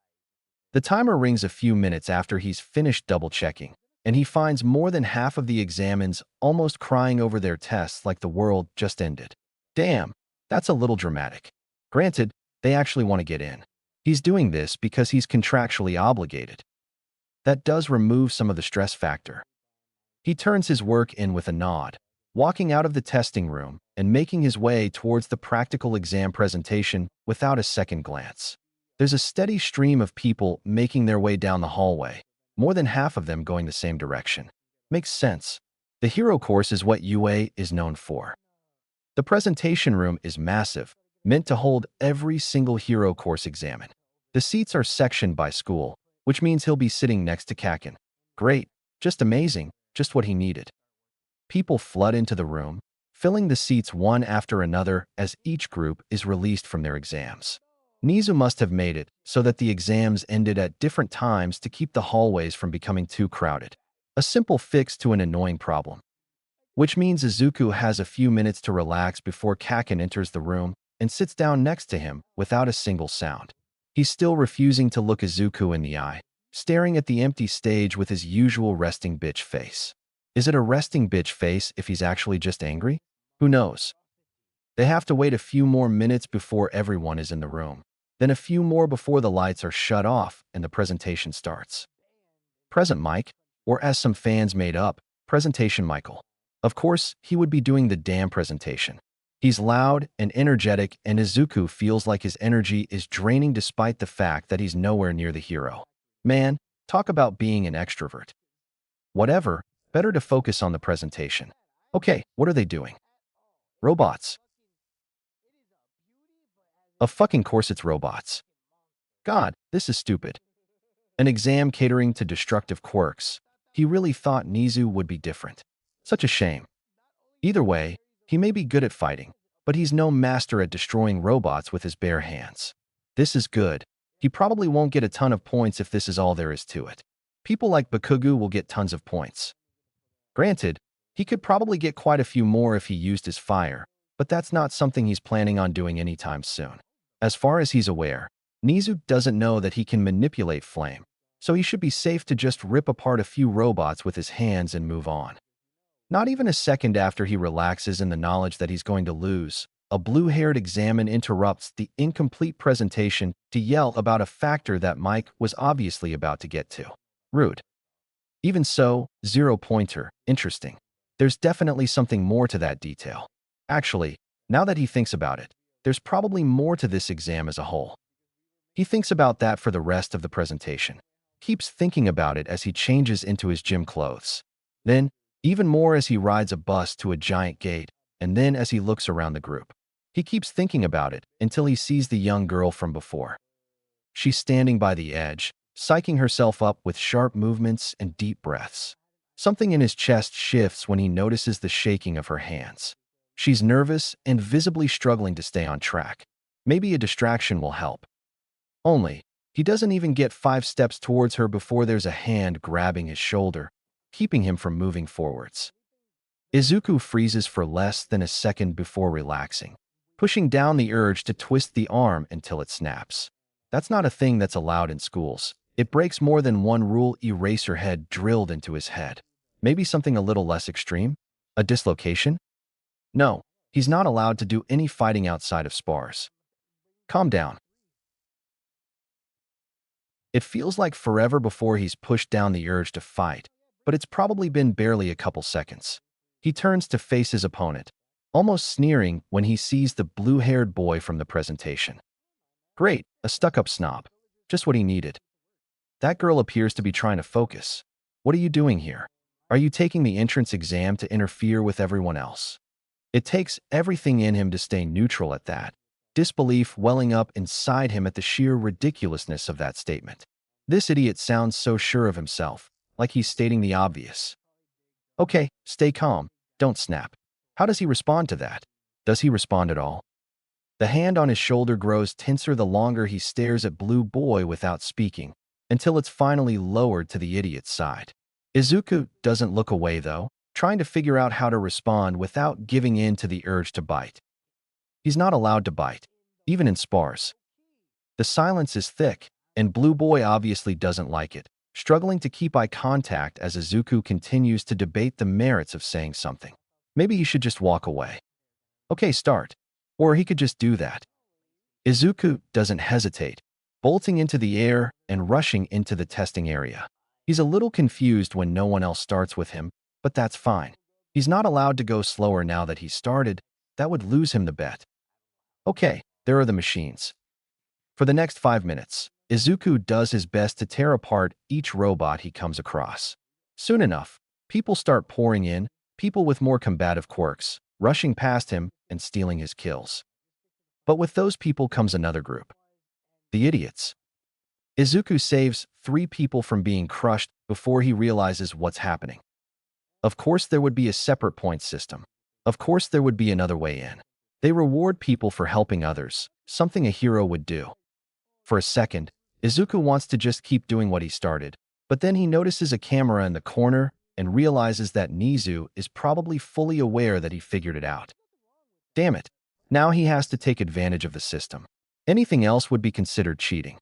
The timer rings a few minutes after he's finished double-checking, and he finds more than half of the examines almost crying over their tests like the world just ended. Damn, that's a little dramatic. Granted, they actually want to get in. He's doing this because he's contractually obligated. That does remove some of the stress factor. He turns his work in with a nod, walking out of the testing room and making his way towards the practical exam presentation without a second glance. There's a steady stream of people making their way down the hallway, more than half of them going the same direction. Makes sense. The hero course is what UA is known for. The presentation room is massive, meant to hold every single hero course examen. The seats are sectioned by school, which means he'll be sitting next to Kakin. Great, just amazing, just what he needed. People flood into the room, filling the seats one after another as each group is released from their exams. Nizu must have made it so that the exams ended at different times to keep the hallways from becoming too crowded. A simple fix to an annoying problem. Which means Izuku has a few minutes to relax before Kaken enters the room and sits down next to him without a single sound. He's still refusing to look Izuku in the eye, staring at the empty stage with his usual resting bitch face. Is it a resting bitch face if he's actually just angry? Who knows? They have to wait a few more minutes before everyone is in the room, then a few more before the lights are shut off and the presentation starts. Present Mike, or as some fans made up, Presentation Michael. Of course, he would be doing the damn presentation. He's loud and energetic, and Izuku feels like his energy is draining despite the fact that he's nowhere near the hero. Man, talk about being an extrovert. Whatever, better to focus on the presentation. Okay, what are they doing? Robots. Of fucking course it's robots. God, this is stupid. An exam catering to destructive quirks. He really thought Nizu would be different. Such a shame. Either way, he may be good at fighting, but he's no master at destroying robots with his bare hands. This is good. He probably won't get a ton of points if this is all there is to it. People like Bakugu will get tons of points. Granted, he could probably get quite a few more if he used his fire, but that's not something he's planning on doing anytime soon. As far as he's aware, Nizu doesn't know that he can manipulate flame, so he should be safe to just rip apart a few robots with his hands and move on. Not even a second after he relaxes in the knowledge that he's going to lose, a blue-haired examine interrupts the incomplete presentation to yell about a factor that Mike was obviously about to get to. Rude. Even so, 0-pointer, interesting. There's definitely something more to that detail. Actually, now that he thinks about it, there's probably more to this exam as a whole. He thinks about that for the rest of the presentation. Keeps thinking about it as he changes into his gym clothes. Then, even more as he rides a bus to a giant gate, and then as he looks around the group. He keeps thinking about it until he sees the young girl from before. She's standing by the edge, psyching herself up with sharp movements and deep breaths. Something in his chest shifts when he notices the shaking of her hands. She's nervous and visibly struggling to stay on track. Maybe a distraction will help. Only, he doesn't even get 5 steps towards her before there's a hand grabbing his shoulder, keeping him from moving forwards. Izuku freezes for less than a second before relaxing, pushing down the urge to twist the arm until it snaps. That's not a thing that's allowed in schools. It breaks more than one rule eraser head drilled into his head. Maybe something a little less extreme? A dislocation? No, he's not allowed to do any fighting outside of spars. Calm down. It feels like forever before he's pushed down the urge to fight, but it's probably been barely a couple seconds. He turns to face his opponent, almost sneering when he sees the blue-haired boy from the presentation. Great, a stuck-up snob. Just what he needed. That girl appears to be trying to focus. What are you doing here? Are you taking the entrance exam to interfere with everyone else? It takes everything in him to stay neutral at that, disbelief welling up inside him at the sheer ridiculousness of that statement. This idiot sounds so sure of himself, like he's stating the obvious. Okay, stay calm, don't snap. How does he respond to that? Does he respond at all? The hand on his shoulder grows tenser the longer he stares at Blue Boy without speaking, until it's finally lowered to the idiot's side. Izuku doesn't look away though, trying to figure out how to respond without giving in to the urge to bite. He's not allowed to bite, even in spars. The silence is thick, and Blue Boy obviously doesn't like it, struggling to keep eye contact as Izuku continues to debate the merits of saying something. Maybe he should just walk away. Okay, start. Or he could just do that. Izuku doesn't hesitate, bolting into the air and rushing into the testing area. He's a little confused when no one else starts with him, but that's fine. He's not allowed to go slower now that he's started. That would lose him the bet. Okay, there are the machines. For the next 5 minutes, Izuku does his best to tear apart each robot he comes across. Soon enough, people start pouring in, people with more combative quirks, rushing past him and stealing his kills. But with those people comes another group. The idiots. Izuku saves 3 people from being crushed before he realizes what's happening. Of course, there would be a separate point system. Of course there would be another way in. They reward people for helping others, something a hero would do. For a second, Izuku wants to just keep doing what he started, but then he notices a camera in the corner and realizes that Nizu is probably fully aware that he figured it out. Damn it. Now he has to take advantage of the system. Anything else would be considered cheating.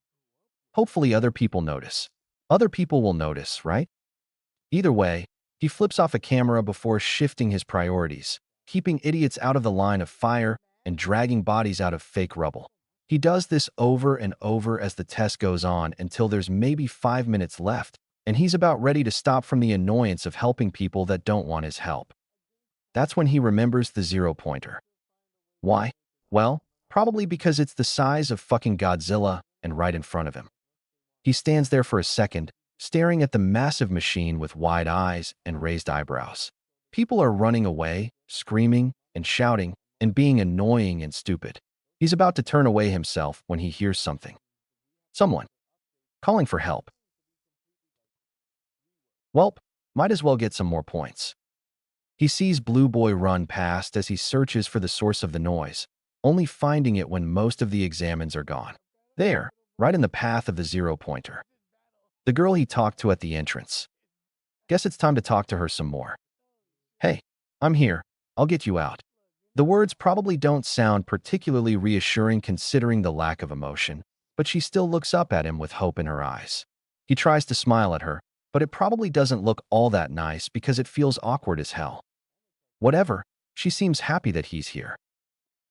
Hopefully other people notice. Other people will notice, right? Either way, he flips off a camera before shifting his priorities, keeping idiots out of the line of fire and dragging bodies out of fake rubble. He does this over and over as the test goes on until there's maybe 5 minutes left, and he's about ready to stop from the annoyance of helping people that don't want his help. That's when he remembers the zero-pointer. Why? Well, probably because it's the size of fucking Godzilla and right in front of him. He stands there for a second, staring at the massive machine with wide eyes and raised eyebrows. People are running away, screaming and shouting, and being annoying and stupid. He's about to turn away himself when he hears something. Someone calling for help. Welp, might as well get some more points. He sees Blue Boy run past as he searches for the source of the noise, only finding it when most of the examines are gone. There, right in the path of the zero-pointer. The girl he talked to at the entrance. Guess it's time to talk to her some more. Hey, I'm here. I'll get you out. The words probably don't sound particularly reassuring considering the lack of emotion, but she still looks up at him with hope in her eyes. He tries to smile at her, but it probably doesn't look all that nice because it feels awkward as hell. Whatever, she seems happy that he's here.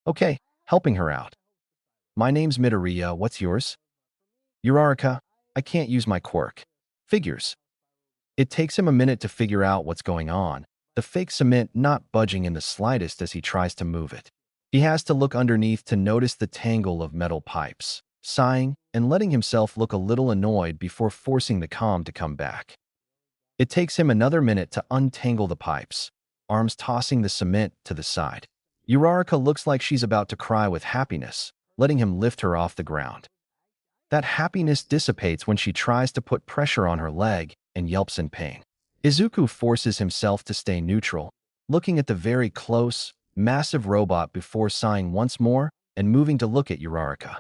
Okay, helping her out. My name's Midoriya, what's yours? Uraraka, I can't use my quirk. Figures. It takes him a minute to figure out what's going on, the fake cement not budging in the slightest as he tries to move it. He has to look underneath to notice the tangle of metal pipes, sighing and letting himself look a little annoyed before forcing the calm to come back. It takes him another minute to untangle the pipes, arms tossing the cement to the side. Uraraka looks like she's about to cry with happiness, letting him lift her off the ground. That happiness dissipates when she tries to put pressure on her leg and yelps in pain. Izuku forces himself to stay neutral, looking at the very close, massive robot before sighing once more and moving to look at Uraraka.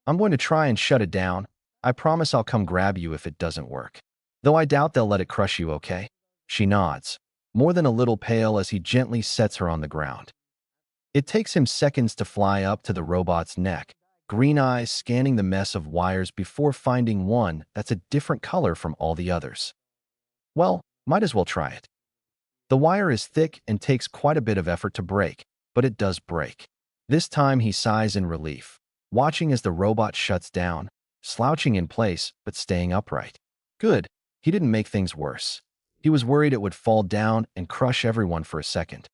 I'm going to try and shut it down. I promise I'll come grab you if it doesn't work. Though I doubt they'll let it crush you, okay? She nods, more than a little pale as he gently sets her on the ground. It takes him seconds to fly up to the robot's neck, green eyes scanning the mess of wires before finding one that's a different color from all the others. Well, might as well try it. The wire is thick and takes quite a bit of effort to break, but it does break. This time he sighs in relief, watching as the robot shuts down, slouching in place but staying upright. Good, he didn't make things worse. He was worried it would fall down and crush everyone for a second.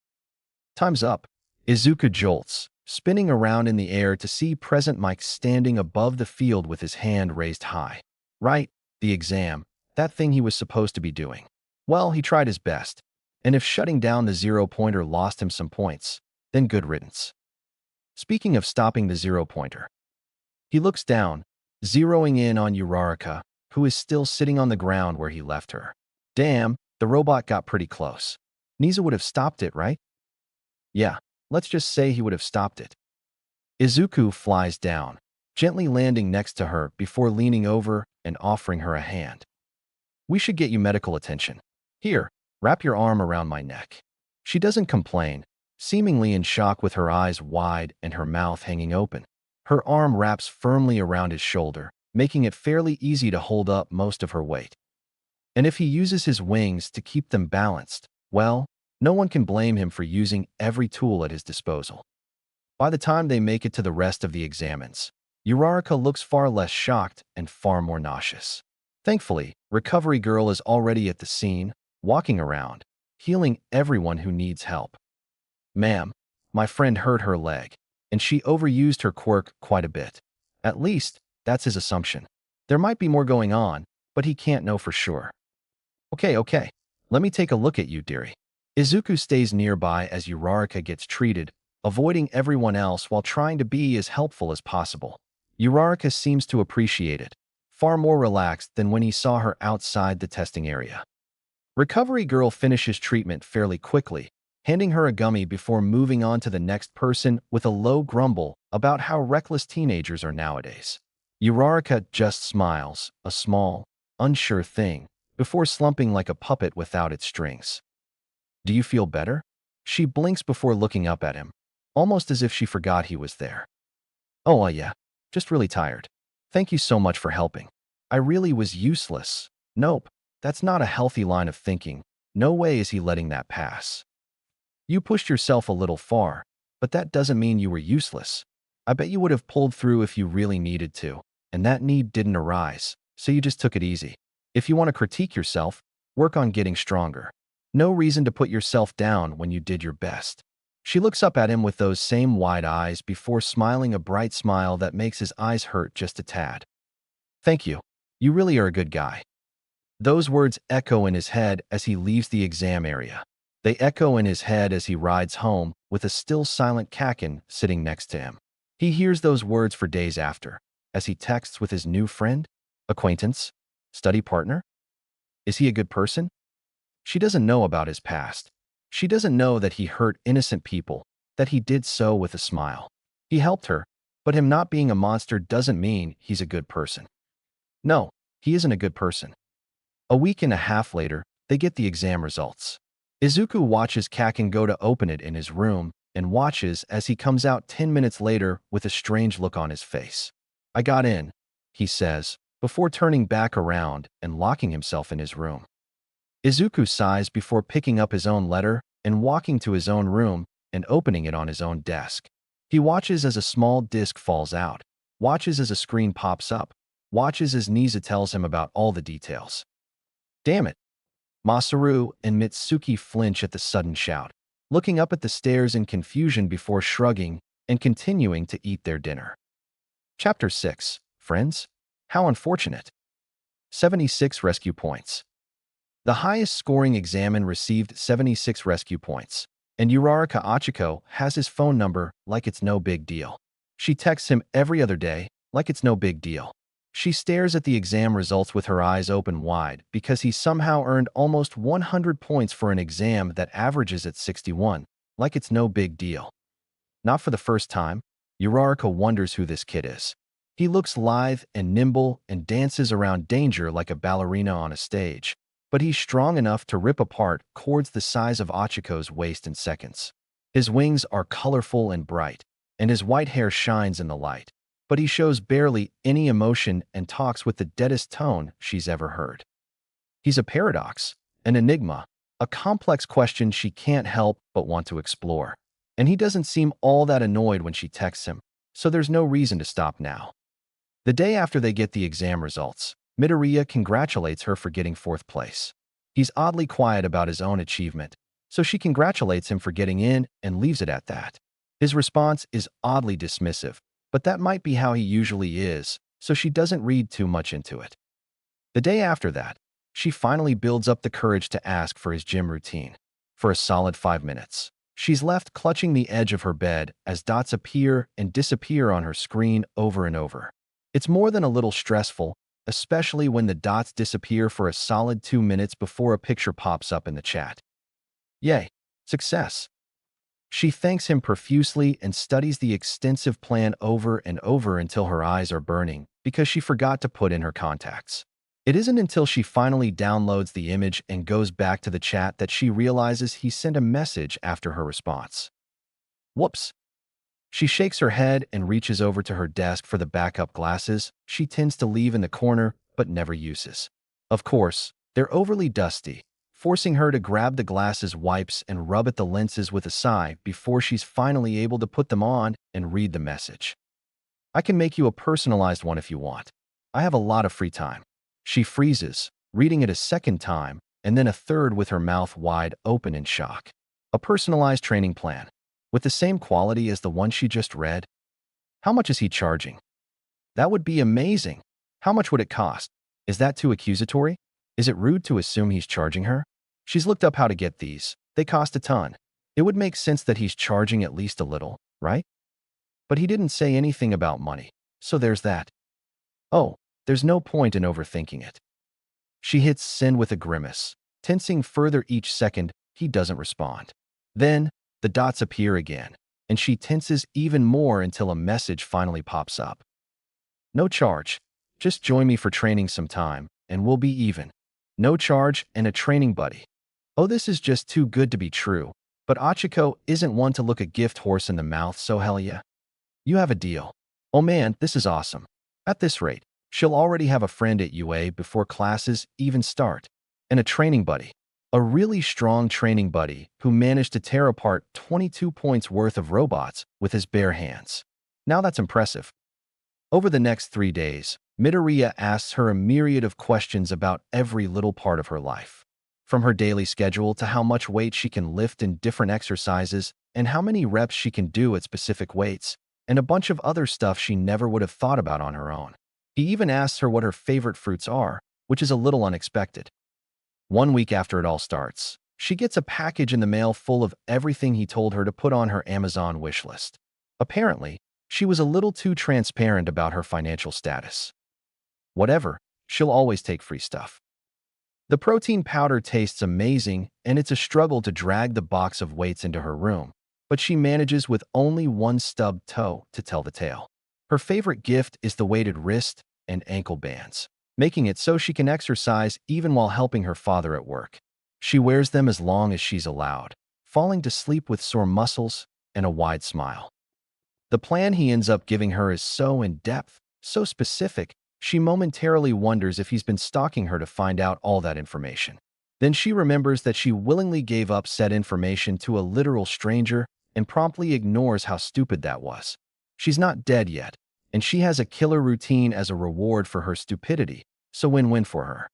Time's up. Izuku jolts, spinning around in the air to see Present Mike standing above the field with his hand raised high. Right, the exam, that thing he was supposed to be doing. Well, he tried his best, and if shutting down the zero-pointer lost him some points, then good riddance. Speaking of stopping the zero-pointer, he looks down, zeroing in on Uraraka, who is still sitting on the ground where he left her. Damn, the robot got pretty close. Nizu would have stopped it, right? Yeah. Let's just say he would have stopped it. Izuku flies down, gently landing next to her before leaning over and offering her a hand. We should get you medical attention. Here, wrap your arm around my neck. She doesn't complain, seemingly in shock with her eyes wide and her mouth hanging open. Her arm wraps firmly around his shoulder, making it fairly easy to hold up most of her weight. And if he uses his wings to keep them balanced, well, no one can blame him for using every tool at his disposal. By the time they make it to the rest of the examines, Uraraka looks far less shocked and far more nauseous. Thankfully, Recovery Girl is already at the scene, walking around, healing everyone who needs help. Ma'am, my friend hurt her leg, and she overused her quirk quite a bit. At least, that's his assumption. There might be more going on, but he can't know for sure. Okay, let me take a look at you, dearie. Izuku stays nearby as Uraraka gets treated, avoiding everyone else while trying to be as helpful as possible. Uraraka seems to appreciate it, far more relaxed than when he saw her outside the testing area. Recovery Girl finishes treatment fairly quickly, handing her a gummy before moving on to the next person with a low grumble about how reckless teenagers are nowadays. Uraraka just smiles, a small, unsure thing, before slumping like a puppet without its strings. Do you feel better? She blinks before looking up at him, almost as if she forgot he was there. Oh, yeah, just really tired. Thank you so much for helping. I really was useless. Nope, that's not a healthy line of thinking. No way is he letting that pass. You pushed yourself a little far, but that doesn't mean you were useless. I bet you would have pulled through if you really needed to, and that need didn't arise, so you just took it easy. If you want to critique yourself, work on getting stronger. No reason to put yourself down when you did your best. She looks up at him with those same wide eyes before smiling a bright smile that makes his eyes hurt just a tad. Thank you. You really are a good guy. Those words echo in his head as he leaves the exam area. They echo in his head as he rides home with a still silent Kakin sitting next to him. He hears those words for days after, as he texts with his new friend, acquaintance, study partner. Is he a good person? She doesn't know about his past. She doesn't know that he hurt innocent people, that he did so with a smile. He helped her, but him not being a monster doesn't mean he's a good person. No, he isn't a good person. A week and a half later, they get the exam results. Izuku watches Kakin go to open it in his room and watches as he comes out 10 minutes later with a strange look on his face. I got in, he says, before turning back around and locking himself in his room. Izuku sighs before picking up his own letter and walking to his own room and opening it on his own desk. He watches as a small disc falls out, watches as a screen pops up, watches as Niza tells him about all the details. Damn it! Masaru and Mitsuki flinch at the sudden shout, looking up at the stairs in confusion before shrugging and continuing to eat their dinner. Chapter 6. Friends? How unfortunate. 76 rescue points. The highest scoring examen received 76 rescue points, and Uraraka Achiko has his phone number like it's no big deal. She texts him every other day like it's no big deal. She stares at the exam results with her eyes open wide because he somehow earned almost 100 points for an exam that averages at 61, like it's no big deal. Not for the first time, Uraraka wonders who this kid is. He looks lithe and nimble and dances around danger like a ballerina on a stage, but he's strong enough to rip apart cords the size of Achiko's waist in seconds. His wings are colorful and bright, and his white hair shines in the light, but he shows barely any emotion and talks with the deadest tone she's ever heard. He's a paradox, an enigma, a complex question she can't help but want to explore. And he doesn't seem all that annoyed when she texts him, so there's no reason to stop now. The day after they get the exam results, Midoriya congratulates her for getting 4th place. He's oddly quiet about his own achievement, so she congratulates him for getting in and leaves it at that. His response is oddly dismissive, but that might be how he usually is, so she doesn't read too much into it. The day after that, she finally builds up the courage to ask for his gym routine. For a solid 5 minutes, she's left clutching the edge of her bed as dots appear and disappear on her screen over and over. It's more than a little stressful, especially when the dots disappear for a solid 2 minutes before a picture pops up in the chat. Yay, success! She thanks him profusely and studies the extensive plan over and over until her eyes are burning because she forgot to put in her contacts. It isn't until she finally downloads the image and goes back to the chat that she realizes he sent a message after her response. Whoops! She shakes her head and reaches over to her desk for the backup glasses she tends to leave in the corner but never uses. Of course, they're overly dusty, forcing her to grab the glasses wipes and rub at the lenses with a sigh before she's finally able to put them on and read the message. I can make you a personalized one if you want. I have a lot of free time. She freezes, reading it a second time, and then a third with her mouth wide open in shock. A personalized training plan, with the same quality as the one she just read? How much is he charging? That would be amazing. How much would it cost? Is that too accusatory? Is it rude to assume he's charging her? She's looked up how to get these. They cost a ton. It would make sense that he's charging at least a little, right? But he didn't say anything about money, so there's that. Oh, there's no point in overthinking it. She hits send with a grimace, tensing further each second he doesn't respond. Then, the dots appear again, and she tenses even more until a message finally pops up. No charge. Just join me for training sometime, and we'll be even. No charge and a training buddy. Oh, this is just too good to be true. But Achiko isn't one to look a gift horse in the mouth, so hell yeah. You have a deal. Oh man, this is awesome. At this rate, she'll already have a friend at UA before classes even start. And a training buddy. A really strong training buddy who managed to tear apart 22 points worth of robots with his bare hands. Now that's impressive. Over the next 3 days, Midoriya asks her a myriad of questions about every little part of her life. From her daily schedule to how much weight she can lift in different exercises and how many reps she can do at specific weights, and a bunch of other stuff she never would have thought about on her own. He even asks her what her favorite fruits are, which is a little unexpected. 1 week after it all starts, she gets a package in the mail full of everything he told her to put on her Amazon wishlist. Apparently, she was a little too transparent about her financial status. Whatever, she'll always take free stuff. The protein powder tastes amazing, and it's a struggle to drag the box of weights into her room, but she manages with only one stubbed toe to tell the tale. Her favorite gift is the weighted wrist and ankle bands, making it so she can exercise even while helping her father at work. She wears them as long as she's allowed, falling to sleep with sore muscles and a wide smile. The plan he ends up giving her is so in-depth, so specific, she momentarily wonders if he's been stalking her to find out all that information. Then she remembers that she willingly gave up said information to a literal stranger and promptly ignores how stupid that was. She's not dead yet, and she has a killer routine as a reward for her stupidity, so win-win for her.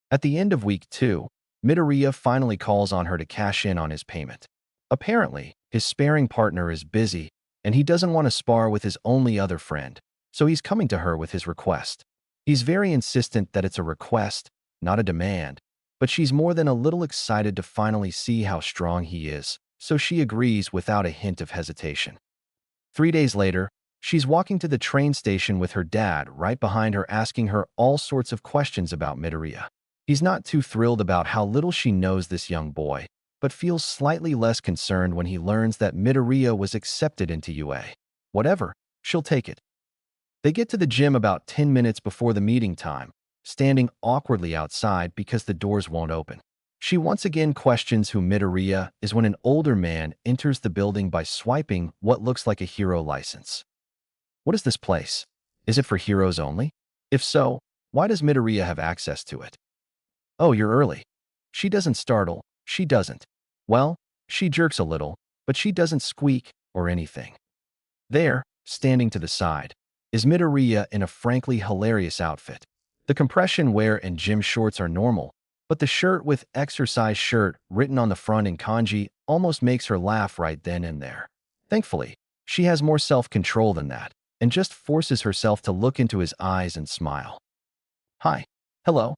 At the end of week 2, Midoriya finally calls on her to cash in on his payment. Apparently, his sparring partner is busy, and he doesn't want to spar with his only other friend, so he's coming to her with his request. He's very insistent that it's a request, not a demand, but she's more than a little excited to finally see how strong he is, so she agrees without a hint of hesitation. 3 days later, she's walking to the train station with her dad right behind her, asking her all sorts of questions about Midoriya. He's not too thrilled about how little she knows this young boy, but feels slightly less concerned when he learns that Midoriya was accepted into UA. Whatever, she'll take it. They get to the gym about 10 minutes before the meeting time, standing awkwardly outside because the doors won't open. She once again questions who Midoriya is when an older man enters the building by swiping what looks like a hero license. What is this place? Is it for heroes only? If so, why does Midoriya have access to it? Oh, you're early. She doesn't startle, she doesn't. Well, she jerks a little, but she doesn't squeak or anything. There, standing to the side, is Midoriya in a frankly hilarious outfit. The compression wear and gym shorts are normal, but the shirt with exercise shirt written on the front in kanji almost makes her laugh right then and there. Thankfully, she has more self-control than that, and just forces herself to look into his eyes and smile. Hi. Hello.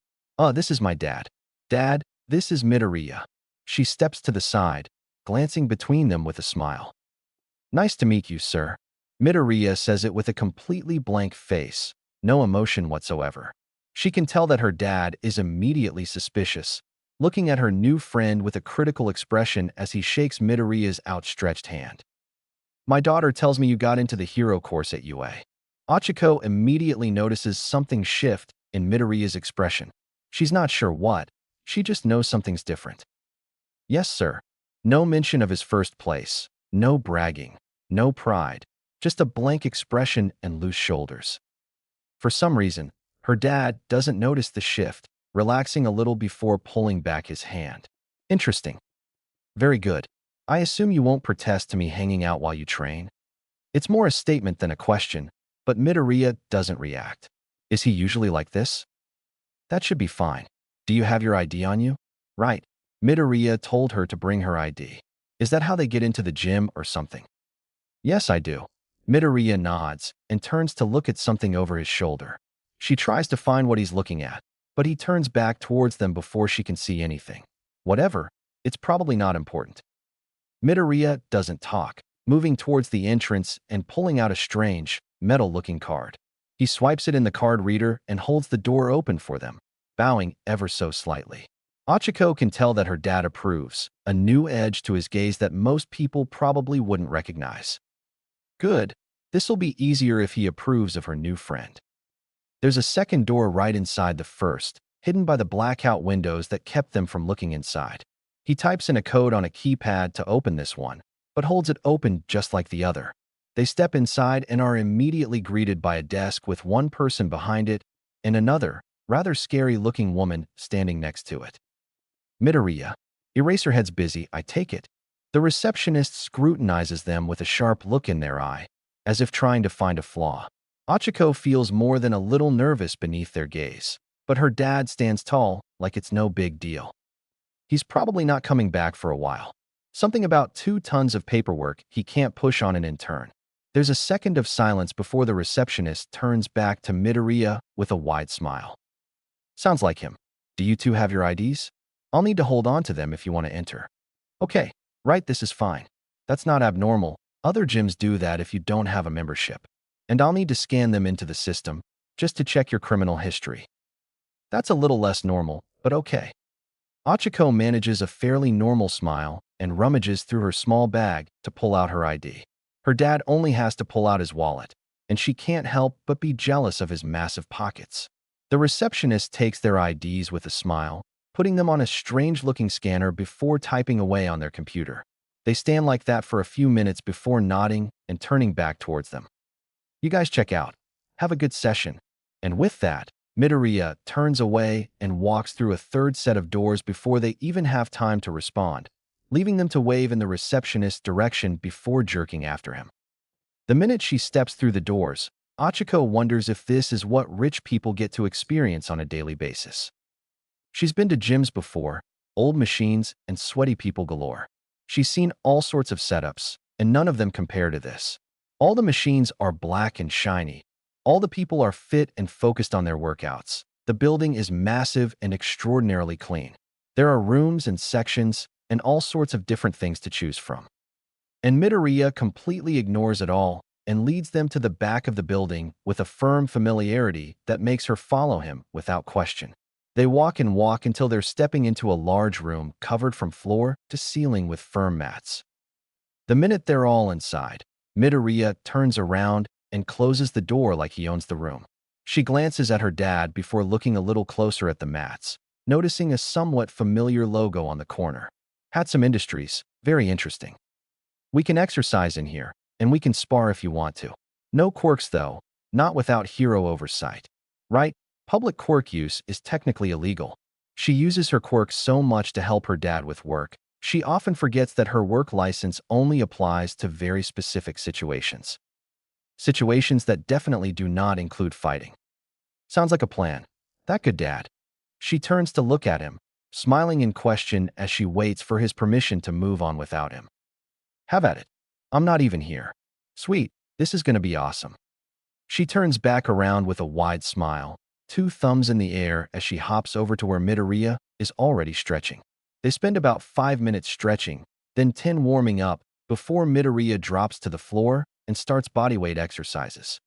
This is my dad. Dad, this is Midoriya. She steps to the side, glancing between them with a smile. Nice to meet you, sir. Midoriya says it with a completely blank face, no emotion whatsoever. She can tell that her dad is immediately suspicious, looking at her new friend with a critical expression as he shakes Midoriya's outstretched hand. My daughter tells me you got into the hero course at UA. Achiko immediately notices something shift in Midoriya's expression. She's not sure what, she just knows something's different. Yes, sir. No mention of his first place, no bragging, no pride, just a blank expression and loose shoulders. For some reason, her dad doesn't notice the shift, relaxing a little before pulling back his hand. Interesting. Very good. I assume you won't protest to me hanging out while you train? It's more a statement than a question, but Midoriya doesn't react. Is he usually like this? That should be fine. Do you have your ID on you? Right. Midoriya told her to bring her ID. Is that how they get into the gym or something? Yes, I do. Midoriya nods and turns to look at something over his shoulder. She tries to find what he's looking at, but he turns back towards them before she can see anything. Whatever, it's probably not important. Midoriya doesn't talk, moving towards the entrance and pulling out a strange, metal-looking card. He swipes it in the card reader and holds the door open for them, bowing ever so slightly. Achiko can tell that her dad approves, a new edge to his gaze that most people probably wouldn't recognize. Good. This'll be easier if he approves of her new friend. There's a second door right inside the first, hidden by the blackout windows that kept them from looking inside. He types in a code on a keypad to open this one, but holds it open just like the other. They step inside and are immediately greeted by a desk with one person behind it and another, rather scary-looking woman standing next to it. Midoriya. Eraserhead's busy, I take it. The receptionist scrutinizes them with a sharp look in their eye, as if trying to find a flaw. Achiko feels more than a little nervous beneath their gaze, but her dad stands tall, like it's no big deal. He's probably not coming back for a while. Something about 2 tons of paperwork he can't push on an intern. There's a second of silence before the receptionist turns back to Midoriya with a wide smile. Sounds like him. Do you two have your IDs? I'll need to hold on to them if you want to enter. Okay, right, this is fine. That's not abnormal. Other gyms do that if you don't have a membership. And I'll need to scan them into the system, just to check your criminal history. That's a little less normal, but okay. Achiko manages a fairly normal smile and rummages through her small bag to pull out her ID. Her dad only has to pull out his wallet, and she can't help but be jealous of his massive pockets. The receptionist takes their IDs with a smile, putting them on a strange-looking scanner before typing away on their computer. They stand like that for a few minutes before nodding and turning back towards them. You guys check out. Have a good session. And with that, Midoriya turns away and walks through a third set of doors before they even have time to respond, leaving them to wave in the receptionist's direction before jerking after him. The minute she steps through the doors, Achiko wonders if this is what rich people get to experience on a daily basis. She's been to gyms before, old machines, and sweaty people galore. She's seen all sorts of setups, and none of them compare to this. All the machines are black and shiny. All the people are fit and focused on their workouts. The building is massive and extraordinarily clean. There are rooms and sections and all sorts of different things to choose from. And Midoriya completely ignores it all and leads them to the back of the building with a firm familiarity that makes her follow him without question. They walk and walk until they're stepping into a large room covered from floor to ceiling with firm mats. The minute they're all inside, Midoriya turns around and closes the door like he owns the room. She glances at her dad before looking a little closer at the mats, noticing a somewhat familiar logo on the corner. Hatsum Industries, very interesting. We can exercise in here, and we can spar if you want to. No quirks though, not without hero oversight. Right? Public quirk use is technically illegal. She uses her quirk so much to help her dad with work, she often forgets that her work license only applies to very specific situations. Situations that definitely do not include fighting. Sounds like a plan. That good, Dad. She turns to look at him, smiling in question as she waits for his permission to move on without him. Have at it. I'm not even here. Sweet, this is going to be awesome. She turns back around with a wide smile, 2 thumbs in the air as she hops over to where Midoriya is already stretching. They spend about 5 minutes stretching, then 10 warming up, before Midoriya drops to the floor and starts bodyweight exercises.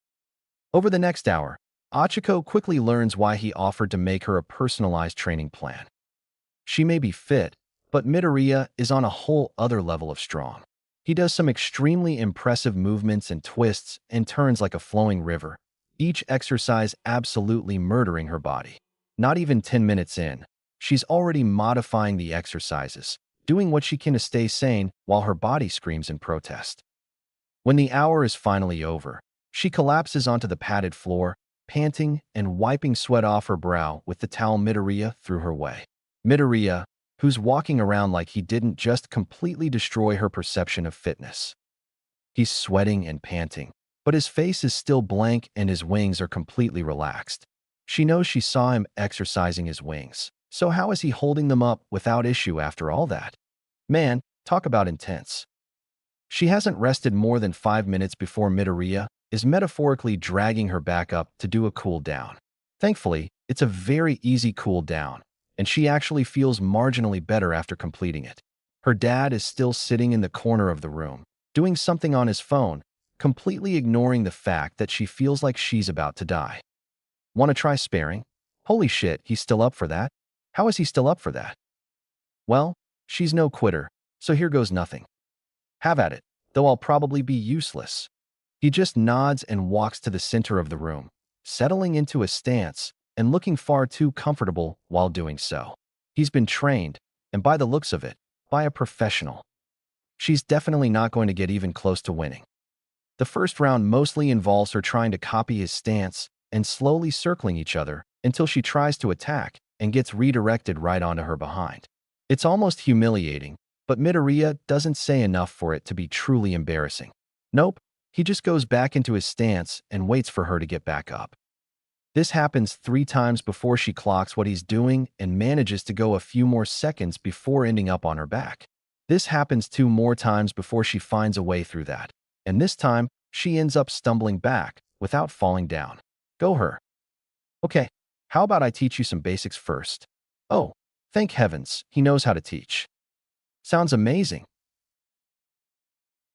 Over the next hour, Achiko quickly learns why he offered to make her a personalized training plan. She may be fit, but Midoriya is on a whole other level of strong. He does some extremely impressive movements and twists and turns like a flowing river, each exercise absolutely murdering her body. Not even 10 minutes in, she's already modifying the exercises, doing what she can to stay sane while her body screams in protest. When the hour is finally over, she collapses onto the padded floor, panting and wiping sweat off her brow with the towel Midoriya threw her way. Midoriya, who's walking around like he didn't just completely destroy her perception of fitness. He's sweating and panting, but his face is still blank and his wings are completely relaxed. She knows she saw him exercising his wings, so how is he holding them up without issue after all that? Man, talk about intense. She hasn't rested more than 5 minutes before Midoriya is metaphorically dragging her back up to do a cool down. Thankfully, it's a very easy cool down, and she actually feels marginally better after completing it. Her dad is still sitting in the corner of the room, doing something on his phone, completely ignoring the fact that she feels like she's about to die. Want to try sparring? Holy shit, he's still up for that? How is he still up for that? Well, she's no quitter, so here goes nothing. Have at it, though I'll probably be useless. He just nods and walks to the center of the room, settling into a stance and looking far too comfortable while doing so. He's been trained, and by the looks of it, by a professional. She's definitely not going to get even close to winning. The first round mostly involves her trying to copy his stance and slowly circling each other until she tries to attack and gets redirected right onto her behind. It's almost humiliating, but Midoriya doesn't say enough for it to be truly embarrassing. Nope, he just goes back into his stance and waits for her to get back up. This happens 3 times before she clocks what he's doing and manages to go a few more seconds before ending up on her back. This happens 2 more times before she finds a way through that, and this time, she ends up stumbling back without falling down. Go her. Okay, how about I teach you some basics first? Oh, thank heavens, he knows how to teach. Sounds amazing.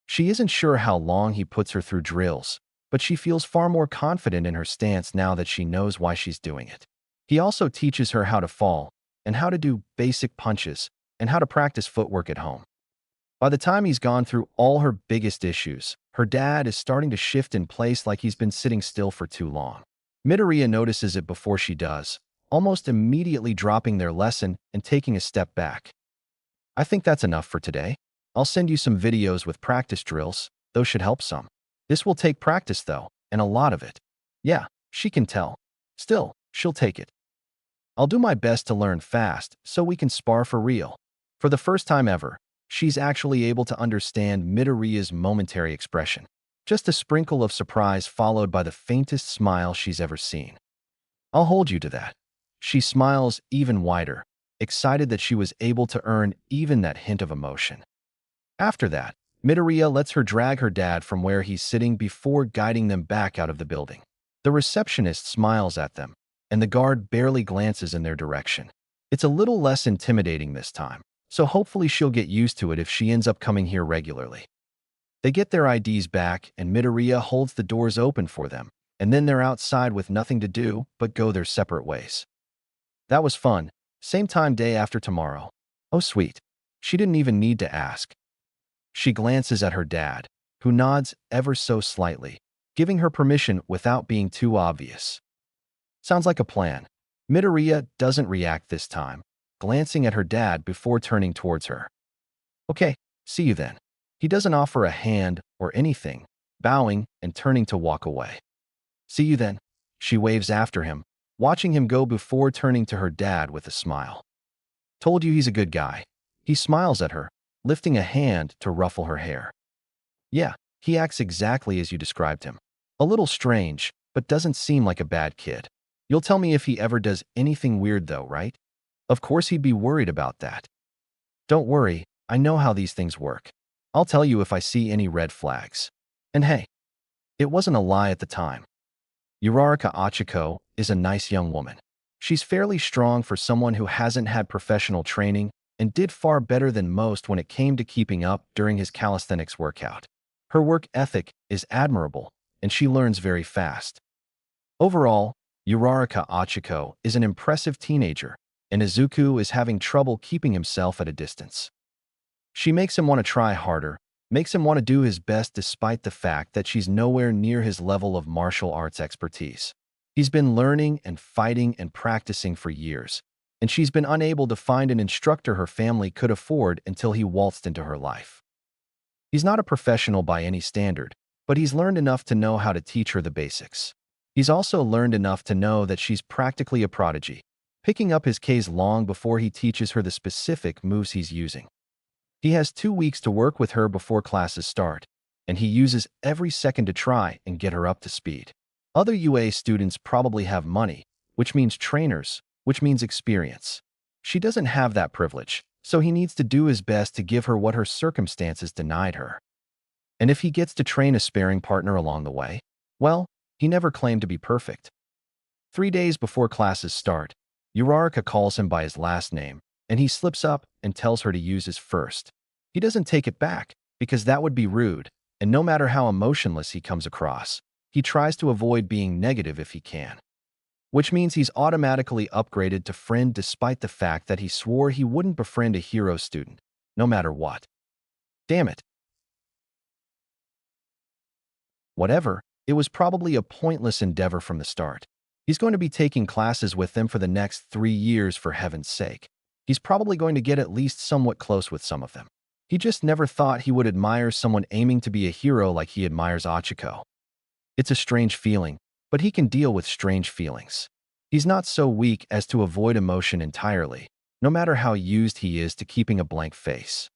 She isn't sure how long he puts her through drills, but she feels far more confident in her stance now that she knows why she's doing it. He also teaches her how to fall, and how to do basic punches, and how to practice footwork at home. By the time he's gone through all her biggest issues, her dad is starting to shift in place like he's been sitting still for too long. Midoriya notices it before she does, almost immediately dropping their lesson and taking a step back. I think that's enough for today. I'll send you some videos with practice drills, those should help some. This will take practice though, and a lot of it. Yeah, she can tell. Still, she'll take it. I'll do my best to learn fast so we can spar for real. For the first time ever, she's actually able to understand Midoriya's momentary expression. Just a sprinkle of surprise followed by the faintest smile she's ever seen. I'll hold you to that. She smiles even wider, excited that she was able to earn even that hint of emotion. After that, Midoriya lets her drag her dad from where he's sitting before guiding them back out of the building. The receptionist smiles at them, and the guard barely glances in their direction. It's a little less intimidating this time, so hopefully she'll get used to it if she ends up coming here regularly. They get their IDs back, and Midoriya holds the doors open for them, and then they're outside with nothing to do but go their separate ways. That was fun. Same time day after tomorrow. Oh, sweet. She didn't even need to ask. She glances at her dad, who nods ever so slightly, giving her permission without being too obvious. Sounds like a plan. Midoriya doesn't react this time, glancing at her dad before turning towards her. Okay, see you then. He doesn't offer a hand or anything, bowing and turning to walk away. See you then. She waves after him, watching him go before turning to her dad with a smile. Told you he's a good guy. He smiles at her, lifting a hand to ruffle her hair. Yeah, he acts exactly as you described him. A little strange, but doesn't seem like a bad kid. You'll tell me if he ever does anything weird though, right? Of course he'd be worried about that. Don't worry, I know how these things work. I'll tell you if I see any red flags. And hey, it wasn't a lie at the time. Uraraka Achiko is a nice young woman. She's fairly strong for someone who hasn't had professional training and did far better than most when it came to keeping up during his calisthenics workout. Her work ethic is admirable, and she learns very fast. Overall, Uraraka Achiko is an impressive teenager, and Izuku is having trouble keeping himself at a distance. She makes him want to try harder, makes him want to do his best despite the fact that she's nowhere near his level of martial arts expertise. He's been learning and fighting and practicing for years, and she's been unable to find an instructor her family could afford until he waltzed into her life. He's not a professional by any standard, but he's learned enough to know how to teach her the basics. He's also learned enough to know that she's practically a prodigy, picking up his Ks long before he teaches her the specific moves he's using. He has 2 weeks to work with her before classes start, and he uses every second to try and get her up to speed. Other UA students probably have money, which means trainers, which means experience. She doesn't have that privilege, so he needs to do his best to give her what her circumstances denied her. And if he gets to train a sparring partner along the way, well, he never claimed to be perfect. 3 days before classes start, Uraraka calls him by his last name, and he slips up and tells her to use his first. He doesn't take it back, because that would be rude, and no matter how emotionless he comes across, he tries to avoid being negative if he can. which means he's automatically upgraded to friend despite the fact that he swore he wouldn't befriend a hero student, no matter what. Damn it. Whatever, it was probably a pointless endeavor from the start. He's going to be taking classes with them for the next 3 years for heaven's sake. He's probably going to get at least somewhat close with some of them. He just never thought he would admire someone aiming to be a hero like he admires Achiko. It's a strange feeling, but he can deal with strange feelings. He's not so weak as to avoid emotion entirely, no matter how used he is to keeping a blank face.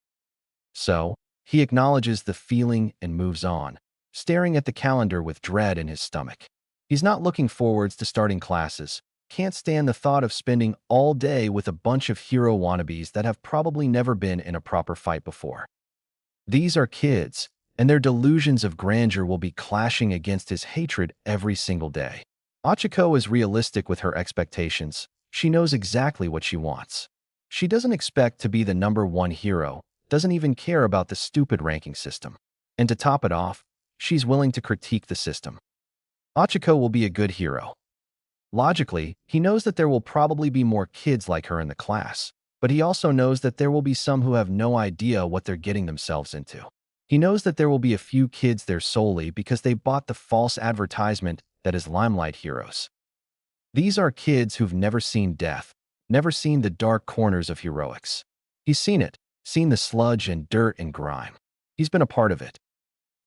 So, he acknowledges the feeling and moves on, staring at the calendar with dread in his stomach. He's not looking forwards to starting classes, can't stand the thought of spending all day with a bunch of hero wannabes that have probably never been in a proper fight before. These are kids, and their delusions of grandeur will be clashing against his hatred every single day. Achiko is realistic with her expectations. She knows exactly what she wants. She doesn't expect to be the #1 hero, doesn't even care about the stupid ranking system. And to top it off, she's willing to critique the system. Achiko will be a good hero. Logically, he knows that there will probably be more kids like her in the class, but he also knows that there will be some who have no idea what they're getting themselves into. He knows that there will be a few kids there solely because they bought the false advertisement that is Limelight Heroes. These are kids who've never seen death, never seen the dark corners of heroics. He's seen it, seen the sludge and dirt and grime. He's been a part of it.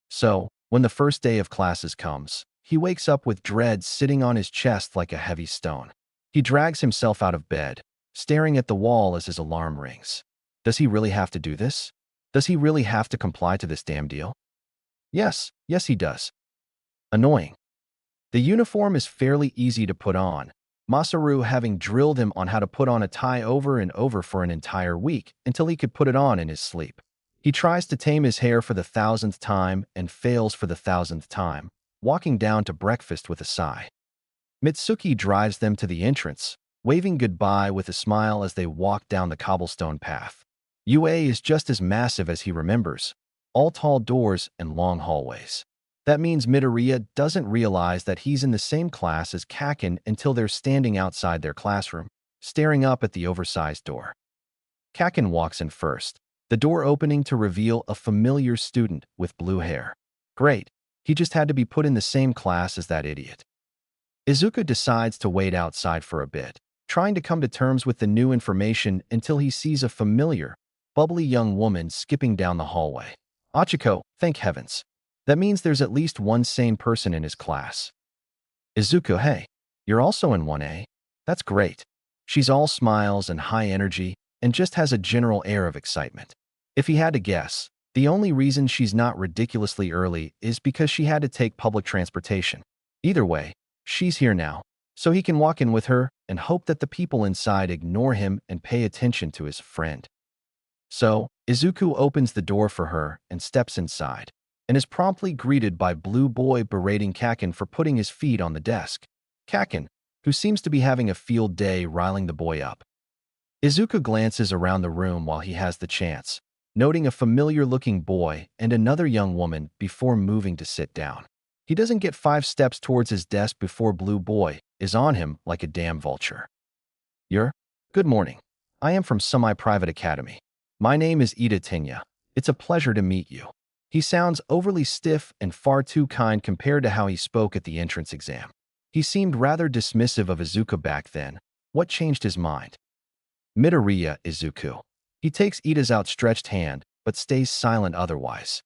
So, when the first day of classes comes, he wakes up with dread sitting on his chest like a heavy stone. He drags himself out of bed, staring at the wall as his alarm rings. Does he really have to do this? Does he really have to comply to this damn deal? Yes he does. Annoying. The uniform is fairly easy to put on, Masaru having drilled him on how to put on a tie over and over for an entire week until he could put it on in his sleep. He tries to tame his hair for the 1000th time and fails for the 1000th time, walking down to breakfast with a sigh. Mitsuki drives them to the entrance, waving goodbye with a smile as they walk down the cobblestone path. UA is just as massive as he remembers, all tall doors and long hallways. That means Midoriya doesn't realize that he's in the same class as Kaken until they're standing outside their classroom, staring up at the oversized door. Kaken walks in first, the door opening to reveal a familiar student with blue hair. Great, he just had to be put in the same class as that idiot. Izuku decides to wait outside for a bit, trying to come to terms with the new information until he sees a familiar, bubbly young woman skipping down the hallway. Achiko, thank heavens. That means there's at least one sane person in his class. Izuku, hey, you're also in 1A? That's great. She's all smiles and high energy, and just has a general air of excitement. If he had to guess, the only reason she's not ridiculously early is because she had to take public transportation. Either way, she's here now, so he can walk in with her and hope that the people inside ignore him and pay attention to his friend. So, Izuku opens the door for her and steps inside, and is promptly greeted by Blue Boy berating Kaken for putting his feet on the desk. Kaken, who seems to be having a field day, riling the boy up. Izuku glances around the room while he has the chance, noting a familiar-looking boy and another young woman before moving to sit down. He doesn't get 5 steps towards his desk before Blue Boy is on him like a damn vulture. Good morning. I am from Semi-Private Academy. My name is Ida Tenya. It's a pleasure to meet you. He sounds overly stiff and far too kind compared to how he spoke at the entrance exam. He seemed rather dismissive of Izuku back then. What changed his mind? Midoriya, Izuku. He takes Ida's outstretched hand, but stays silent otherwise.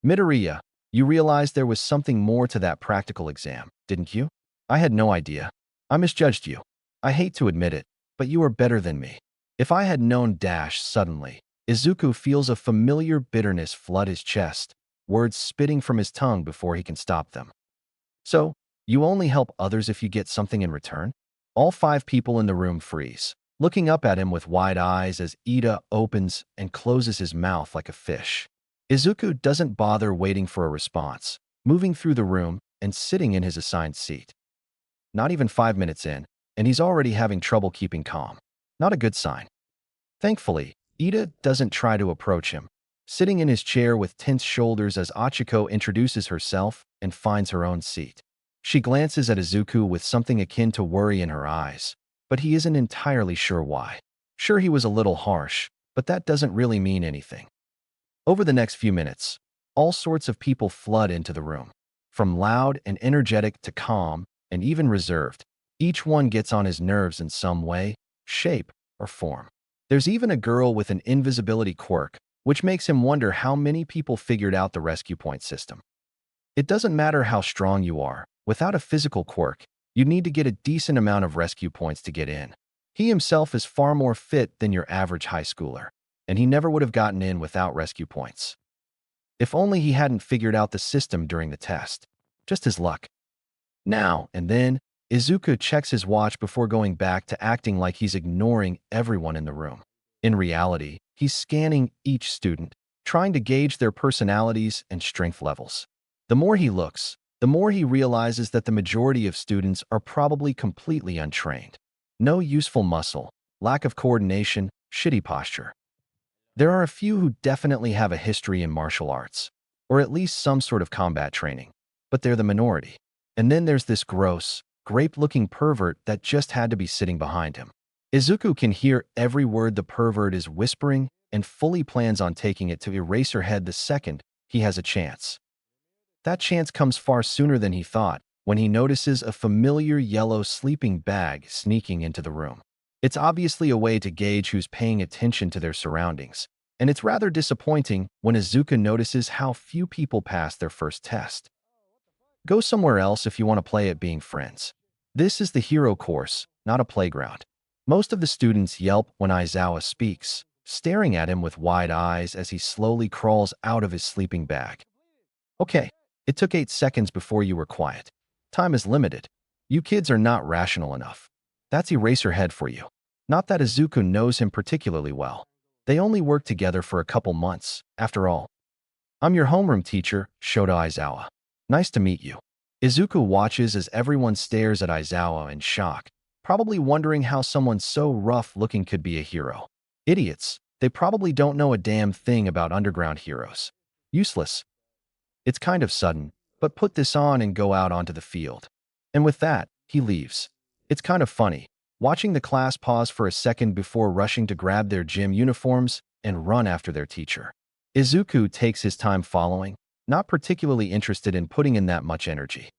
Midoriya, you realized there was something more to that practical exam, didn't you? I had no idea. I misjudged you. I hate to admit it, but you are better than me. If I had known suddenly, Izuku feels a familiar bitterness flood his chest, words spitting from his tongue before he can stop them. So, you only help others if you get something in return? All 5 people in the room freeze, looking up at him with wide eyes as Ida opens and closes his mouth like a fish. Izuku doesn't bother waiting for a response, moving through the room and sitting in his assigned seat. Not even 5 minutes in, and he's already having trouble keeping calm. Not a good sign. Thankfully, Ida doesn't try to approach him, sitting in his chair with tense shoulders as Achiko introduces herself and finds her own seat. She glances at Izuku with something akin to worry in her eyes, but he isn't entirely sure why. Sure, he was a little harsh, but that doesn't really mean anything. Over the next few minutes, all sorts of people flood into the room. From loud and energetic to calm and even reserved, each one gets on his nerves in some way, shape, or form. There's even a girl with an invisibility quirk, which makes him wonder how many people figured out the rescue point system. It doesn't matter how strong you are, without a physical quirk, you need to get a decent amount of rescue points to get in. He himself is far more fit than your average high schooler, and he never would have gotten in without rescue points. If only he hadn't figured out the system during the test. Just his luck. Now and then, Izuku checks his watch before going back to acting like he's ignoring everyone in the room. In reality, he's scanning each student, trying to gauge their personalities and strength levels. The more he looks, the more he realizes that the majority of students are probably completely untrained. No useful muscle, lack of coordination, shitty posture. There are a few who definitely have a history in martial arts, or at least some sort of combat training, but they're the minority. And then there's this gross, grape-looking pervert that just had to be sitting behind him. Izuku can hear every word the pervert is whispering and fully plans on taking it to Eraserhead the second he has a chance. That chance comes far sooner than he thought when he notices a familiar yellow sleeping bag sneaking into the room. It's obviously a way to gauge who's paying attention to their surroundings, and it's rather disappointing when Izuku notices how few people pass their first test. Go somewhere else if you want to play at being friends. This is the hero course, not a playground. Most of the students yelp when Aizawa speaks, staring at him with wide eyes as he slowly crawls out of his sleeping bag. Okay, it took 8 seconds before you were quiet. Time is limited. You kids are not rational enough. That's Eraserhead for you. Not that Izuku knows him particularly well. They only worked together for a couple months, after all. I'm your homeroom teacher, Shota Aizawa. Nice to meet you. Izuku watches as everyone stares at Aizawa in shock, probably wondering how someone so rough-looking could be a hero. Idiots. They probably don't know a damn thing about underground heroes. Useless. It's kind of sudden, but put this on and go out onto the field. And with that, he leaves. It's kind of funny, watching the class pause for a second before rushing to grab their gym uniforms and run after their teacher. Izuku takes his time following, not particularly interested in putting in that much energy.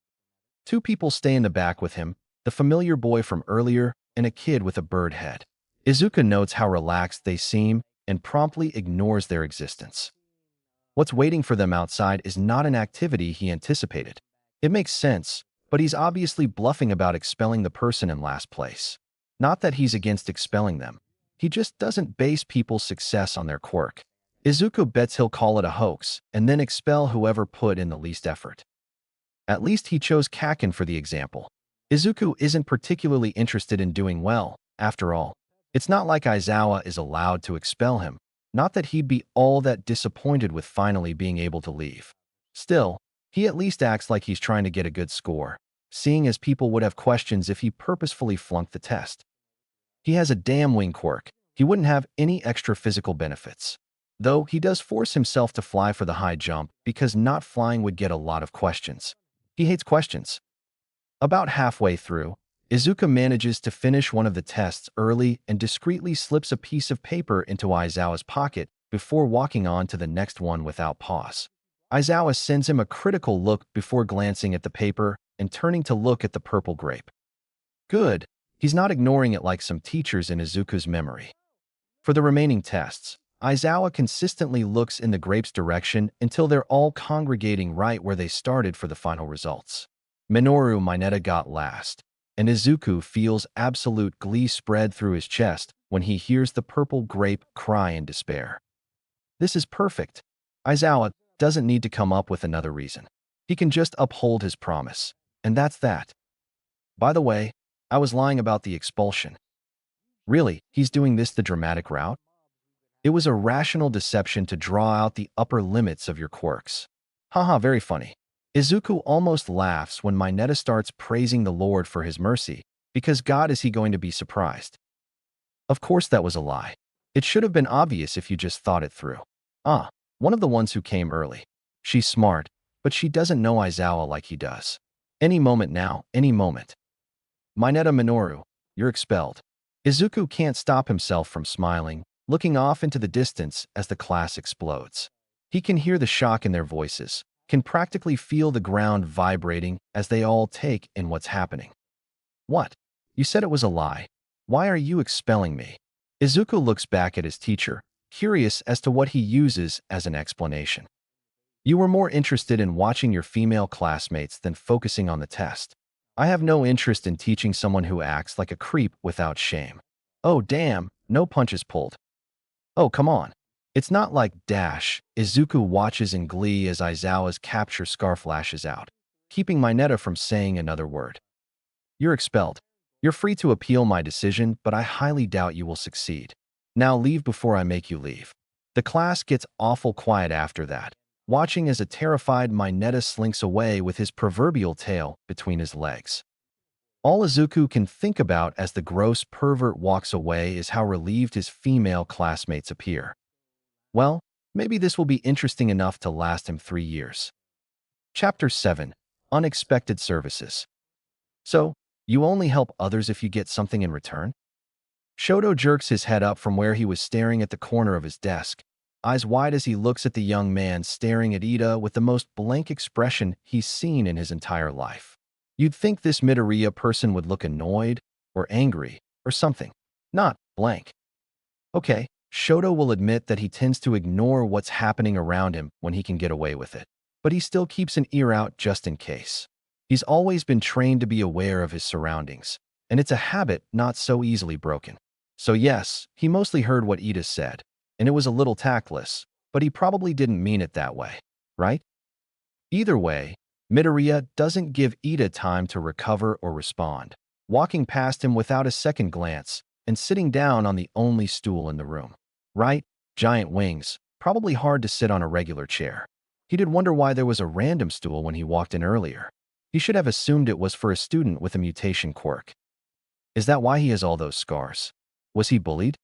2 people stay in the back with him, the familiar boy from earlier and a kid with a bird head. Izuku notes how relaxed they seem and promptly ignores their existence. What's waiting for them outside is not an activity he anticipated. It makes sense, but he's obviously bluffing about expelling the person in last place. Not that he's against expelling them. He just doesn't base people's success on their quirk. Izuku bets he'll call it a hoax and then expel whoever put in the least effort. At least he chose Kaken for the example. Izuku isn't particularly interested in doing well, after all. It's not like Aizawa is allowed to expel him. Not that he'd be all that disappointed with finally being able to leave. Still, he at least acts like he's trying to get a good score, seeing as people would have questions if he purposefully flunked the test. He has a damn wing quirk. He wouldn't have any extra physical benefits. Though he does force himself to fly for the high jump because not flying would get a lot of questions. He hates questions. About halfway through, Izuku manages to finish one of the tests early and discreetly slips a piece of paper into Aizawa's pocket before walking on to the next one without pause. Aizawa sends him a critical look before glancing at the paper and turning to look at the purple grape. Good. He's not ignoring it like some teachers in Izuku's memory. For the remaining tests, Aizawa consistently looks in the grape's direction until they're all congregating right where they started for the final results. Minoru Mineta got last, and Izuku feels absolute glee spread through his chest when he hears the purple grape cry in despair. This is perfect. Aizawa doesn't need to come up with another reason. He can just uphold his promise, and that's that. By the way, I was lying about the expulsion. Really, he's doing this the dramatic route? It was a rational deception to draw out the upper limits of your quirks. Haha, very funny. Izuku almost laughs when Mineta starts praising the Lord for his mercy, because God is he going to be surprised. Of course that was a lie. It should have been obvious if you just thought it through. One of the ones who came early. She's smart, but she doesn't know Aizawa like he does. Any moment now, any moment. Mineta Minoru, you're expelled. Izuku can't stop himself from smiling, looking off into the distance as the class explodes. He can hear the shock in their voices, can practically feel the ground vibrating as they all take in what's happening. What? You said it was a lie. Why are you expelling me? Izuku looks back at his teacher, curious as to what he uses as an explanation. You were more interested in watching your female classmates than focusing on the test. I have no interest in teaching someone who acts like a creep without shame. Oh, damn, no punches pulled. Oh, come on. It's not like dash. Izuku watches in glee as Aizawa's capture scarf lashes out, keeping Mineta from saying another word. You're expelled. You're free to appeal my decision, but I highly doubt you will succeed. Now leave before I make you leave. The class gets awful quiet after that, watching as a terrified Mineta slinks away with his proverbial tail between his legs. All Izuku can think about as the gross pervert walks away is how relieved his female classmates appear. Well, maybe this will be interesting enough to last him 3 years. Chapter 7. Unexpected Services. So, you only help others if you get something in return? Shoto jerks his head up from where he was staring at the corner of his desk, eyes wide as he looks at the young man staring at Ida with the most blank expression he's seen in his entire life. You'd think this Midoriya person would look annoyed, or angry, or something. Not blank. Okay, Shoto will admit that he tends to ignore what's happening around him when he can get away with it, but he still keeps an ear out just in case. He's always been trained to be aware of his surroundings, and it's a habit not so easily broken. So yes, he mostly heard what Ida said, and it was a little tactless, but he probably didn't mean it that way, right? Either way, Midoriya doesn't give Ida time to recover or respond, walking past him without a second glance and sitting down on the only stool in the room. Right? Giant wings, probably hard to sit on a regular chair. He did wonder why there was a random stool when he walked in earlier. He should have assumed it was for a student with a mutation quirk. Is that why he has all those scars? Was he bullied?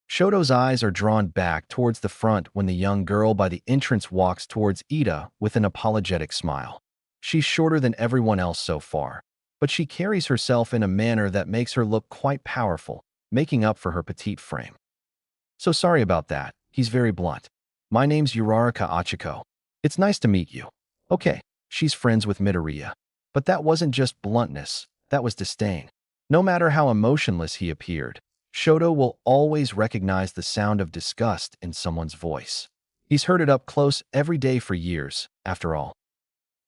Shoto's eyes are drawn back towards the front when the young girl by the entrance walks towards Ida with an apologetic smile. She's shorter than everyone else so far, but she carries herself in a manner that makes her look quite powerful, making up for her petite frame. So sorry about that. He's very blunt. My name's Uraraka Achiko. It's nice to meet you. Okay, she's friends with Midoriya. But that wasn't just bluntness, that was disdain. No matter how emotionless he appeared, Shoto will always recognize the sound of disgust in someone's voice. He's heard it up close every day for years, after all.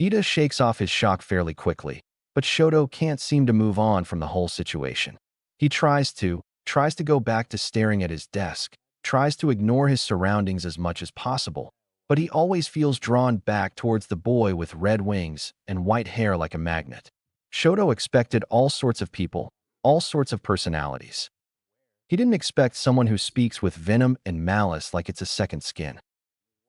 Ida shakes off his shock fairly quickly, but Shoto can't seem to move on from the whole situation. He tries to go back to staring at his desk, tries to ignore his surroundings as much as possible, but he always feels drawn back towards the boy with red wings and white hair like a magnet. Shoto expected all sorts of people, all sorts of personalities. He didn't expect someone who speaks with venom and malice like it's a second skin.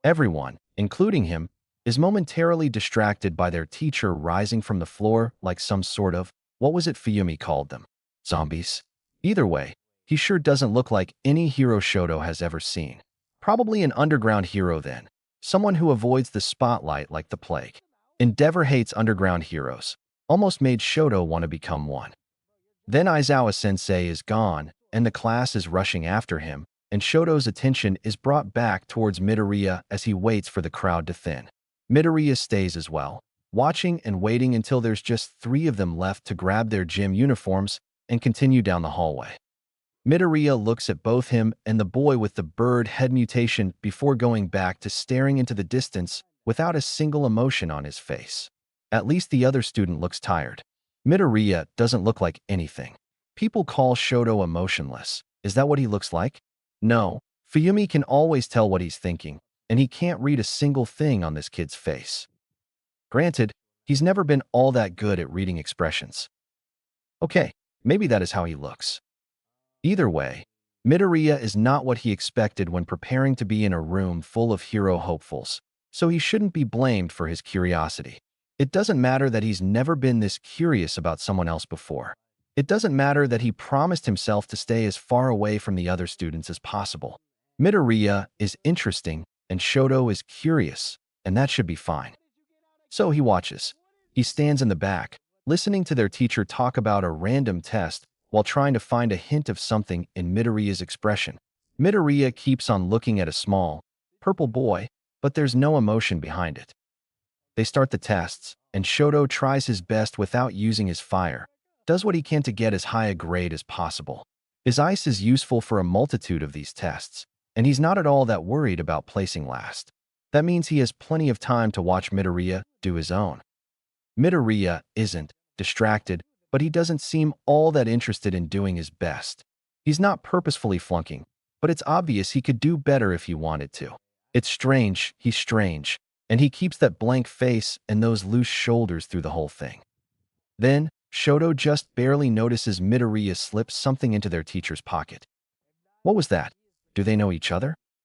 Everyone, including him, is momentarily distracted by their teacher rising from the floor like some sort of, what was it Fuyumi called them? Zombies? Either way, he sure doesn't look like any hero Shoto has ever seen. Probably an underground hero then, someone who avoids the spotlight like the plague. Endeavor hates underground heroes, almost made Shoto want to become one. Then Aizawa-sensei is gone, and the class is rushing after him, and Shoto's attention is brought back towards Midoriya as he waits for the crowd to thin. Midoriya stays as well, watching and waiting until there's just 3 of them left to grab their gym uniforms and continue down the hallway. Midoriya looks at both him and the boy with the bird head mutation before going back to staring into the distance without a single emotion on his face. At least the other student looks tired. Midoriya doesn't look like anything. People call Shoto emotionless. Is that what he looks like? No, Fuyumi can always tell what he's thinking, and he can't read a single thing on this kid's face. Granted, he's never been all that good at reading expressions. Okay, maybe that is how he looks. Either way, Midoriya is not what he expected when preparing to be in a room full of hero hopefuls, so he shouldn't be blamed for his curiosity. It doesn't matter that he's never been this curious about someone else before. It doesn't matter that he promised himself to stay as far away from the other students as possible. Midoriya is interesting, and Shoto is curious, and that should be fine. So he watches. He stands in the back, listening to their teacher talk about a random test while trying to find a hint of something in Midoriya's expression. Midoriya keeps on looking at a small, purple boy, but there's no emotion behind it. They start the tests, and Shoto tries his best without using his fire, does what he can to get as high a grade as possible. His ice is useful for a multitude of these tests, and he's not at all that worried about placing last. That means he has plenty of time to watch Midoriya do his own. Midoriya isn't distracted, but he doesn't seem all that interested in doing his best. He's not purposefully flunking, but it's obvious he could do better if he wanted to. It's strange, he's strange, and he keeps that blank face and those loose shoulders through the whole thing. Then, Shoto just barely notices Midoriya slip something into their teacher's pocket. What was that? Do they know each other?